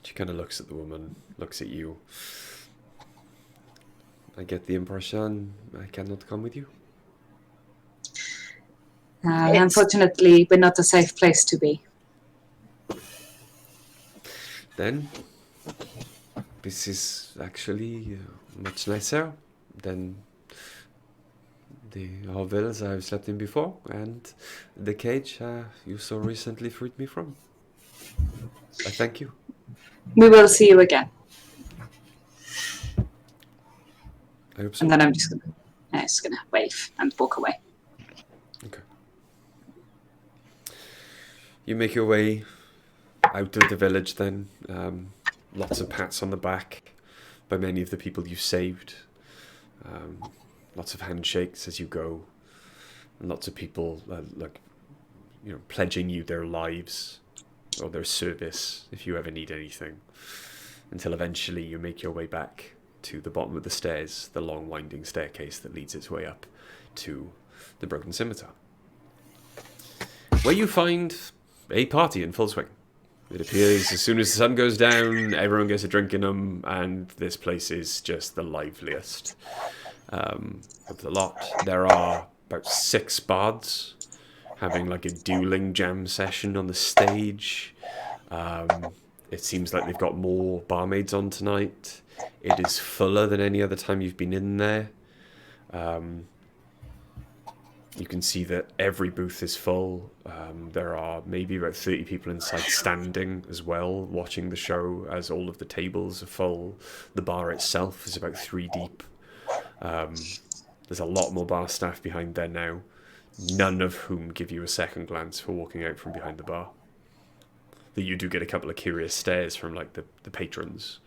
She kind of looks at the woman, looks at you. I get the impression I cannot come with you. Unfortunately, we're not a safe place to be. Then, this is actually much nicer than the hovels I've slept in before, and the cage you so recently freed me from. I thank you. We will see you again. I hope so. And then I'm just gonna wave and walk away. Okay. You make your way out of the village then. Lots of pats on the back by many of the people you saved. Lots of handshakes as you go. And lots of people pledging you their lives or their service if you ever need anything. Until eventually you make your way back to the bottom of the stairs, the long winding staircase that leads its way up to the Broken Scimitar, where you find a party in full swing. It appears as soon as the sun goes down, everyone gets a drink in them, and this place is just the liveliest of the lot. There are about 6 bards having like a dueling jam session on the stage. It seems like they've got more barmaids on tonight. It is fuller than any other time you've been in there. You can see that every booth is full. There are maybe about 30 people inside standing as well, watching the show as all of the tables are full. The bar itself is about 3 deep. There's a lot more bar staff behind there now, none of whom give you a second glance for walking out from behind the bar. That you do get a couple of curious stares from like the patrons,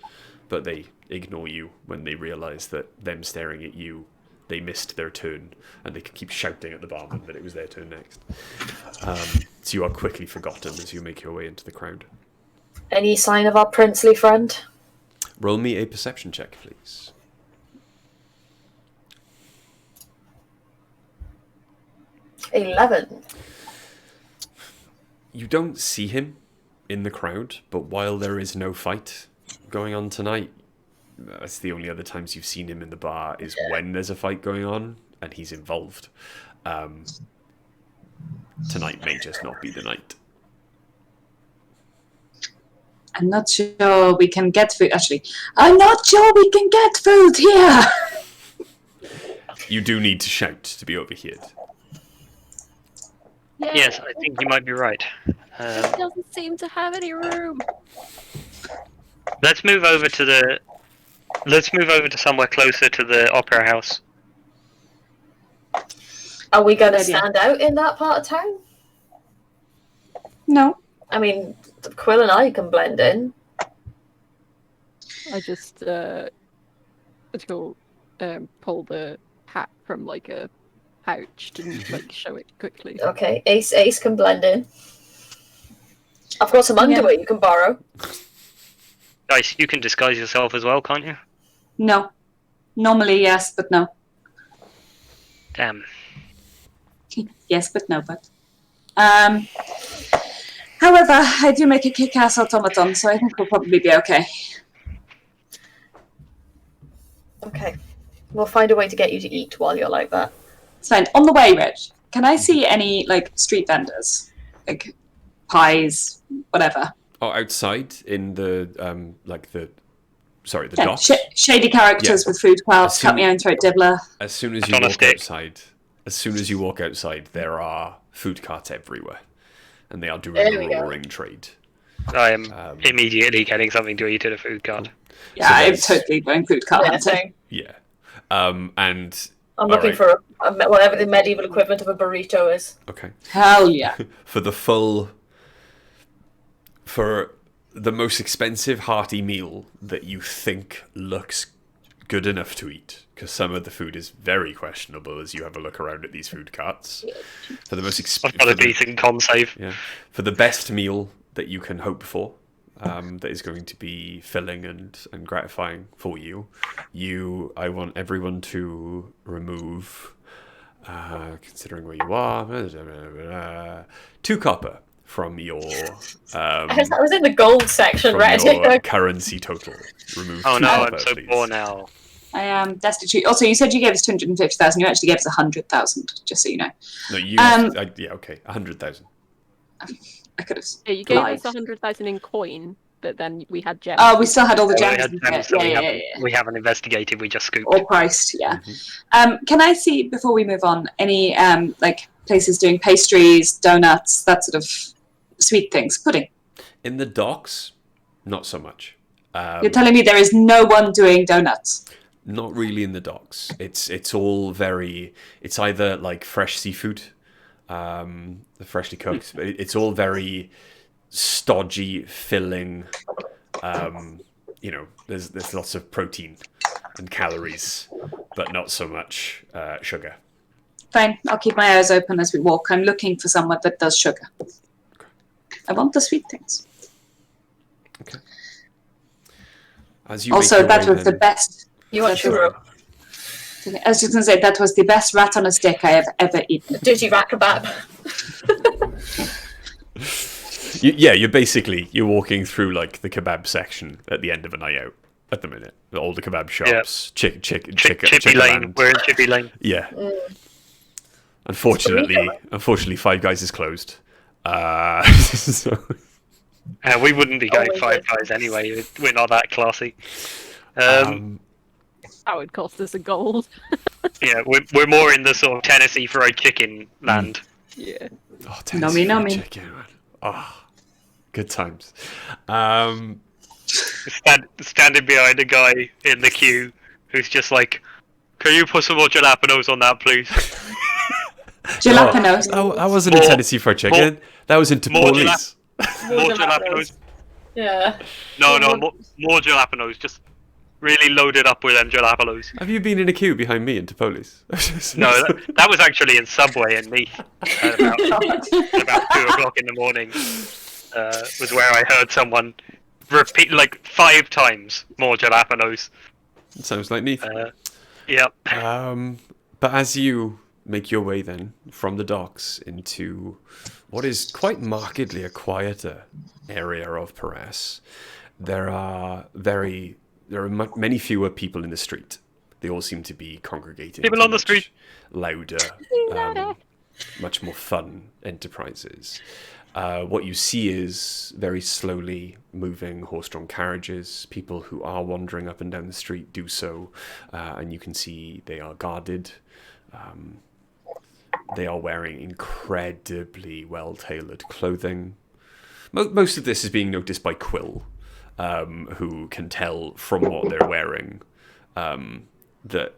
but they ignore you when they realise that them staring at you, they missed their turn, and they can keep shouting at the barman that it was their turn next. So you are quickly forgotten as you make your way into the crowd. Any sign of our princely friend? Roll me a perception check, please. 11. You don't see him in the crowd, but while there is no fight going on tonight, that's the only other times you've seen him in the bar is when there's a fight going on and he's involved. Tonight may just not be the night. I'm not sure we can get food. Actually, I'm not sure we can get food here. You do need to shout to be overheard. Yes, I think you might be right. It doesn't seem to have any room. Let's move over to somewhere closer to the opera house. Are we going to Good idea. stand out in that part of town? No. I mean, Quill and I can blend in. I just pull the hat from like a pouch and like show it quickly. Okay, Ace can blend in. I've got some underwear you can borrow. Guys, you can disguise yourself as well, can't you? No. Normally, yes, but no. Damn. Yes, but no, but. However, I do make a kick-ass automaton, so I think we'll probably be okay. Okay. We'll find a way to get you to eat while you're like that. It's fine. On the way, Reg, can I see any, like, street vendors? Like, pies, whatever. Oh, outside in the the Yeah, docks. shady characters with food carts, cut me own throat dibbler. As soon as you walk outside, there are food carts everywhere, and they are doing a roaring trade. I am immediately getting something to eat at a food cart. Yeah, I'm totally going food cart hunting. Yeah, and I'm looking for whatever the medieval equivalent of a burrito is. Okay. Hell yeah. For the most expensive hearty meal that you think looks good enough to eat, because some of the food is very questionable as you have a look around at these food carts. For the most I've got a decent con save. Yeah. For the best meal that you can hope for, that is going to be filling and gratifying for you, I want everyone to remove, considering where you are, 2 copper from your I was in the gold section, from right? your currency total. Remove 2 Oh no, copper, I'm so please. poor now. I am destitute. Also, you said you gave us 250,000. You actually gave us 100,000, just so you know. No, yeah, okay, 100,000. I could have. Yeah, you gave lied. us 100,000 in coin, but then we had gems. Oh, we still had all the gems. We had gems, so we haven't investigated. We just scooped. Or priced, yeah. Can I see, before we move on, any like places doing pastries, donuts, that sort of sweet things, pudding? In the docks, not so much. You're telling me there is no one doing donuts? Not really in the docks. It's all very. It's either like fresh seafood, freshly cooked. But it's all very stodgy, filling. There's lots of protein and calories, but not so much sugar. Fine, I'll keep my eyes open as we walk. I'm looking for someone that does sugar. I want the sweet things. Okay. As you Also, that was the best. You want churro? I was just going to say, that was the best rat on a stick I have ever eaten. Dirty rat kebab. You're walking through like the kebab section at the end of a night out at the minute. All the kebab shops, Chippy chicken Lane. land. We're in Chippy Lane. Yeah. Unfortunately, Five Guys is closed. So... We wouldn't be going Five Guys anyway. We're not that classy. That would cost us a gold. Yeah, we're more in the sort of Tennessee fried chicken land. Yeah. Oh, Tennessee Nummy. fried chicken, man. Oh, good times. Standing behind a guy in the queue who's just like, "Can you put some more jalapenos on that, please?" Jalapenos. I wasn't in Tennessee fried chicken. That was into police. More jalapenos. Yeah. No, more jalapenos. Just really loaded up with them jalapenos. Have you been in a queue behind me into police? No, that was actually in Subway in Neath. About 2:00 in the morning was where I heard someone repeat like 5 times more jalapenos. Sounds like Neath. Yep. But as you make your way then from the docks into what is quite markedly a quieter area of Paris, there are many fewer people in the street. They all seem to be congregating. People on the street. Louder, much more fun enterprises. What you see is very slowly moving horse-drawn carriages. People who are wandering up and down the street do so, and you can see they are guarded. They are wearing incredibly well-tailored clothing. Most of this is being noticed by Quill, who can tell from what they're wearing that,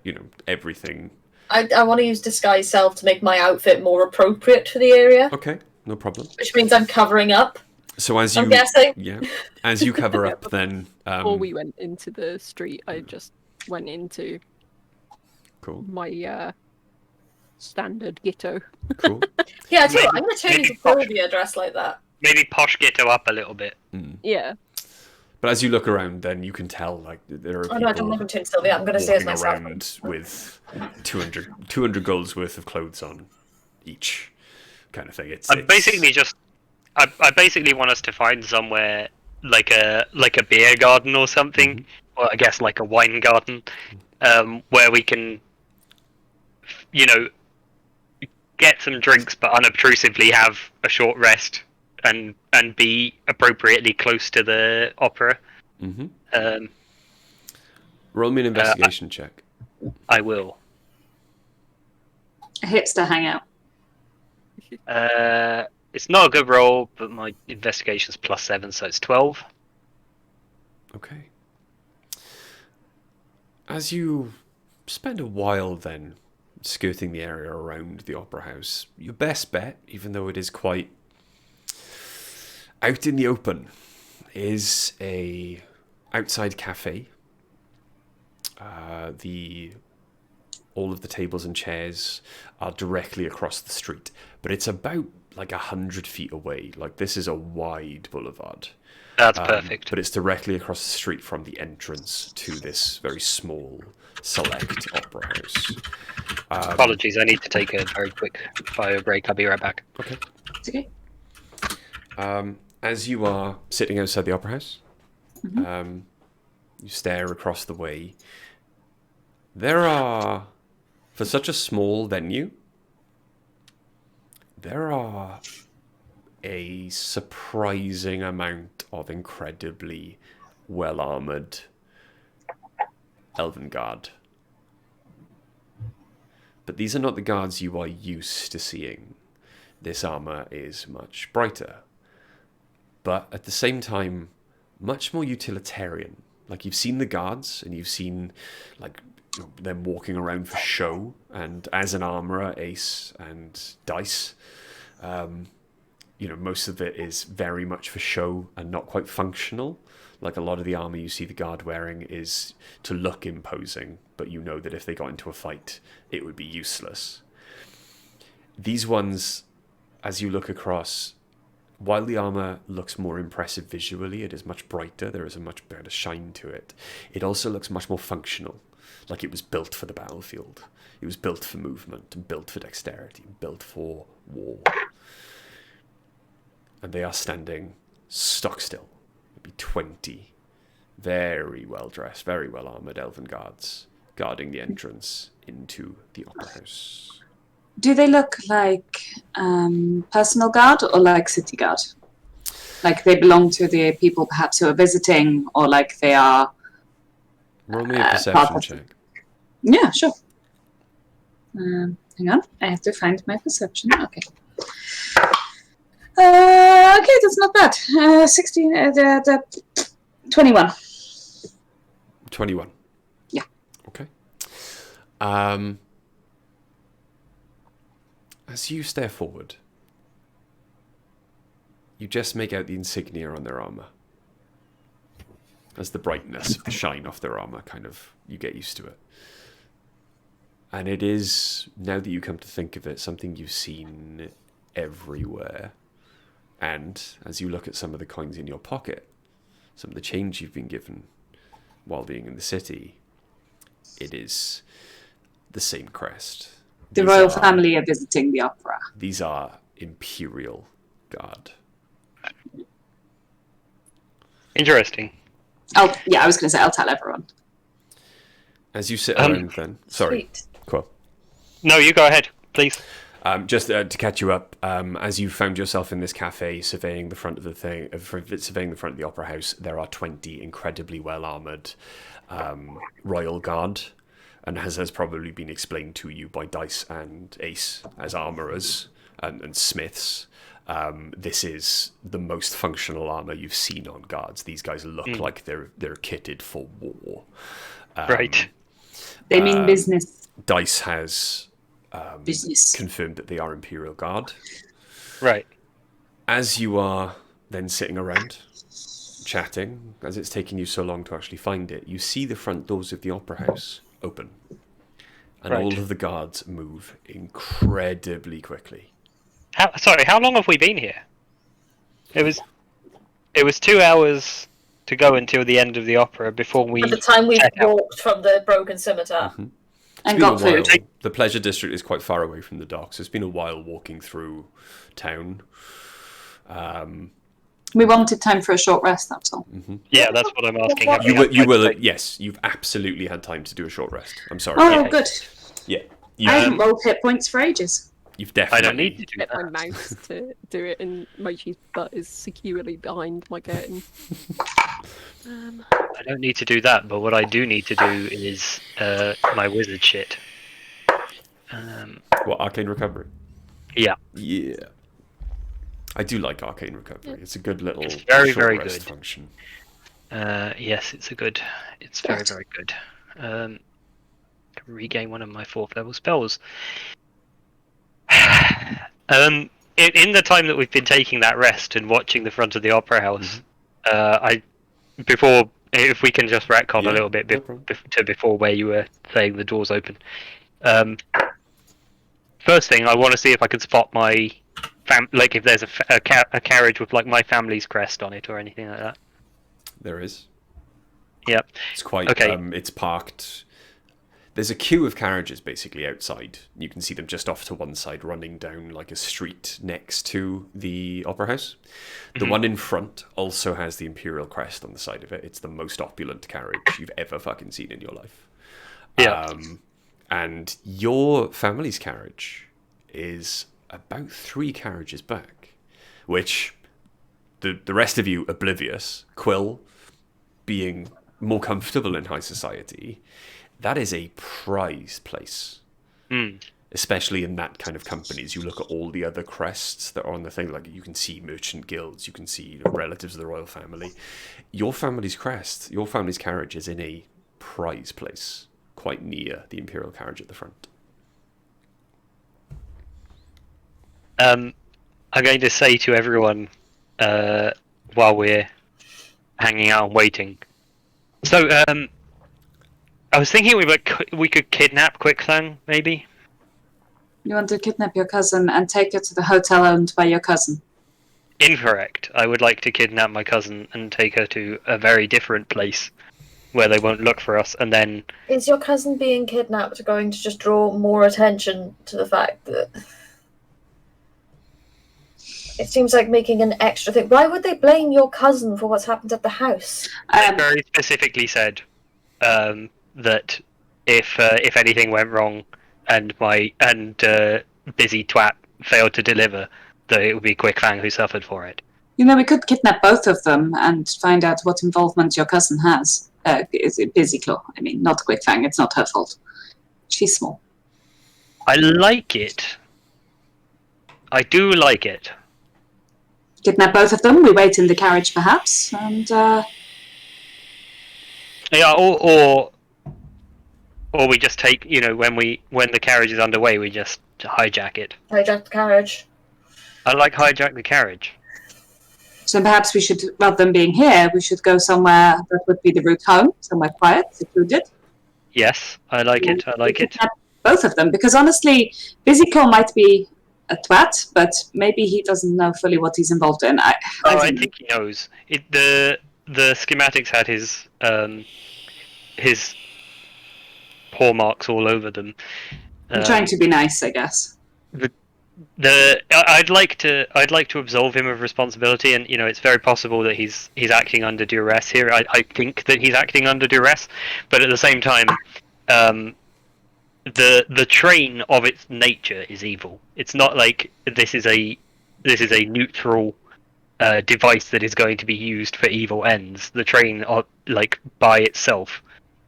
everything... I want to use disguise self to make my outfit more appropriate for the area. Okay, no problem. Which means I'm covering up. So as you... I'm guessing. Yeah. As you cover up, then... Before we went into the street, I just went into Cool. my standard Gitto. Cool. Yeah, I tell you what, I'm going to turn into Sylvia dressed like that. Maybe posh Ghetto up a little bit. Yeah. But as you look around, then you can tell there are people No, I don't want to turn Sylvia. I'm going to say as walking myself. around with 200 golds worth of clothes on each, kind of thing. It's basically I basically want us to find somewhere like a beer garden or something, or I guess like a wine garden, where we can, get some drinks but unobtrusively have a short rest and be appropriately close to the opera. Roll me an investigation check. I will. A hipster hangout. It's not a good roll, but my investigation's +7, so it's 12. Okay. As you spend a while then skirting the area around the Opera House, your best bet, even though it is quite out in the open, is a outside cafe. All of the tables and chairs are directly across the street, but it's about like 100 feet away. Like, this is a wide boulevard. That's perfect. But it's directly across the street from the entrance to this very small, select opera house. Apologies, I need to take a very quick bio break. I'll be right back. Okay. It's okay. As you are sitting outside the opera house, you stare across the way. There are, for such a small venue, there are a surprising amount of incredibly well-armoured elven guard. But these are not the guards you are used to seeing. This armour is much brighter, but at the same time, much more utilitarian. Like, you've seen the guards, and you've seen, like, them walking around for show, and as an armourer, ace and dice. Most of it is very much for show and not quite functional. Like, a lot of the armour you see the guard wearing is to look imposing, but you know that if they got into a fight, it would be useless. These ones, as you look across, while the armour looks more impressive visually, it is much brighter, there is a much better shine to it. It also looks much more functional, like it was built for the battlefield. It was built for movement, and built for dexterity, and built for war. And they are standing stock still. Maybe 20 very well-dressed, very well-armoured elven guards guarding the entrance into the opera house. Do they look like personal guard or like city guard? Like they belong to the people perhaps who are visiting, or like they are... Roll me a perception check. Yeah, sure. Hang on, I have to find my perception. Okay. Okay, that's not bad. 21. 21. Yeah. Okay. As you stare forward, you just make out the insignia on their armour. As the brightness, the shine off their armour, kind of, you get used to it. And it is, now that you come to think of it, something you've seen everywhere. And as you look at some of the coins in your pocket, some of the change you've been given while being in the city, it is the same crest. The royal family are visiting the opera. These are Imperial Guard. Interesting. Oh, yeah, I was going to say I'll tell everyone. As you sit around then... Sorry. Sweet. Cool. No, you go ahead, please. Just to catch you up, as you found yourself in this cafe surveying the front of the surveying the front of the opera house, there are 20 incredibly well armored royal guard, and as has probably been explained to you by Dice and Ace as armorers and smiths. This is the most functional armor you've seen on guards. These guys look like they're kitted for war. Right. They mean business. Dice has Business. confirmed that they are Imperial Guard. Right. As you are then sitting around, chatting, as it's taken you so long to actually find it, you see the front doors of the Opera House open. And Right. all of the guards move incredibly quickly. How long have we been here? It was 2 hours to go until the end of the opera before we... By the time we've check out. walked from the broken scimitar. And It's got been a food. while. The Pleasure District is quite far away from the docks. It's been a while walking through town. We wanted time for a short rest, that's all. Yeah, that's what I'm asking. Have You we will, had you time to will, take- yes, you've absolutely had time to do a short rest. I'm sorry. Oh, Yeah. good. Yeah, I haven't rolled hit points for ages. you've definitely... I don't need to do Get that. my mouse to do it, and Mochi's butt is securely behind my curtain. I don't need to do that, but what I do need to do is my wizard shit. What, Arcane Recovery? Yeah. Yeah. I do like Arcane Recovery. It's a good little It's very, short very rest good. function. Yes, it's very, very good. Can regain one of my 4th level spells. In the time that we've been taking that rest and watching the front of the opera house, if we can just retcon Yeah, a little bit no problem. to before where you were saying the doors open. First thing, I want to see if I can spot my like if there's a carriage with like my family's crest on it or anything like that. There is. Yep. It's quite... Okay. It's parked... There's a queue of carriages basically outside. You can see them just off to one side running down like a street next to the Opera House. The one in front also has the Imperial crest on the side of it. It's the most opulent carriage you've ever fucking seen in your life. Yeah. And your family's carriage is about 3 carriages back, which the rest of you oblivious, Quill being more comfortable in high society, that is a prized place. Especially in that kind of companies. You look at all the other crests that are on the thing, like you can see merchant guilds, you can see relatives of the royal family. Your family's crest, your family's carriage is in a prize place, quite near the Imperial carriage at the front. I'm going to say to everyone while we're hanging out and waiting. So, I was thinking we could kidnap Quicksang, maybe. You want to kidnap your cousin and take her to the hotel owned by your cousin? Incorrect. I would like to kidnap my cousin and take her to a very different place where they won't look for us, and then... Is your cousin being kidnapped going to just draw more attention to the fact that... It seems like making an extra thing. Why would they blame your cousin for what's happened at the house? They very specifically said that if anything went wrong and busy twat failed to deliver, that it would be Quickfang who suffered for it. You know, we could kidnap both of them and find out what involvement your cousin has. Is it Busy Claw? I mean, not Quickfang. It's not her fault. She's small. I like it. I do like it. Kidnap both of them. We wait in the carriage, perhaps, and Yeah, or we just take, when the carriage is underway, we just hijack it. Hijack the carriage. I like hijack the carriage. so perhaps we should, rather than being here, we should go somewhere that would be the route home, somewhere quiet, secluded. Yes, I like it. I like it. Kidnap both of them, because honestly, Busy Claw might be a twat, but maybe he doesn't know fully what he's involved in. I think he knows. The schematics had his paw marks all over them. I'm trying to be nice, I guess. I'd like to absolve him of responsibility, and it's very possible that he's acting under duress here. I think that he's acting under duress, but at the same time, the train of its nature is evil. It's not like this is a neutral device that is going to be used for evil ends. The train, like by itself,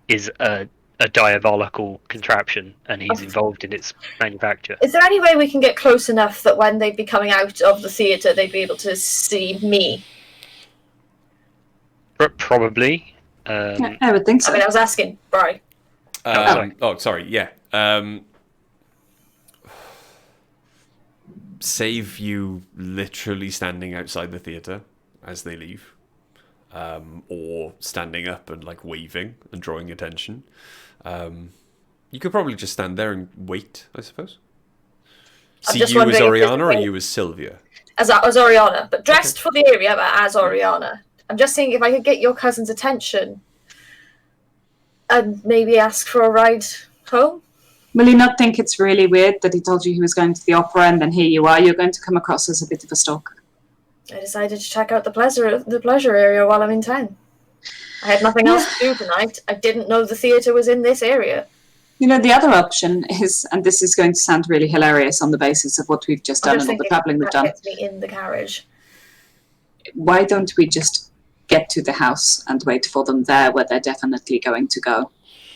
is a diabolical contraption, and he's involved in its manufacture. Is there any way we can get close enough that when they'd be coming out of the theatre, they'd be able to see me? Probably. I would think so. I mean, I was asking, Bri. Sorry. Yeah. Save you literally standing outside the theatre as they leave, or standing up and like waving and drawing attention. You could probably just stand there and wait, I suppose. See you as Oriana or you as Sylvia? As Oriana, but dressed for the area, but as Oriana. I'm just seeing if I could get your cousin's attention and maybe ask for a ride home. Will you not think it's really weird that he told you he was going to the opera and then here you are? You're going to come across as a bit of a stalker. I decided to check out the pleasure area while I'm in town. I had nothing else to do tonight. I didn't know the theatre was in this area. You know, the other option is, and this is going to sound really hilarious on the basis of what we've just done and all the travelling we've done. Gets me in the carriage. Why don't we just get to the house and wait for them there where they're definitely going to go?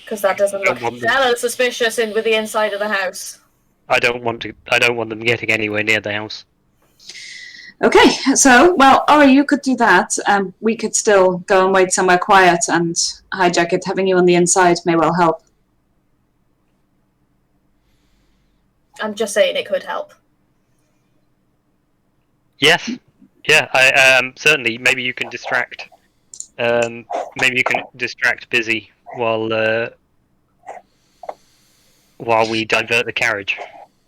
Because that doesn't look hella suspicious with the inside of the house. I don't want them getting anywhere near the house. Okay, so, well, Ori, you could do that. We could still go and wait somewhere quiet and hijack it. Having you on the inside may well help. I'm just saying it could help. Yes. Yeah, I certainly. Maybe you can distract. Maybe you can distract Busy while we divert the carriage.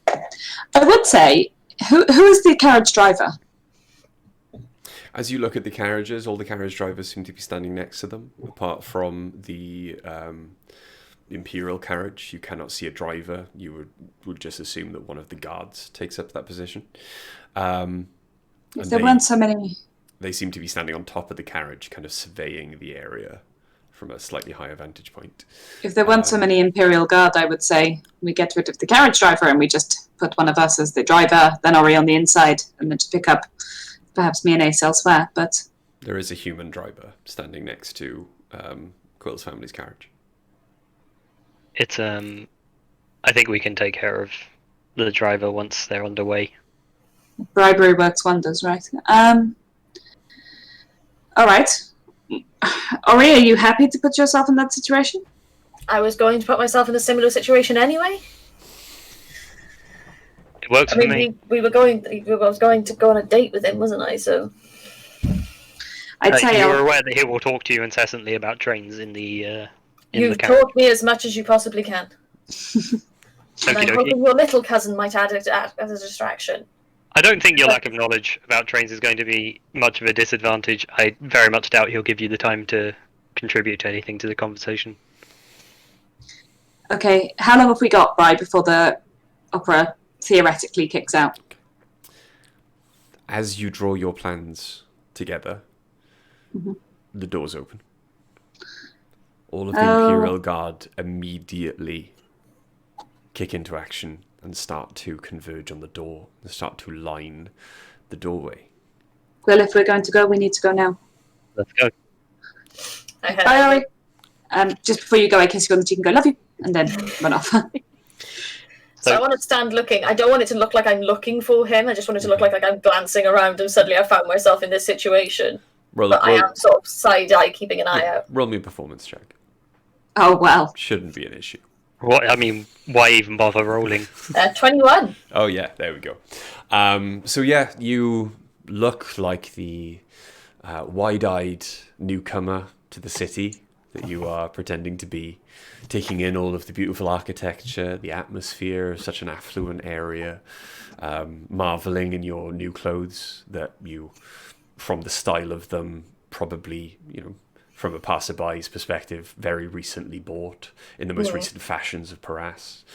I would say, who is the carriage driver? As you look at the carriages, all the carriage drivers seem to be standing next to them. Apart from the Imperial carriage, you cannot see a driver. You would just assume that one of the guards takes up that position. If there weren't so many... They seem to be standing on top of the carriage, kind of surveying the area from a slightly higher vantage point. If there weren't so many Imperial Guard, I would say we get rid of the carriage driver and we just put one of us as the driver, then Ori on the inside, and then to pick up perhaps me and Ace elsewhere, but... There is a human driver standing next to Quill's family's carriage. It's, I think we can take care of the driver once they're underway. Bribery works wonders, right? Alright. Ori, are you happy to put yourself in that situation? I was going to put myself in a similar situation anyway. It works for me. I was going to go on a date with him, wasn't I? So I'd say you're aware that he will talk to you incessantly about trains in the You've taught me as much as you possibly can. And I'm hoping your little cousin might add it as a distraction. I don't think your lack of knowledge about trains is going to be much of a disadvantage. I very much doubt he'll give you the time to contribute anything to the conversation. Okay, how long have we got, Bri, before the opera theoretically kicks out? As you draw your plans together, the doors open. All of the Imperial Guard immediately kick into action and start to converge on the door, and start to line the doorway. Well, if we're going to go, we need to go now. Let's go. Bye, Ori. Just before you go, I kiss you on the cheek and go, love you, and then run off. So I want to stand looking. I don't want it to look like I'm looking for him. I just want it to look like I'm glancing around and suddenly I found myself in this situation. I am sort of side-eye keeping an eye out. Roll me a performance check. Oh, well. Shouldn't be an issue. What? I mean, why even bother rolling? 21. Oh, yeah, there we go. So, yeah, you look like the wide-eyed newcomer to the city that you are pretending to be, taking in all of the beautiful architecture, the atmosphere of such an affluent area, marveling in your new clothes that you, from the style of them, probably, from a passerby's perspective, very recently bought in the most recent fashions of Paras.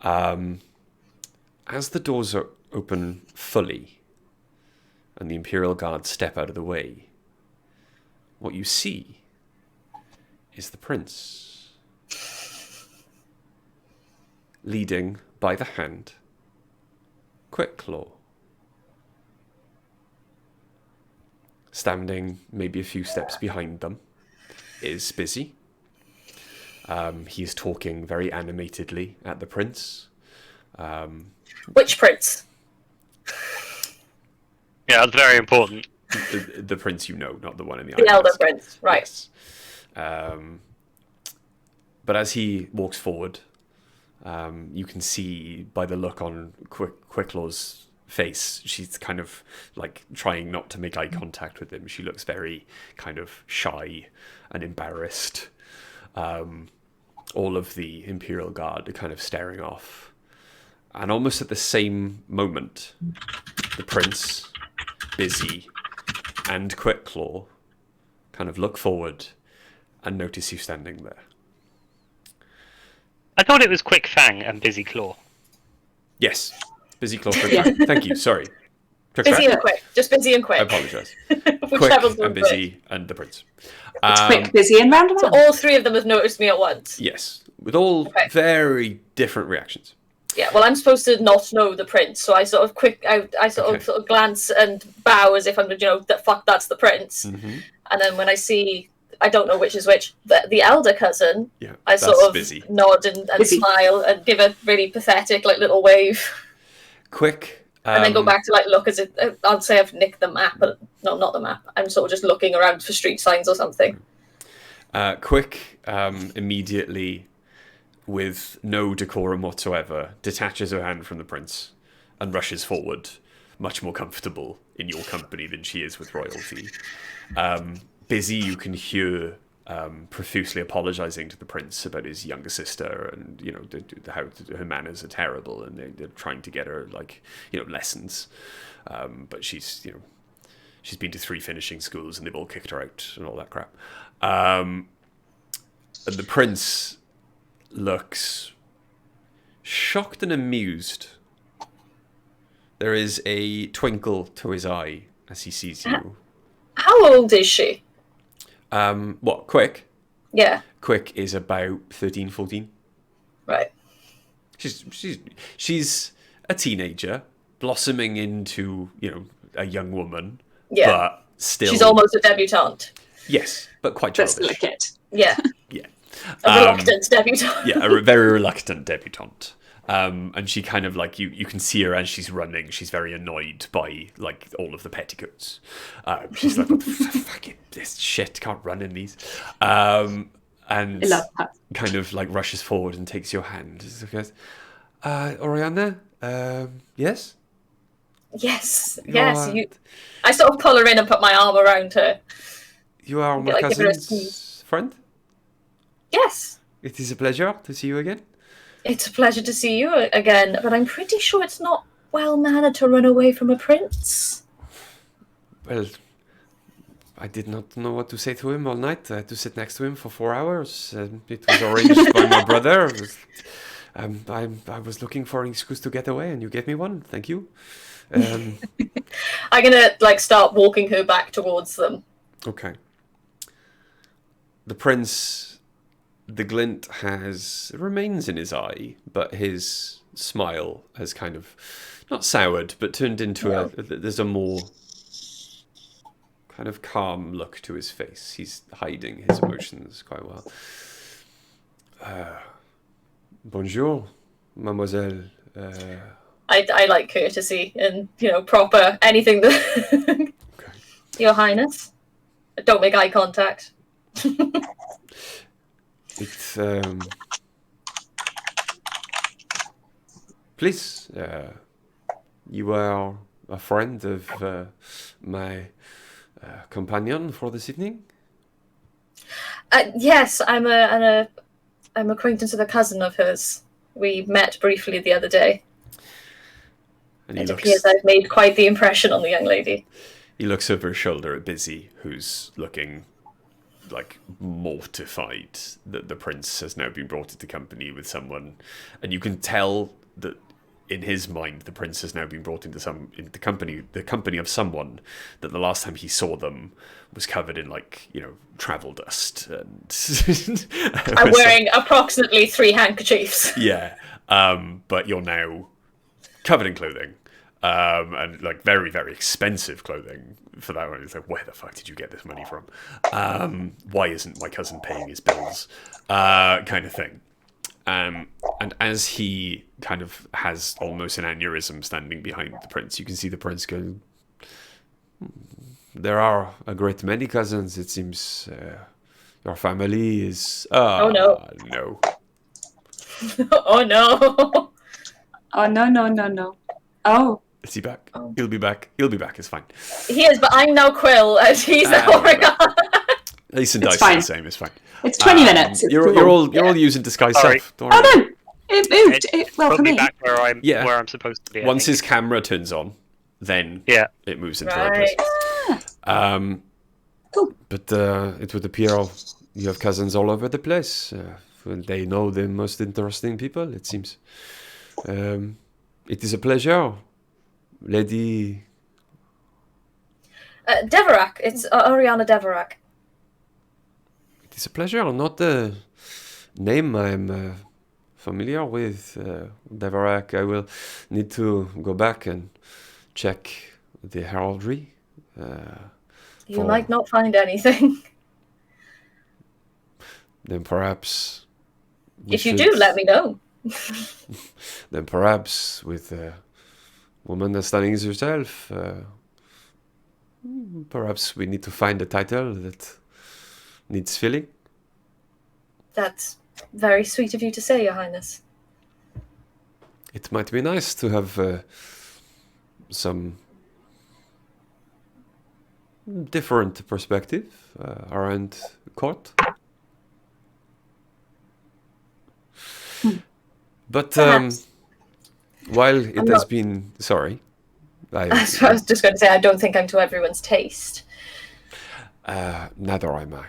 As the doors are open fully and the Imperial Guards step out of the way, what you see is the prince. leading by the hand, Quickclaw. Standing maybe a few steps behind them is Busy. He is talking very animatedly at the prince. Which prince? Yeah, that's very important. The prince you know, not the one in the elder prince, right. Yes. But as he walks forward, you can see by the look on Quicklaw's face, she's kind of like trying not to make eye contact with him. She looks very kind of shy and embarrassed. All of the Imperial Guard are kind of staring off. And almost at the same moment, the prince, Busy, and Quickclaw kind of look forward and notice you standing there. I thought it was Quick Fang and Busy Claw. Yes. Busy Claw, Quick Fang. Thank you, sorry. Busy and Quick. Just Busy and Quick. I apologise. Whichever's Quick and Busy and the prince. It's Quick, Busy, and roundabout. So all three of them have noticed me at once. Yes. With all very different reactions. Yeah, well, I'm supposed to not know the prince, so I sort of I sort of glance and bow as if I'm, that's the prince. Mm-hmm. And then when I see, I don't know which is which, the elder cousin, I sort of Busy. nod and smile and give a really pathetic little wave. Quick. And then go back to look as if I'd say I've nicked the map, but no, not the map. I'm sort of just looking around for street signs or something. Quick immediately, with no decorum whatsoever, detaches her hand from the prince and rushes forward, much more comfortable in your company than she is with royalty. Busy, you can hear profusely apologising to the prince about his younger sister, and how her manners are terrible, and they're trying to get her lessons, but she's been to 3 finishing schools and they've all kicked her out and all that crap. And the prince looks shocked and amused. There is a twinkle to his eye as he sees you. How old is she? What, Quick? Yeah. Quick is about 13, 14. Right. She's a teenager, blossoming into, a young woman. Yeah. But still... She's almost a debutante. Yes, but quite childish. Still a kid. Yeah. Yeah. A reluctant debutante. Yeah, a very reluctant debutante. And she kind of you can see her as she's running. She's very annoyed by all of the petticoats. She's like, what the fuck, this shit, can't run in these. And I love that. kind of rushes forward and takes your hand. She goes, Oriana, yes? Yes, yes. I sort of pull her in and put my arm around her. You are my cousin's friend? Yes. It is a pleasure to see you again. It's a pleasure to see you again, but I'm pretty sure it's not well-mannered to run away from a prince. Well, I did not know what to say to him all night. I had to sit next to him for 4 hours. It was arranged by my brother. I was looking for an excuse to get away, and you gave me one. Thank you. I'm gonna start walking her back towards them. Okay. The prince, the glint remains in his eye, but his smile has kind of not soured, but turned into there's a more kind of calm look to his face. He's hiding his emotions quite well. Bonjour, mademoiselle. I like courtesy and proper anything that Okay. Your Highness. Don't make eye contact. It's please, you are a friend of my companion for this evening? Yes, I'm an acquaintance with a cousin of hers. We met briefly the other day. And it appears I've made quite the impression on the young lady. He looks over his shoulder at Busy, who's looking mortified that the prince has now been brought into company with someone, and you can tell that in his mind the prince has now been brought into the company of someone that the last time he saw them was covered in travel dust and I'm wearing approximately 3 handkerchiefs. Yeah, but you're now covered in clothing. And like very, very expensive clothing for that one. It's like, where the fuck did you get this money from? Why isn't my cousin paying his bills? Kind of thing. And as he kind of has almost an aneurysm standing behind the prince, you can see the prince go, there are a great many cousins, it seems. Your family is... oh, no. No. Oh, no. Oh, no. Oh. Is he back? Oh. He'll be back. He'll be back, it's fine. He is, but I'm now Quill, and he's now Oregon. Ace and It's dice are fine. the same, it's fine. It's 20 minutes. It's You're cool. all using disguise Sorry. self. Don't worry. Oh, no. It moved. Well, Put for me me. back where I'm supposed to be. I Once think. his camera turns on, then it moves into Right. reverse. Cool. But it would appear you have cousins all over the place. They know the most interesting people, it seems. It is a pleasure, Lady... Deverak. It's Oriana Deverak. It is a pleasure, not the name I'm familiar with. Deverak, I will need to go back and check the heraldry. You might not find anything. Then perhaps... If you do, let me know. Then perhaps with a woman as stunning as yourself, perhaps we need to find a title that needs filling. That's very sweet of you to say, Your Highness. It might be nice to have some different perspective around court. But while it has been... Sorry. I was just going to say, I don't think I'm to everyone's taste. Neither am I.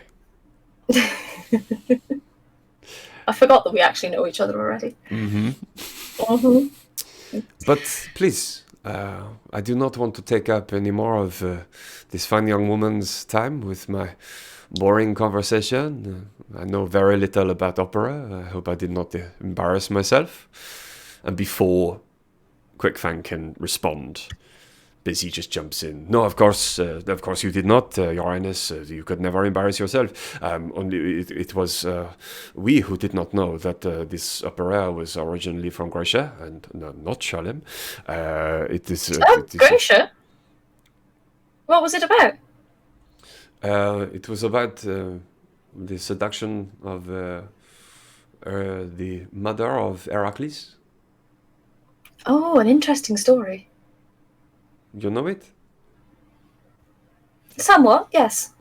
I forgot that we actually know each other already. But please, I do not want to take up any more of this fine young woman's time with my boring conversation. I know very little about opera. I hope I did not embarrass myself. And before Quickfang can respond, Busy just jumps in. No, of course you did not, Your Highness. You could never embarrass yourself. Only it was we who did not know that this opera was originally from Gracia and not Shalem. It is. Gracia? What was it about? It was about the seduction of the mother of Heracles. Oh, an interesting story. You know it? Somewhat, yes.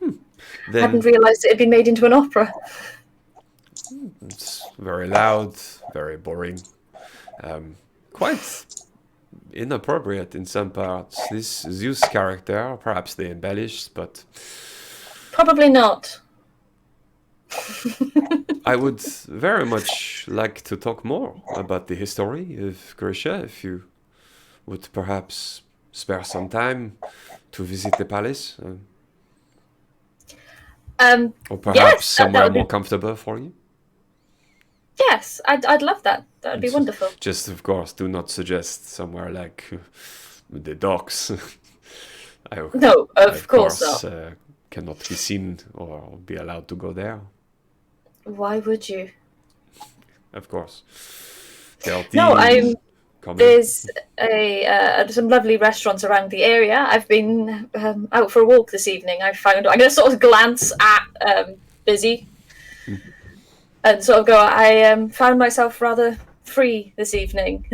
Then Hadn't realised it had been made into an opera. it's very loud, very boring, quite inappropriate in some parts. This Zeus character, perhaps they embellished, but Probably not. I would very much like to talk more about the history of Gracia, if you would perhaps spare some time to visit the palace. Or perhaps yes, somewhere would be... more comfortable for you. Yes, I'd love that. That would be wonderful. Just, of course, do not suggest somewhere like the docks. No, of course not. Cannot be seen or be allowed to go there. Why would you? Of course. There's some lovely restaurants around the area. I've been out for a walk this evening. I'm going to sort of glance at Busy and sort of go, I found myself rather free this evening.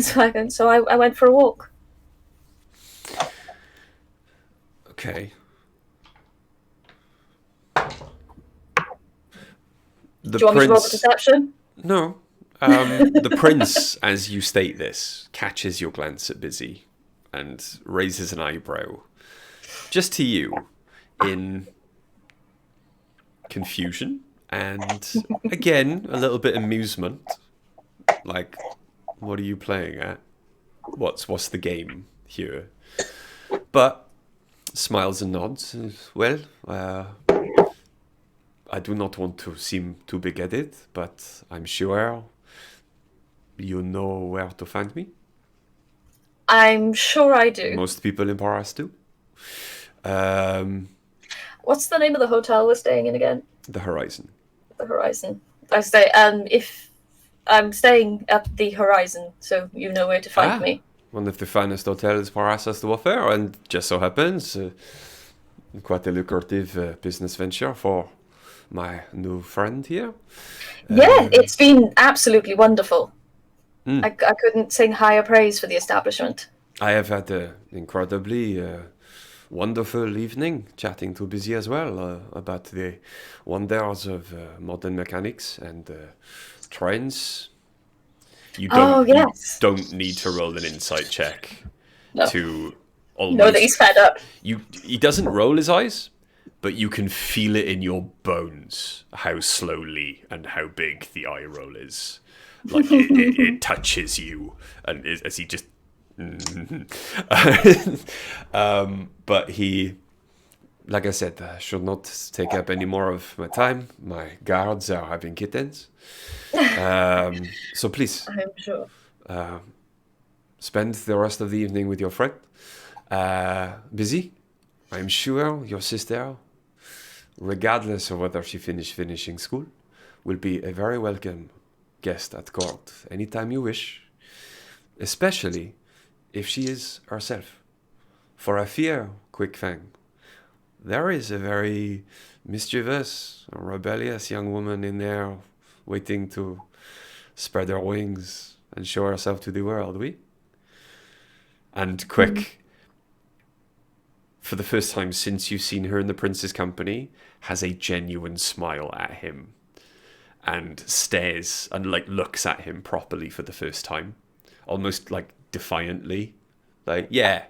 So I went for a walk. Okay. Do you want me to roll the perception? No. The prince, as you state this, catches your glance at Busy and raises an eyebrow. Just to you, in confusion and, again, a little bit amusement. Like, what are you playing at? What's the game here? But smiles and nods. Well, I do not want to seem too big-headed, but I'm sure You know where to find me. I'm sure I do. Most people in Paris do. What's the name of the hotel we're staying in again? The Horizon. The Horizon. I stay. If I'm staying at the Horizon, so you know where to find me. One of the finest hotels Paris has to offer, and just so happens, quite a lucrative business venture for my new friend here. Yeah, it's been absolutely wonderful. Mm. I couldn't sing higher praise for the establishment. I have had an incredibly wonderful evening chatting to Busy as well about the wonders of modern mechanics and trains. You don't need to roll an insight check to almost know that he's fed up. He doesn't roll his eyes, but you can feel it in your bones how slowly and how big the eye roll is. Like it touches you, and as he just. But he, like I said, should not take up any more of my time. My guards are having kittens. So please, I'm sure. spend the rest of the evening with your friend. Busy, I'm sure your sister, regardless of whether she finishing school, will be a very welcome guest at court anytime you wish, especially if she is herself. For I fear, Quickfang, there is a very mischievous, rebellious young woman in there waiting to spread her wings and show herself to the world, oui? And Quick, for the first time since you've seen her in the prince's company, has a genuine smile at him and stares and looks at him properly for the first time, almost defiantly, yeah,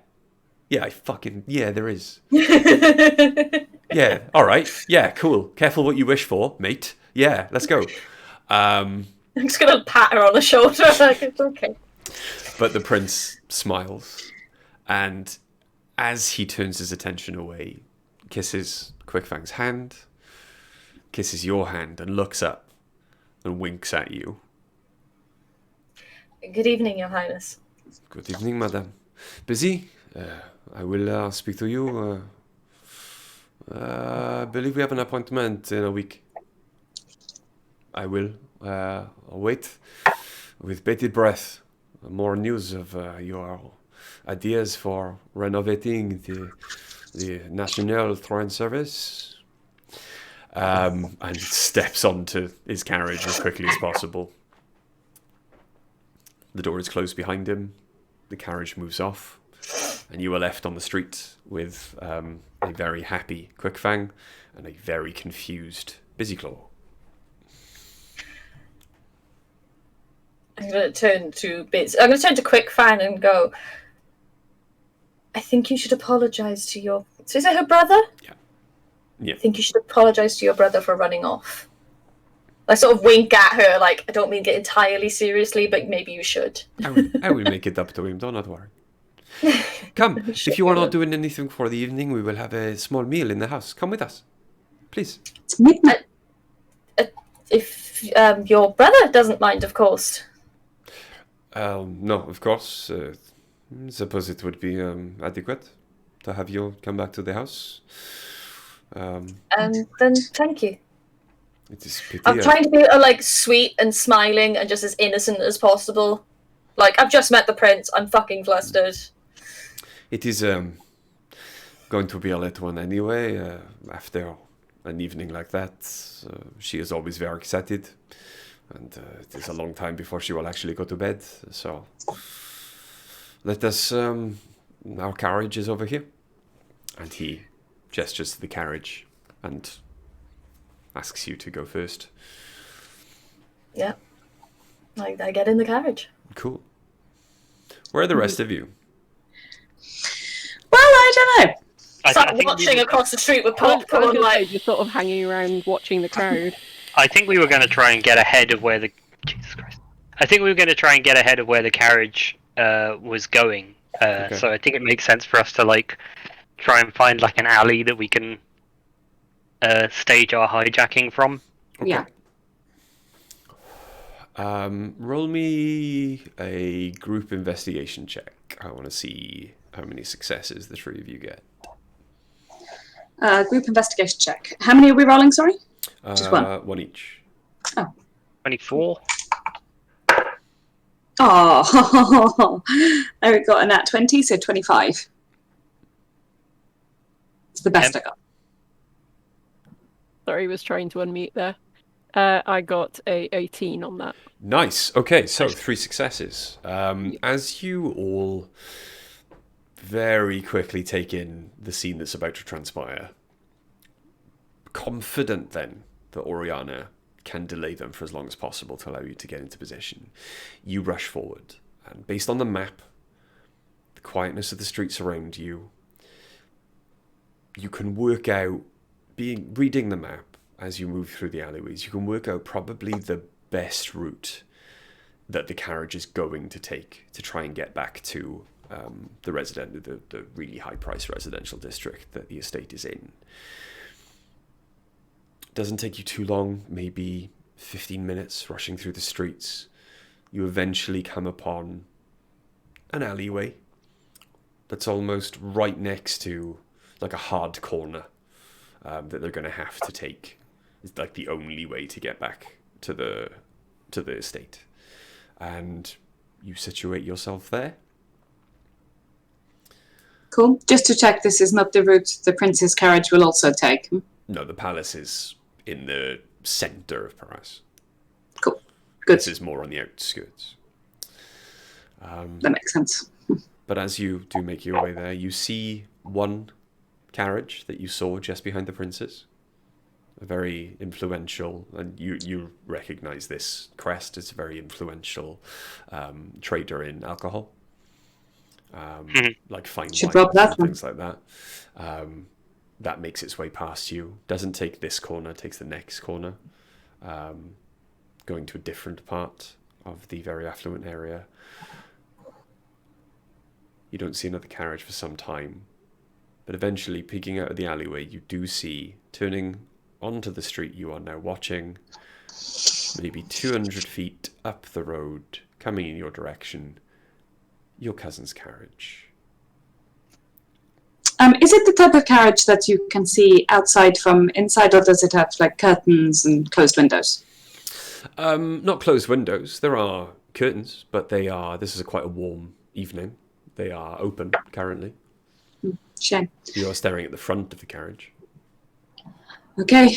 there is. Yeah, all right, yeah, cool, careful what you wish for, mate. Yeah, let's go. I'm just gonna pat her on the shoulder like it's okay. But the prince smiles, and as he turns his attention away, kisses Quickfang's hand, kisses your hand, and looks up and winks at you. Good evening, Your Highness. Good evening, madame. Busy? I will speak to you. I believe we have an appointment in a week. I will wait with bated breath. More news of your ideas for renovating the National Train Service. And steps onto his carriage as quickly as possible. The door is closed behind him. The carriage moves off, and you are left on the street with a very happy Quickfang and a very confused Busyclaw. I'm gonna turn to Quickfang and go, I think you should apologize to your... So is it her brother? Yeah. I think you should apologize to your brother for running off. I sort of wink at her, I don't mean it entirely seriously, but maybe you should. I will make it up to him, do not worry. Come, if you are not doing anything for the evening, we will have a small meal in the house. Come with us, please. It's midnight. If your brother doesn't mind, of course. No, of course. Suppose it would be adequate to have you come back to the house. And then thank you. It is pity. I'm trying to be sweet and smiling and just as innocent as possible. I've just met the prince. I'm fucking flustered. It is going to be a late one anyway. After an evening like that, she is always very excited, and it is a long time before she will actually go to bed. So let us. Our carriage is over here, and he gestures to the carriage and asks you to go first. Yeah. I get in the carriage. Cool. Where are the rest of you? Well, I don't know. Start watching across the street with popcorn, just sort of hanging around watching the crowd. I think we were going to try and get ahead of where the... Jesus Christ. I think we were going to try and get ahead of where the carriage was going. Okay. So I think it makes sense for us to, try and find, an alley that we can stage our hijacking from. Okay. Yeah. Roll me a group investigation check. I want to see how many successes the three of you get. Group investigation check. How many are we rolling, sorry? Just one. One each. 24. Oh, I got a nat 20, so 25. It's the best I got. Sorry, was trying to unmute there. I got a 18 on that. Nice. Okay, so 3 successes. As you all very quickly take in the scene that's about to transpire, confident then that Oriana can delay them for as long as possible to allow you to get into position, you rush forward. And based on the map, the quietness of the streets around you, you can work out, reading the map as you move through the alleyways, you can work out probably the best route that the carriage is going to take to try and get back to the really high-priced residential district that the estate is in. Doesn't take you too long, maybe 15 minutes rushing through the streets. You eventually come upon an alleyway that's almost right next to like a hard corner that they're going to have to take. It's like the only way to get back to the estate. And you situate yourself there. Cool. Just to check, this is not the route the prince's carriage will also take. No, the palace is in the center of Paris. Cool. Good. This is more on the outskirts. That makes sense. But as you do make your way there, you see one carriage that you saw just behind the prince's. A very influential, and you recognize this crest as a very influential trader in alcohol. Like fine wines and things like that. That makes its way past you. Doesn't take this corner, takes the next corner. Going to a different part of the very affluent area. You don't see another carriage for some time. But eventually, peeking out of the alleyway, you do see, turning onto the street you are now watching, maybe 200 feet up the road, coming in your direction, your cousin's carriage. Is it the type of carriage that you can see outside from inside, or does it have like curtains and closed windows? Not closed windows. There are curtains, but this is quite a warm evening. They are open currently. Shame. You are staring at the front of the carriage. Okay,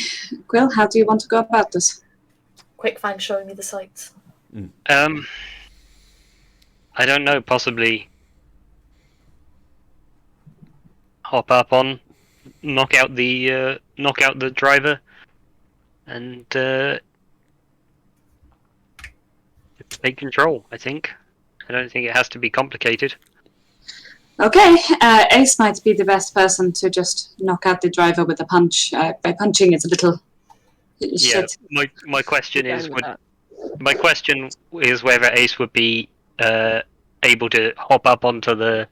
Quill, how do you want to go about this? Quick find showing me the sights. I don't know, possibly hop up on, knock out the driver, and take control. I think. I don't think it has to be complicated. Okay, Ace might be the best person to just knock out the driver with a punch. By punching, it's a little. Shit. Yeah. My question is whether Ace would be able to hop up onto the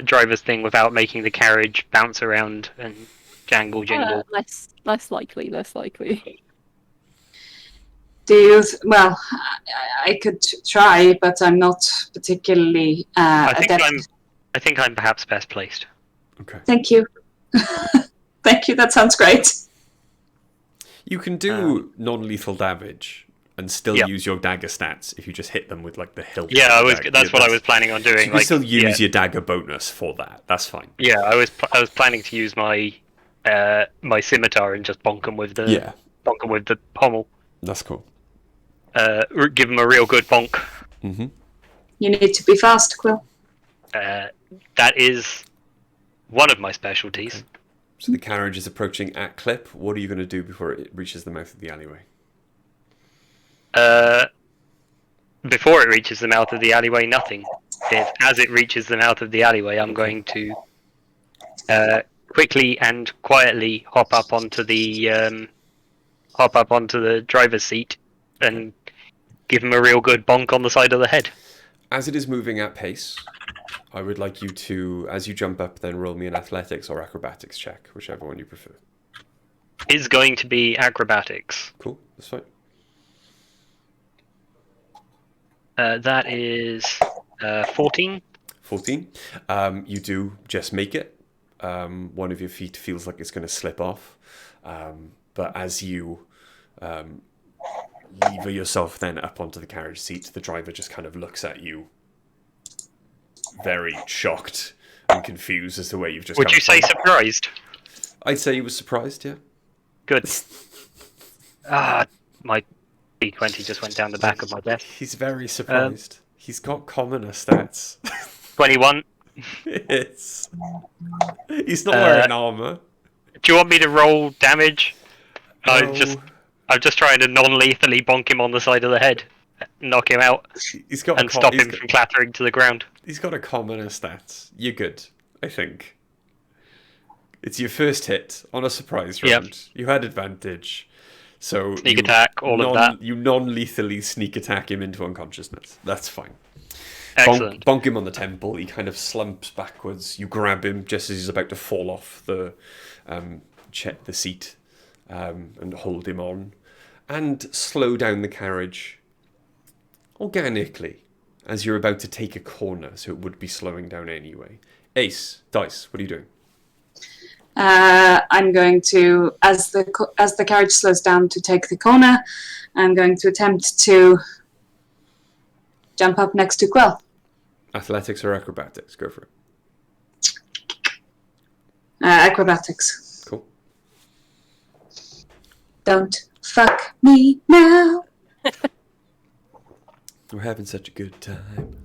driver's thing without making the carriage bounce around and jingle. Less likely. Do you? Well, I could try, but I'm not particularly adept. I think I'm perhaps best placed. Okay. Thank you. Thank you. That sounds great. You can do non-lethal damage and still use your dagger stats if you just hit them with like the hilt. Yeah, that's what I was planning on doing. So you can still use your dagger bonus for that. That's fine. Yeah, I was planning to use my my scimitar and just bonk them with the pommel. That's cool. Give them a real good bonk. Mm-hmm. You need to be fast, Quill. That is one of my specialties. Okay. So the carriage is approaching at clip. What are you going to do before it reaches the mouth of the alleyway? Before it reaches the mouth of the alleyway, nothing. As it reaches the mouth of the alleyway, I'm going to quickly and quietly hop up onto the driver's seat and give him a real good bonk on the side of the head. As it is moving at pace, I would like you to, as you jump up, then roll me an athletics or acrobatics check, whichever one you prefer. Is going to be acrobatics. Cool, that's fine. That is 14. 14. You do just make it. One of your feet feels like it's going to slip off. But as you lever yourself then up onto the carriage seat, the driver just kind of looks at you very shocked and confused as to where you've just Would come you say from. surprised? I'd say he was surprised, yeah. Good. My D20 just went down the back of my desk. He's very surprised. He's got commoner stats. 21. He's not wearing armor. Do you want me to roll damage? No. I'm just trying to non-lethally bonk him on the side of the head, knock him out, He's got and stop him from clattering to the ground. He's got a commoner stats. You're good, I think. It's your first hit on a surprise round. Yep. You had advantage. So Sneak attack, all of that. You non-lethally sneak attack him into unconsciousness. That's fine. Excellent. Bonk him on the temple. He kind of slumps backwards. You grab him just as he's about to fall off the seat and hold him on. And slow down the carriage organically as you're about to take a corner, so it would be slowing down anyway. Ace, Dice, what are you doing? I'm going to, as the carriage slows down to take the corner, I'm going to attempt to jump up next to Quill. Athletics or acrobatics? Go for it. Acrobatics. Cool. Don't fuck me now. We're having such a good time.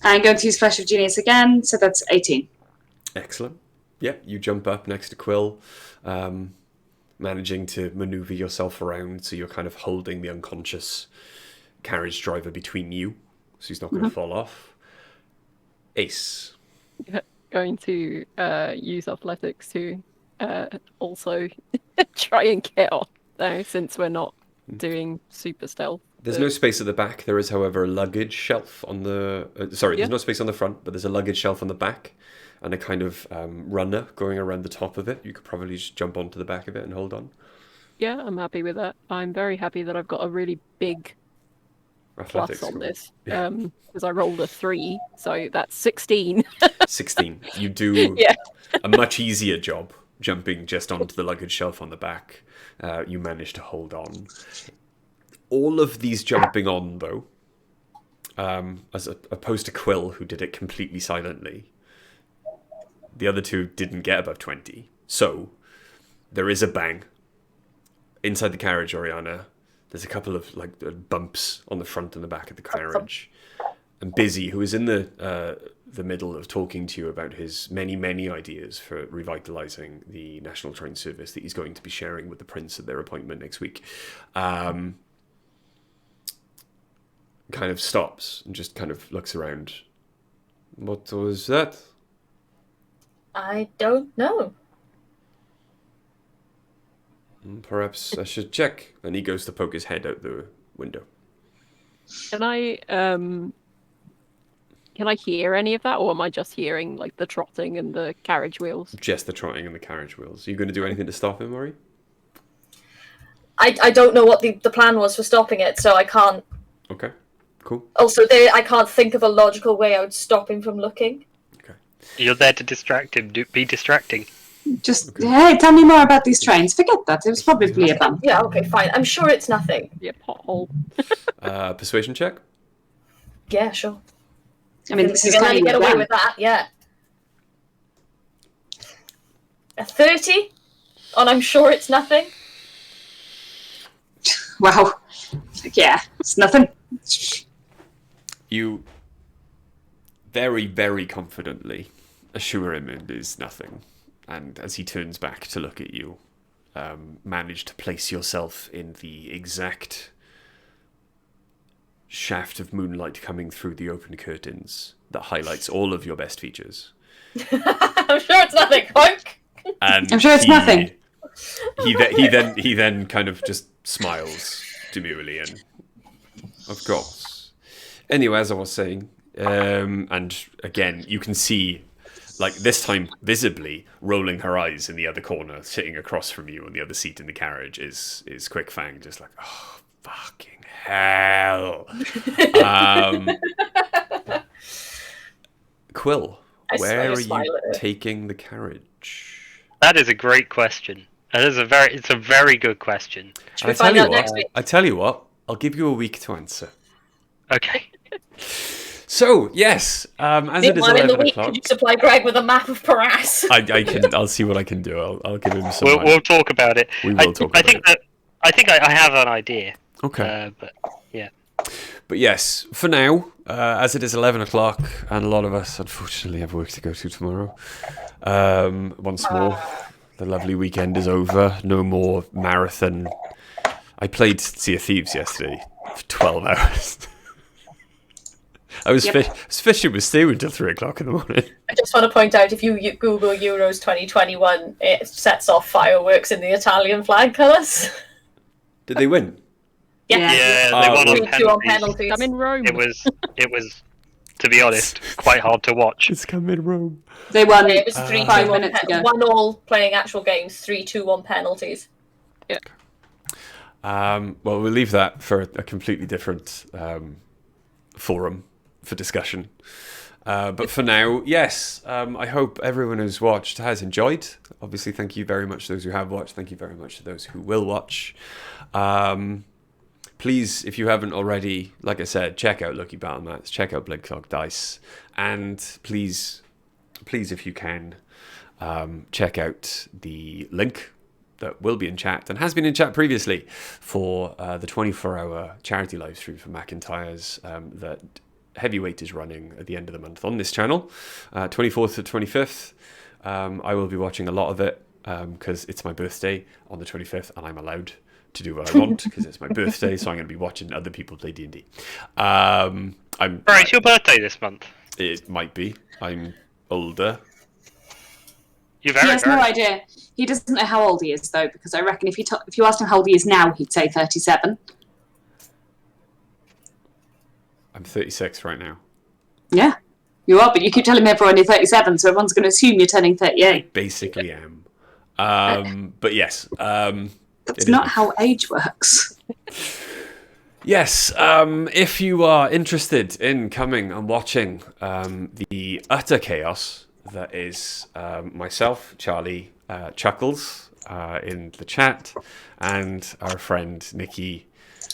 I'm going to use Flash of Genius again, so that's 18. Excellent. Yep, you jump up next to Quill, managing to maneuver yourself around so you're kind of holding the unconscious carriage driver between you, so he's not going to fall off. Ace. Going to use athletics to also try and get off now, since we're not doing super stealth. There's no space at the back. There is, however, a luggage shelf on the... there's no space on the front, but there's a luggage shelf on the back and a kind of runner going around the top of it. You could probably just jump onto the back of it and hold on. Yeah, I'm happy with that. I'm very happy that I've got a really big Athletics plus on score. this, Yeah. because I rolled a 3, so that's 16. 16. You do a much easier job jumping just onto the luggage shelf on the back. You manage to hold on. All of these jumping on, though, as opposed to Quill, who did it completely silently, the other two didn't get above 20. So there is a bang. Inside the carriage, Oriana, there's a couple of bumps on the front and the back of the carriage. And Busy, who is in the middle of talking to you about his many, many ideas for revitalising the National Train Service that he's going to be sharing with the Prince at their appointment next week, kind of stops and just kind of looks around. What was that? I don't know. Perhaps I should check. And he goes to poke his head out the window. Can I hear any of that, or am I just hearing like the trotting and the carriage wheels? Just the trotting and the carriage wheels. Are you going to do anything to stop him, Maury? I don't know what the plan was for stopping it, so I can't. Okay, cool. Also, I can't think of a logical way I would stop him from looking. Okay. You're there to distract him. Be distracting. Just, hey, tell me more about these trains. Forget that. It was probably a bump. Yeah, okay, fine. I'm sure it's nothing. Yeah, pothole. Persuasion check? Yeah, sure. I mean, this You is can kind only of get away with that, yeah. A 30? And I'm sure it's nothing? Wow. Yeah, it's nothing. You very, very confidently assure him it is nothing. And as he turns back to look at you, manage to place yourself in the exact shaft of moonlight coming through the open curtains that highlights all of your best features. I'm sure it's nothing, Honk! And I'm sure it's nothing. He then kind of just smiles demurely and of course. Anyway, as I was saying, and again, you can see, like this time visibly, rolling her eyes in the other corner, sitting across from you on the other seat in the carriage, is Quick Fang, just like, oh, Fucking hell. Quill, I swear where you are you smile at it. taking the carriage? That is a great question. It's a very good question. Should we find out next week? I tell you what, I'll give you a week to answer. Okay. So, yes, as it is Meanwhile, in the 11 week, o'clock, could you supply Greg with a map of Paras? I'll see what I can do. I'll give him some. We'll talk about it. We will talk I about think it. that I think I have an idea. Okay. But yeah. But yes, for now, as it is 11 o'clock, and a lot of us, unfortunately, have work to go to tomorrow. Once more, the lovely weekend is over. No more marathon. I played Sea of Thieves yesterday for 12 hours. I was fishing with Stu until 3 o'clock in the morning. I just want to point out, if you Google Euros 2021, it sets off fireworks in the Italian flag colours. Did they win? Yeah, they won on 3-2 on penalties. penalties. I'm in Rome. It was, to be honest, quite hard to watch. It's come in Rome. They won It was 3-2 5 on minutes ago. 1-1 playing actual games, 3-2 on penalties. Well, we'll leave that for a completely different forum for discussion. But for now, yes, I hope everyone who's watched has enjoyed. Obviously, thank you very much to those who have watched. Thank you very much to those who will watch. Please, if you haven't already, like I said, check out Lucky Battle Mats, check out Blood Clock Dice, and please, if you can, check out the link that will be in chat and has been in chat previously for the 24-hour charity live stream for McIntyre's that Heavyweight is running at the end of the month on this channel, 24th to 25th. I will be watching a lot of it because it's my birthday on the 25th and I'm allowed to do what I want because it's my birthday, so I'm going to be watching other people play D&D. Right, it's your birthday this month. It might be. I'm older. You're He very, has no idea. He doesn't know how old he is, though, because I reckon if you asked him how old he is now, he'd say 37. I'm 36 right now. Yeah, you are, but you keep telling everyone you're 37, so everyone's going to assume you're turning 38. Basically am. But yes. That's not how age works. Yes, if you are interested in coming and watching the utter chaos that is myself, Charlie, Chuckles in the chat, and our friend Nikki.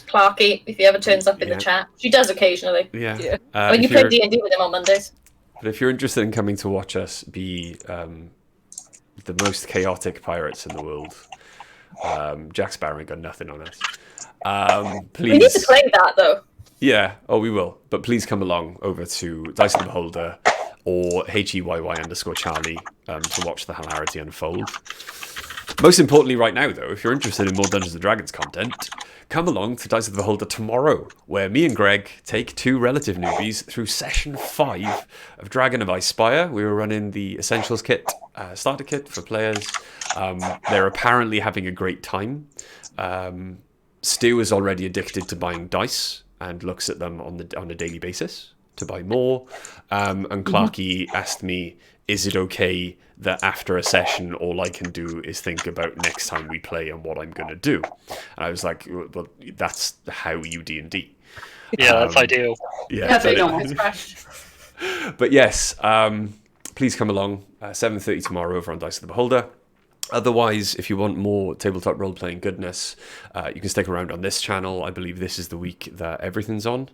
Clarky, if he ever turns up in the chat. She does occasionally. Yeah. I mean, you play D&D with him on Mondays. But if you're interested in coming to watch us be the most chaotic pirates in the world, Jack Sparrow ain't got nothing on us. Please. We need to play that, though. Yeah, we will. But please come along over to Dice the Beholder or HEYY_Charlie to watch the hilarity unfold. Most importantly right now, though, if you're interested in more Dungeons & Dragons content, come along to Dice of the Beholder tomorrow, where me and Greg take two relative newbies through session 5 of Dragon of Icespire. We were running the Essentials kit, starter kit for players. They're apparently having a great time. Stu is already addicted to buying dice and looks at them on a daily basis to buy more. And Clarky asked me, is it okay that after a session all I can do is think about next time we play and what I'm going to do? And I was like, well, that's how you D&D. Yeah, that's ideal. Yeah, Perfect. It's crashed. but yes, please come along, 7:30 tomorrow over on Dice of the Beholder. Otherwise, if you want more tabletop role-playing goodness, you can stick around on this channel. I believe this is the week that everything's on.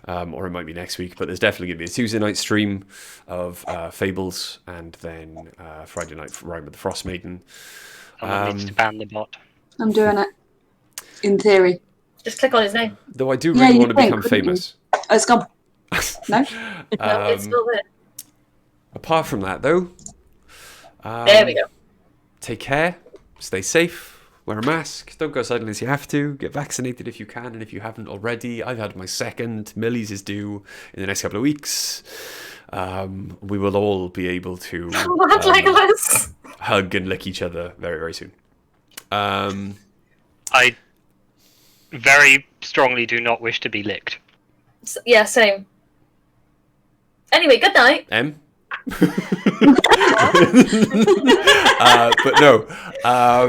Or it might be next week, but there's definitely going to be a Tuesday night stream of Fables, and then Friday night Rime with the Frost Maiden. Someone needs to ban the bot. I'm doing it. In theory. Just click on his name. Though I do really want to become couldn't you? famous. Oh, it's gone. No? No, it's still there. Apart from that, though, There we go. take care, stay safe, wear a mask, don't go outside unless you have to, get vaccinated if you can, and if you haven't already. I've had my second, Millie's is due in the next couple of weeks. We will all be able to Mad Legolas. hug and lick each other very, very soon. I very strongly do not wish to be licked. Yeah, same. Anyway, good night. But no.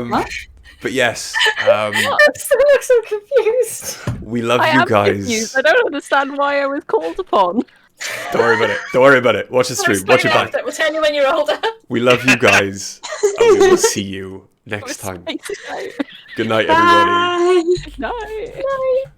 What? But yes, I'm so confused. we love I you am guys. confused. I don't understand why I was called upon. Don't worry about it. Don't worry about it. Watch the stream. Watch it back. We'll tell you when you're older. We love you guys. And we will see you next time. Good night, everybody. Bye. No. Bye.